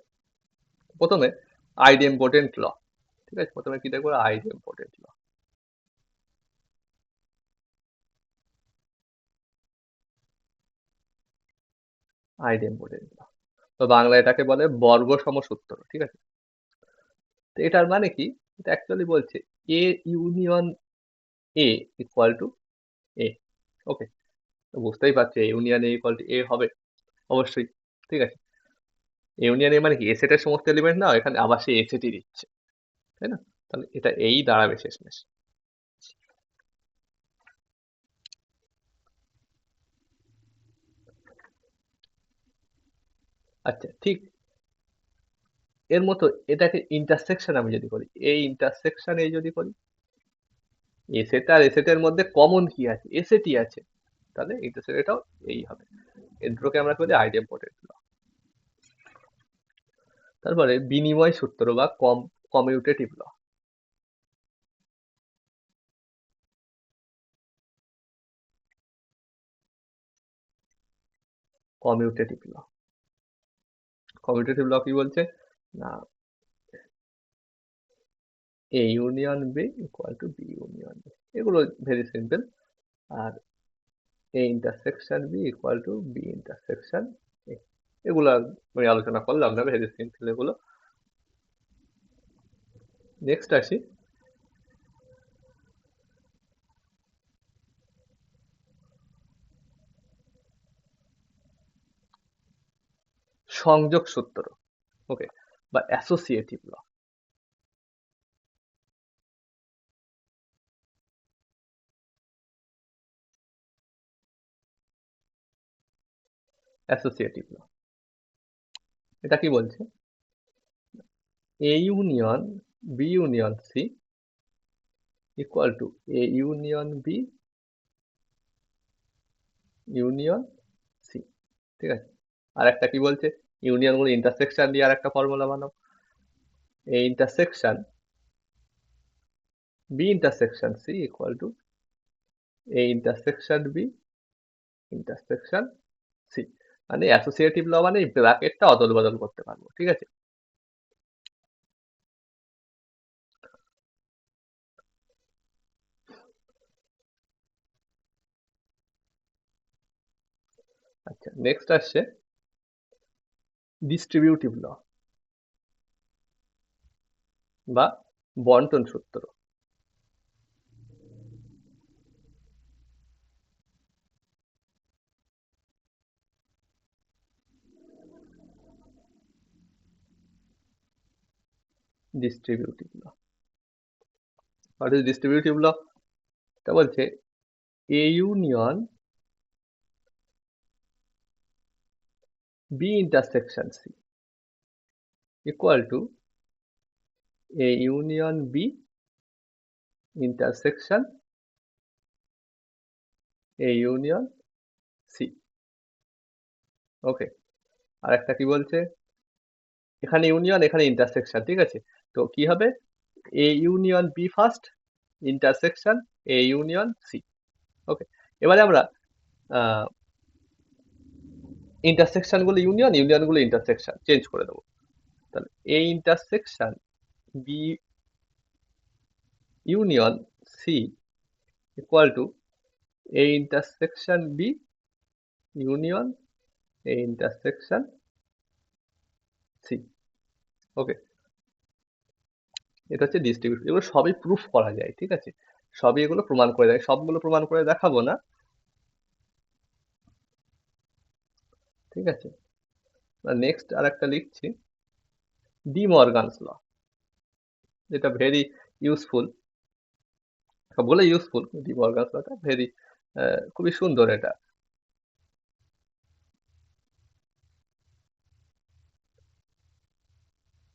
প্রথমে আইডেম্পোটেন্ট ল, ঠিক আছে? প্রথমে কি দেখবো? আইডেম্পোটেন্ট ল। আইডেম্পোটেন্ট ল, তো বাংলা এটাকে বলে বর্গ সমসূত্র, ঠিক আছে? তো এটার মানে কি? এটা অ্যাকচুয়ালি বলছে A union A equal to A. Okay, তো বুঝতেই পারছি A union A equal to A হবে অবশ্যই, ঠিক আছে? এ ইউনিয়ন এ মানে কি? এ সেটের সমস্ত এলিমেন্ট না, এখানে আবার সেই এ সেটই দিচ্ছে, তাই না? তাহলে এটা এই দাঁড়াবে শেষমেশ। আচ্ছা, ঠিক এর মতো এটাকে ইন্টারসেকশন আমি যদি করি, এই ইন্টারসেকশন এই যদি করি, এ সেট আর এ সেটের মধ্যে কমন কি আছে? এ সেটই আছে, তাহলে ইন্টারসেক্ট এটাও এই হবে। এই দুটোকে আমরা বলি আইডেম্পোটেন্ট ল। তারপরে বিনিময় সূত্র বা commutative law. Commutative law, commutative law কি বলছে? না, A union B equal to B union B, এগুলো ভেরি সিম্পল। আর A intersection B equal to B intersection A, এগুলো আমি আলোচনা করলাম না, ভেরি সিম্পল এগুলো। নেক্সট আসি সংযোগ সূত্র, ওকে, বা অ্যাসোসিয়েটিভ ল। অ্যাসোসিয়েটিভ ল, এটা কি বলছে? A union B union C equal to A union B union C, ঠিক আছে? আর একটা কি বলছে? ইউনিয়ন গুলো ইন্টারসেকশন দিয়ে আর একটা ফর্মুলা বানাও। A intersection B intersection C equal to A intersection B intersection C. মানে অ্যাসোসিয়েটিভ ল মানে এই ব্র্যাকেটটা অদল বদল করতে পারবো, ঠিক আছে? আচ্ছা, নেক্সট আসছে ডিস্ট্রিবিউটিভ ল বা বন্টন সূত্র। Distributive law, what is distributive law? এটা বলছে A union B intersection C equal to A union B intersection A union C. Okay, আর একটা কি বলছে? এখানে ইউনিয়ন, এখানে ইন্টারসেকশন, ঠিক আছে? তো কি হবে? A union B first, intersection A union C. Okay, এবারে আমরা ইন্টারসেকশন গুলো ইউনিয়ন, ইউনিয়ন গুলো ইন্টারসেকশন চেঞ্জ করে দেবো। তাহলে A intersection B union C equal to A intersection B union A intersection C. Okay, এটা হচ্ছে ডিস্ট্রিবিউশন। এগুলো সবই প্রুফ করা যায়, ঠিক আছে, সবই এগুলো প্রমাণ করে দেয়, সবগুলো প্রমাণ করে দেখাবো না, ঠিক আছে। নেক্সট আর একটা লিখছি, ডি মর্গানস ল, যেটা ভেরি ইউজফুল, বলে ইউজফুল, ডি মর্গানস লটা ভেরি খুবই সুন্দর এটা।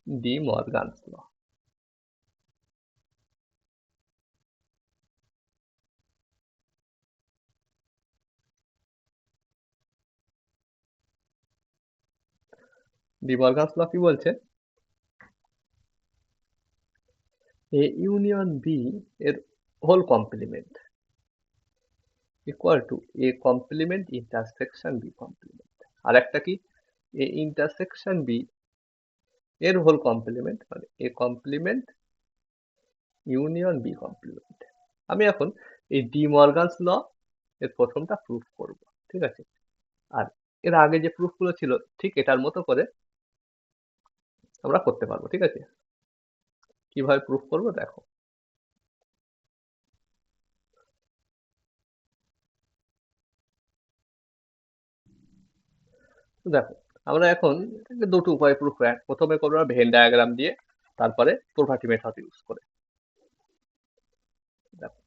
De Morgan's law, De Morgan's law কি বলছে, এ ইউনিয়ন বি এর whole complement equal to A complement intersection B complement. আর একটা কি, এ ইন্টারসেকশন বি এর হোল কমপ্লিমেন্ট, মানে A complement union B complement. আমি এখন এই ডি মর্গানস ল এর প্রথমটা প্রুফ করব, ঠিক আছে। আর এর আগে যে প্রুফ গুলো ছিল ঠিক এটার মতো করে আমরা করতে পারবো, ঠিক আছে। কিভাবে প্রুফ করব দেখো। তো দেখো, আমরা এখন দুটো উপায় প্রুফ, প্রথমে করবো ভেন ডায়াগ্রাম দিয়ে, তারপরে প্রপার্টি মেথড ইউজ করে। দেখো,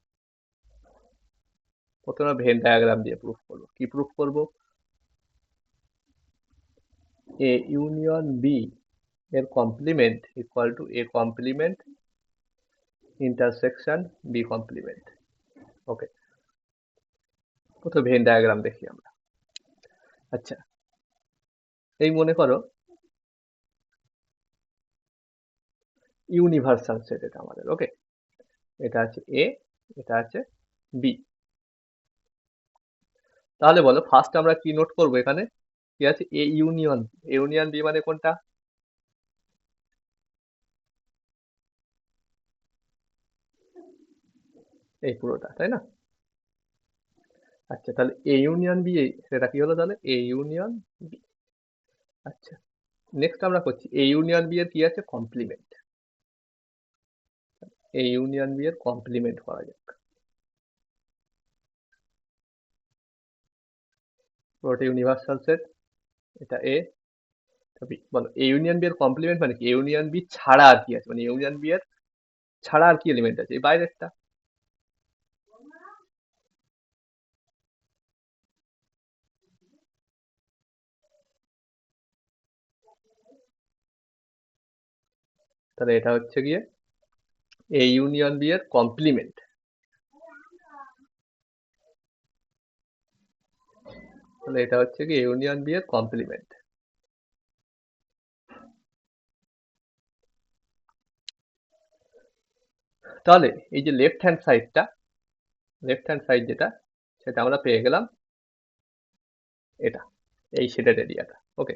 প্রথমে ভেন ডায়াগ্রাম দিয়ে প্রুফ করবো। কি প্রুফ করব, এ ইউনিয়ন বি এর complement equal to A complement intersection B complement. Okay, প্রথমে ভেন ডায়াগ্রাম দেখি আমরা। আচ্ছা, এই মনে করো ইউনিভার্সাল সেট এটা আমাদের। ওকে, এটা আছে এ, এটা আছে বি। তাহলে বলো ফার্স্ট আমরা কি নোট করবো এখানে, কি আছে, A union, A union B মানে কোনটা, এই পুরোটা, তাই না। আচ্ছা, তাহলে এ ইউনিয়ন বি, সেটা কি হলো তাহলে, এ ইউনিয়ন বি। আচ্ছা, নেক্সট আমরা করছি এ ইউনিয়ন বি এর কি আছে, কমপ্লিমেন্ট। এ ইউনিয়ন বি এর কমপ্লিমেন্ট করা যাক। পুরোটা ইউনিভার্সাল সেট, এটা এ, এটা বি। বলো এ ইউনিয়ন বি এর কমপ্লিমেন্ট মানে কি, এ ইউনিয়ন বি ছাড়া আর কি আছে, মানে ইউনিয়ন বি এর ছাড়া আর কি এলিমেন্ট আছে, এই বাইরেরটা। তাহলে এটা হচ্ছে গিয়ে এ ইউনিয়ন বি এর কমপ্লিমেন্ট। তাহলে এটা হচ্ছে কি ইউনিয়ন বি এর কমপ্লিমেন্ট। তাহলে এই যে লেফট হ্যান্ড সাইডটা, লেফট হ্যান্ড সাইড যেটা, সেটা আমরা পেয়ে গেলাম এটা, এই শেডেড এরিয়াটা। ওকে,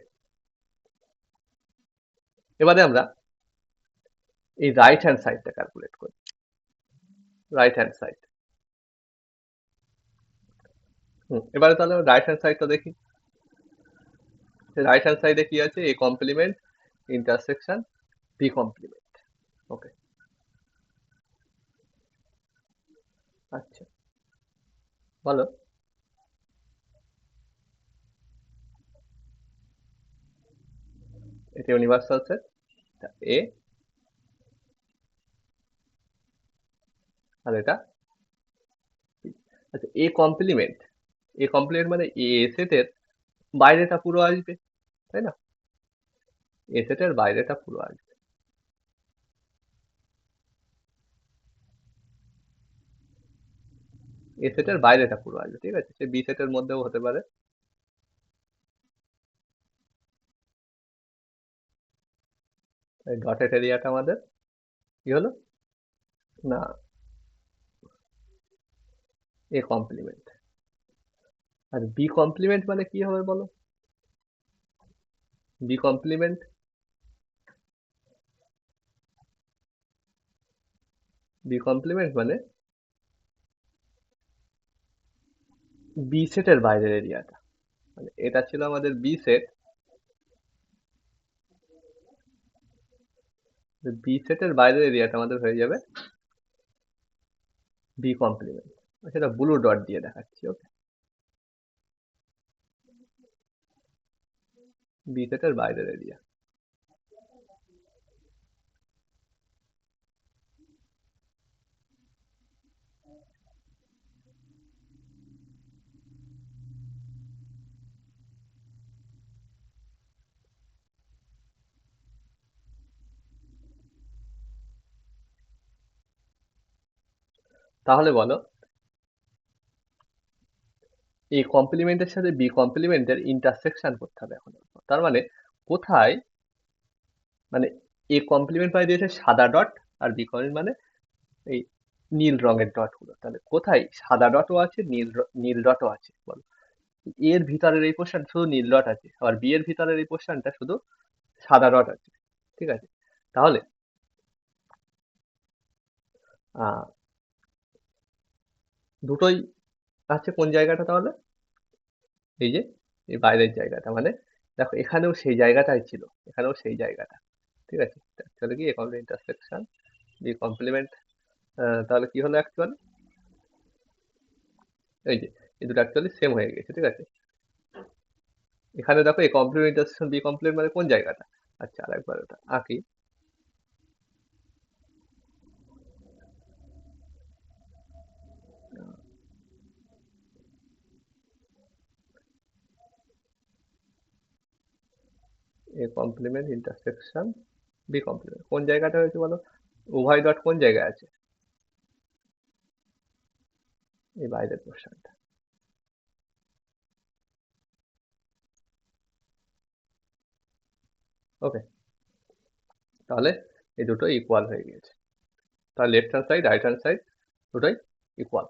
এবারে আমরা এই রাইট হ্যান্ড সাইডটা ক্যালকুলেট করি। রাইট হ্যান্ড সাইড, এবারে তাহলে রাইট হ্যান্ড সাইডটা দেখি। রাইট হ্যান্ড সাইডে কি আছে, A complement intersection B complement. Okay, আচ্ছা, বলো, এটা ইউনিভার্সাল সেট, এ, আর এটা বি। আচ্ছা, এ কমপ্লিমেন্ট, এ কমপ্লিমেন্ট মানে এ সেটের বাইরেটা পুরো আসবে, তাই না, এ সেটের বাইরেটা পুরো আসবে। এ সেটের বাইরেটা পুরো আসবে, ঠিক আছে, সে বি সেটের মধ্যেও হতে পারে। এই ডটেড এরিয়াটা আমাদের কি হলো, না, এ কমপ্লিমেন্ট। আর বি কমপ্লিমেন্ট মানে কি হবে বলো? বি কমপ্লিমেন্ট, বি কমপ্লিমেন্ট মানে বি সেটের বাইরের এরিয়াটা। মানে এটা ছিল আমাদের বি সেট, বি সেটের বাইরের এরিয়াটা আমাদের হয়ে যাবে বি কমপ্লিমেন্ট। সেটা ব্লু ডট দিয়ে দেখাচ্ছি, ওকে। বি সেটের বাইরের এরিয়া। তাহলে বলো, এই কমপ্লিমেন্টের সাথে বি কমপ্লিমেন্টের ইন্টারসেকশন করতে হবে এখন। তার মানে কোথায়, মানে এ কমপ্লিমেন্ট পাই দিয়েছে সাদা ডট, আর বি কমপ্লিমেন্ট মানে এই নীল রঙের ডট গুলো। তাহলে কোথায় সাদা ডটও আছে, নীল ডটও আছে বলো? এর ভিতরের এই পোর্শন শুধু নীল ডট আছে, আবার বি এর ভিতরের এই পোর্শনটা শুধু সাদা ডট আছে। ঠিক আছে, তাহলে আহ দুটোই আছে কোন জায়গাটা তাহলে? এই যে এই বাইরের জায়গাটা, মানে দেখো এখানেও সেই জায়গাটাই ছিল, এখানেও সেই জায়গাটা। ঠিক আছে, তাহলে কি একাউন্ট ইন্টারসেকশন বি কমপ্লিমেন্ট, তাহলে কি হলো অ্যাকচুয়ালি, এই যে এই দুটো অ্যাকচুয়ালি সেম হয়ে গেছে। ঠিক আছে, এখানে দেখো এই কমপ্লিমেন্ট ইন্টারসেকশন বি কমপ্লিমেন্ট মানে কোন জায়গাটা। আচ্ছা, আরেকবার ওটা আঁকি। A complement intersection B complement কোন জায়গাটা হয়েছে বলো? উভয় ডট কোন জায়গায় আছে? এই বাইরের পোর্শনটা। ওকে, তাহলে এই দুটো ইকুয়াল হয়ে গিয়েছে। তাহলে left hand side right hand side দুটোই ইকুয়াল।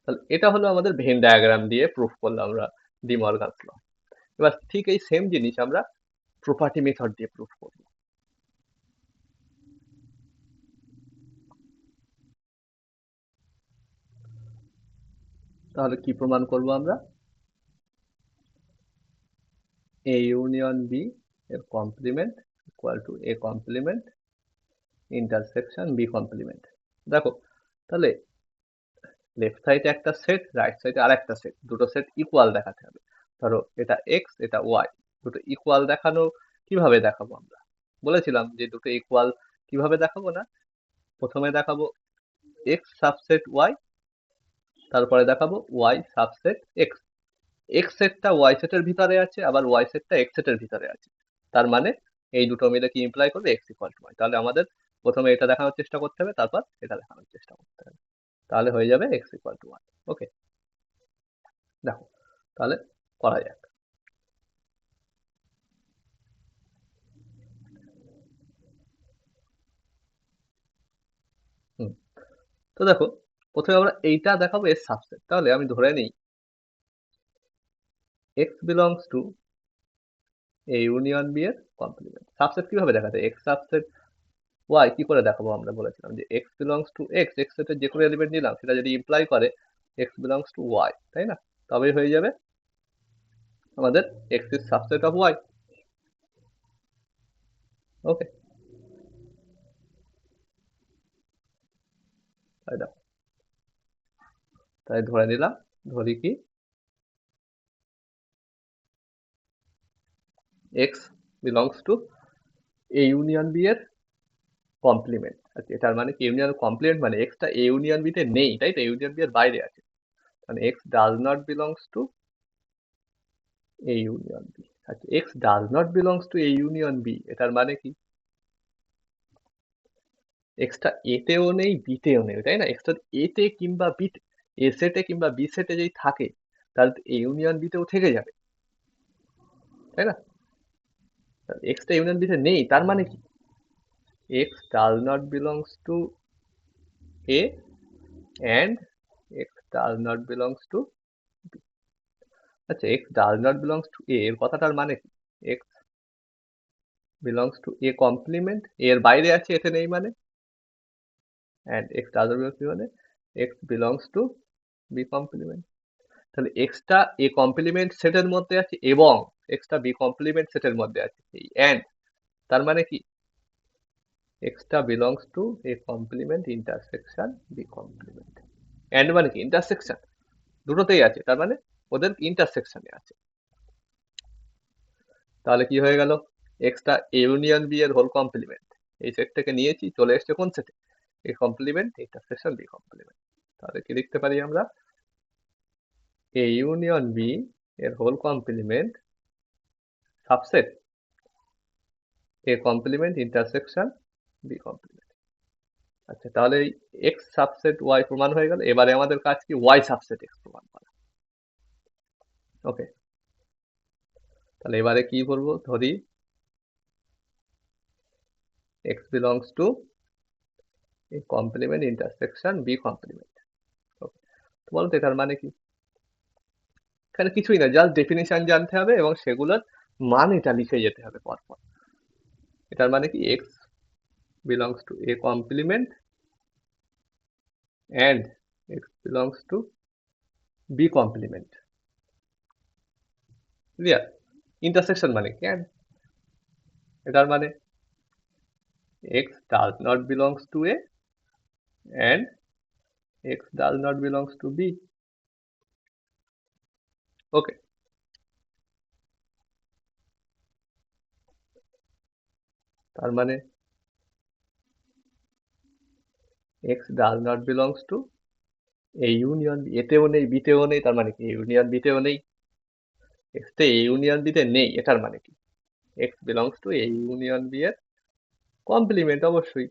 তাহলে এটা হলো আমাদের ভেন ডায়াগ্রাম দিয়ে প্রুফ করলাম আমরা ডি মর্গানস ল। এবার ঠিক এই সেম জিনিস আমরা প্রপার্টি মেথড দিয়ে প্রুফ করব। তাহলে কি প্রমাণ করব আমরা? এ ইউনিয়ন বি এর complement equal to A complement intersection B complement. দেখো, তাহলে লেফট সাইডে একটা সেট, রাইট সাইডে আর একটা সেট, দুটো সেট ইকুয়াল দেখাতে হবে। ধরো এটা এক্স, এটা ওয়াই, দুটো ইকুয়াল দেখানো কিভাবে দেখাবো আমরা? বলেছিলাম যে দুটো ইকুয়াল কিভাবে দেখাবো না, প্রথমে দেখাবো এক্স সাবসেট ওয়াই, তারপরে দেখাবো ওয়াই সাবসেট এক্স। এক্স সেটটা ওয়াই সেটের ভিতরে আছে, আবার ওয়াই সেটটা এক্স সেটের ভিতরে আছে। তার মানে এই দুটো মিলে কি ইমপ্লাই করবে? X equal to Y. তাহলে আমাদের প্রথমে এটা দেখানোর চেষ্টা করতে হবে, তারপর এটা দেখানোর চেষ্টা করতে হবে। তাহলে হয়ে যাবে এক্স ইকুয়াল টু ওয়াই। ওকে, দেখো তাহলে করা যাক। হুম, তো দেখো প্রথমে আমরা এইটা দেখাবো এর সাবসেট। তাহলে আমি ধরে নিই X belongs to A union B এর কমপ্লিমেন্ট। সাবসেট কিভাবে দেখাতে? এক্স সাবসেট ওয়াই কি করে দেখাবো? আমরা বলেছিলাম যে x belongs to x, x সেটের যে কোনো এলিমেন্ট নিলাম সেটা যদি ইমপ্লাই করে এক্স বিলংস টু ওয়াই, তাই না? তবেই হয়ে যাবে আমাদের X is subset of Y. Okay, তাই দেখো, তাই ধরে নিলাম, ধরি কি X belongs to A union B এর কমপ্লিমেন্ট। আচ্ছা, এটার মানে কি? ইউনিয়ন কমপ্লিমেন্ট মানে এক্সটা এ ইউনিয়ন বি তে নেই, তাই তো? ইউনিয়ন বি এর বাইরে আছে, মানে X does not belongs to A union B. আচ্ছা, X does not belongs to A union B, এটার মানে কি? এক্সটা এ তেও নেই, বি তেও নেই, তাই না? এক্সটা এ তে কিংবা বি তে, এ সেটে কিংবা বি সেটে যদি থাকে তাহলে এ ইউনিয়ন বি তেও থেকে যাবে, তাই না? এক্সটা ইউনিয়ন বি তে নেই, তার মানে কি? x does not belongs to a and x does not belongs to b। আচ্ছা, x does not belongs to a এর কথাটার মানে কি? x belongs to a complement, এর বাইরে আছে, এতে নেই মানে, and x does not belongs to মানে x belongs to b complement। তাহলে x টা a complement সেটের মধ্যে আছে এবং x টা b complement সেটের মধ্যে আছে, এই and তার মানে কি x টা belongs to a complement intersection b complement। and মানে কি ইন্টারসেকশন, দুটোতেই আছে, তার মানে ওদের ইন্টারসেকশনে আছে। তাহলে কি হয়ে গেল, x টা a ইউনিয়ন b এর হোল কমপ্লিমেন্ট, এই সেট থেকে নিয়েছি, চলে এসছে কোন সেটে, a complement intersection b complement. তাহলে কি লিখতে পারি আমরা, a ইউনিয়ন b এর whole complement subset a complement intersection b complement. আচ্ছা, তাহলে এই x সাবসেট y প্রমাণ হয়ে গেল। এবারে আমাদের কাজ কি y সাবসেট x প্রমাণ করা। ওকে, তাহলে এবারে কি বলবো, ধরি x belongs to a complement intersection b complement। ওকে, তো বলো তো এটার মানে কি? এখানে কিছুই না, জাস্ট ডেফিনিশন জানতে হবে এবং সেগুলোর মান এটা লিখে যেতে হবে পরপর। এটার মানে কি, x belongs to a complement and x belongs to b complement। Clear? Intersection মানে কি, and এটার মানে x does not belongs to a and x does not belongs to b। ওকে, তার মানে x does not belongs to a union b, এতেও নেই বিতেও নেই, তার মানে কি ইউনিয়ন বিতেও নেই। x তে a ইউনিয়ন b তে নেই, এটার মানে কি x belongs to a union b এর কমপ্লিমেন্ট, অবশ্যই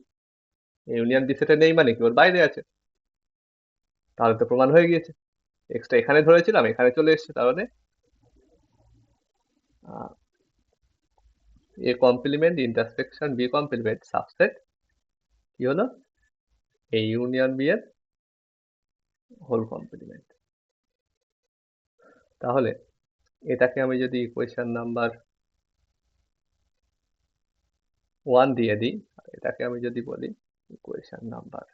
a ইউনিয়ন b সেটে নেই মানে কি ওর বাইরে আছে। তাহলে তো প্রমাণ হয়ে গিয়েছে, x টা এখানে ধরেছিলাম, এখানে চলে এসেছে, তার মানে a complement intersection b complement subset কি হলো, a ইউনিয়ন b এর হোল কমপ্লিমেন্ট। তাহলে এটাকে আমি যদি ইকুয়েশন নাম্বার 1 দিয়ে দিই, এটাকে আমি যদি বলি ইকুয়েশন নাম্বার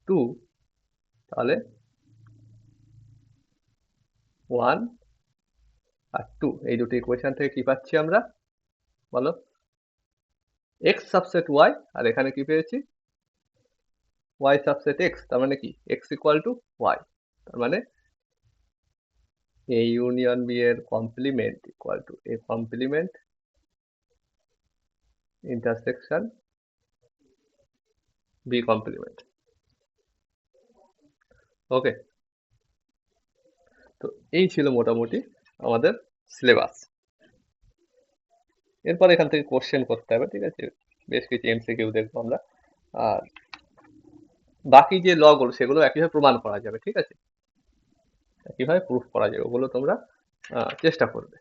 2, তাহলে 1 আর 2 এই দুটো ইকুয়েশন থেকে কি পাচ্ছি আমরা, বলো, x সাবসেট y, আর এখানে কি পেয়েছি y সাবসেট x। তার মানে কি x ইকুয়াল টু y, তার মানে a ইউনিয়ন b এর complement equal to a complement intersection b complement. Okay, তো এই ছিল মোটামুটি আমাদের সিলেবাস। এরপর এখান থেকে কোশ্চেন করতে হবে, ঠিক আছে, বেশ কিছু এমসিকিউ দেখবো আমরা, আর বাকি যে ল গুলো সেগুলো একইভাবে প্রমাণ করা যাবে, ঠিক আছে, একইভাবে প্রুফ করা যাবে, ওগুলো তোমরা চেষ্টা করবে।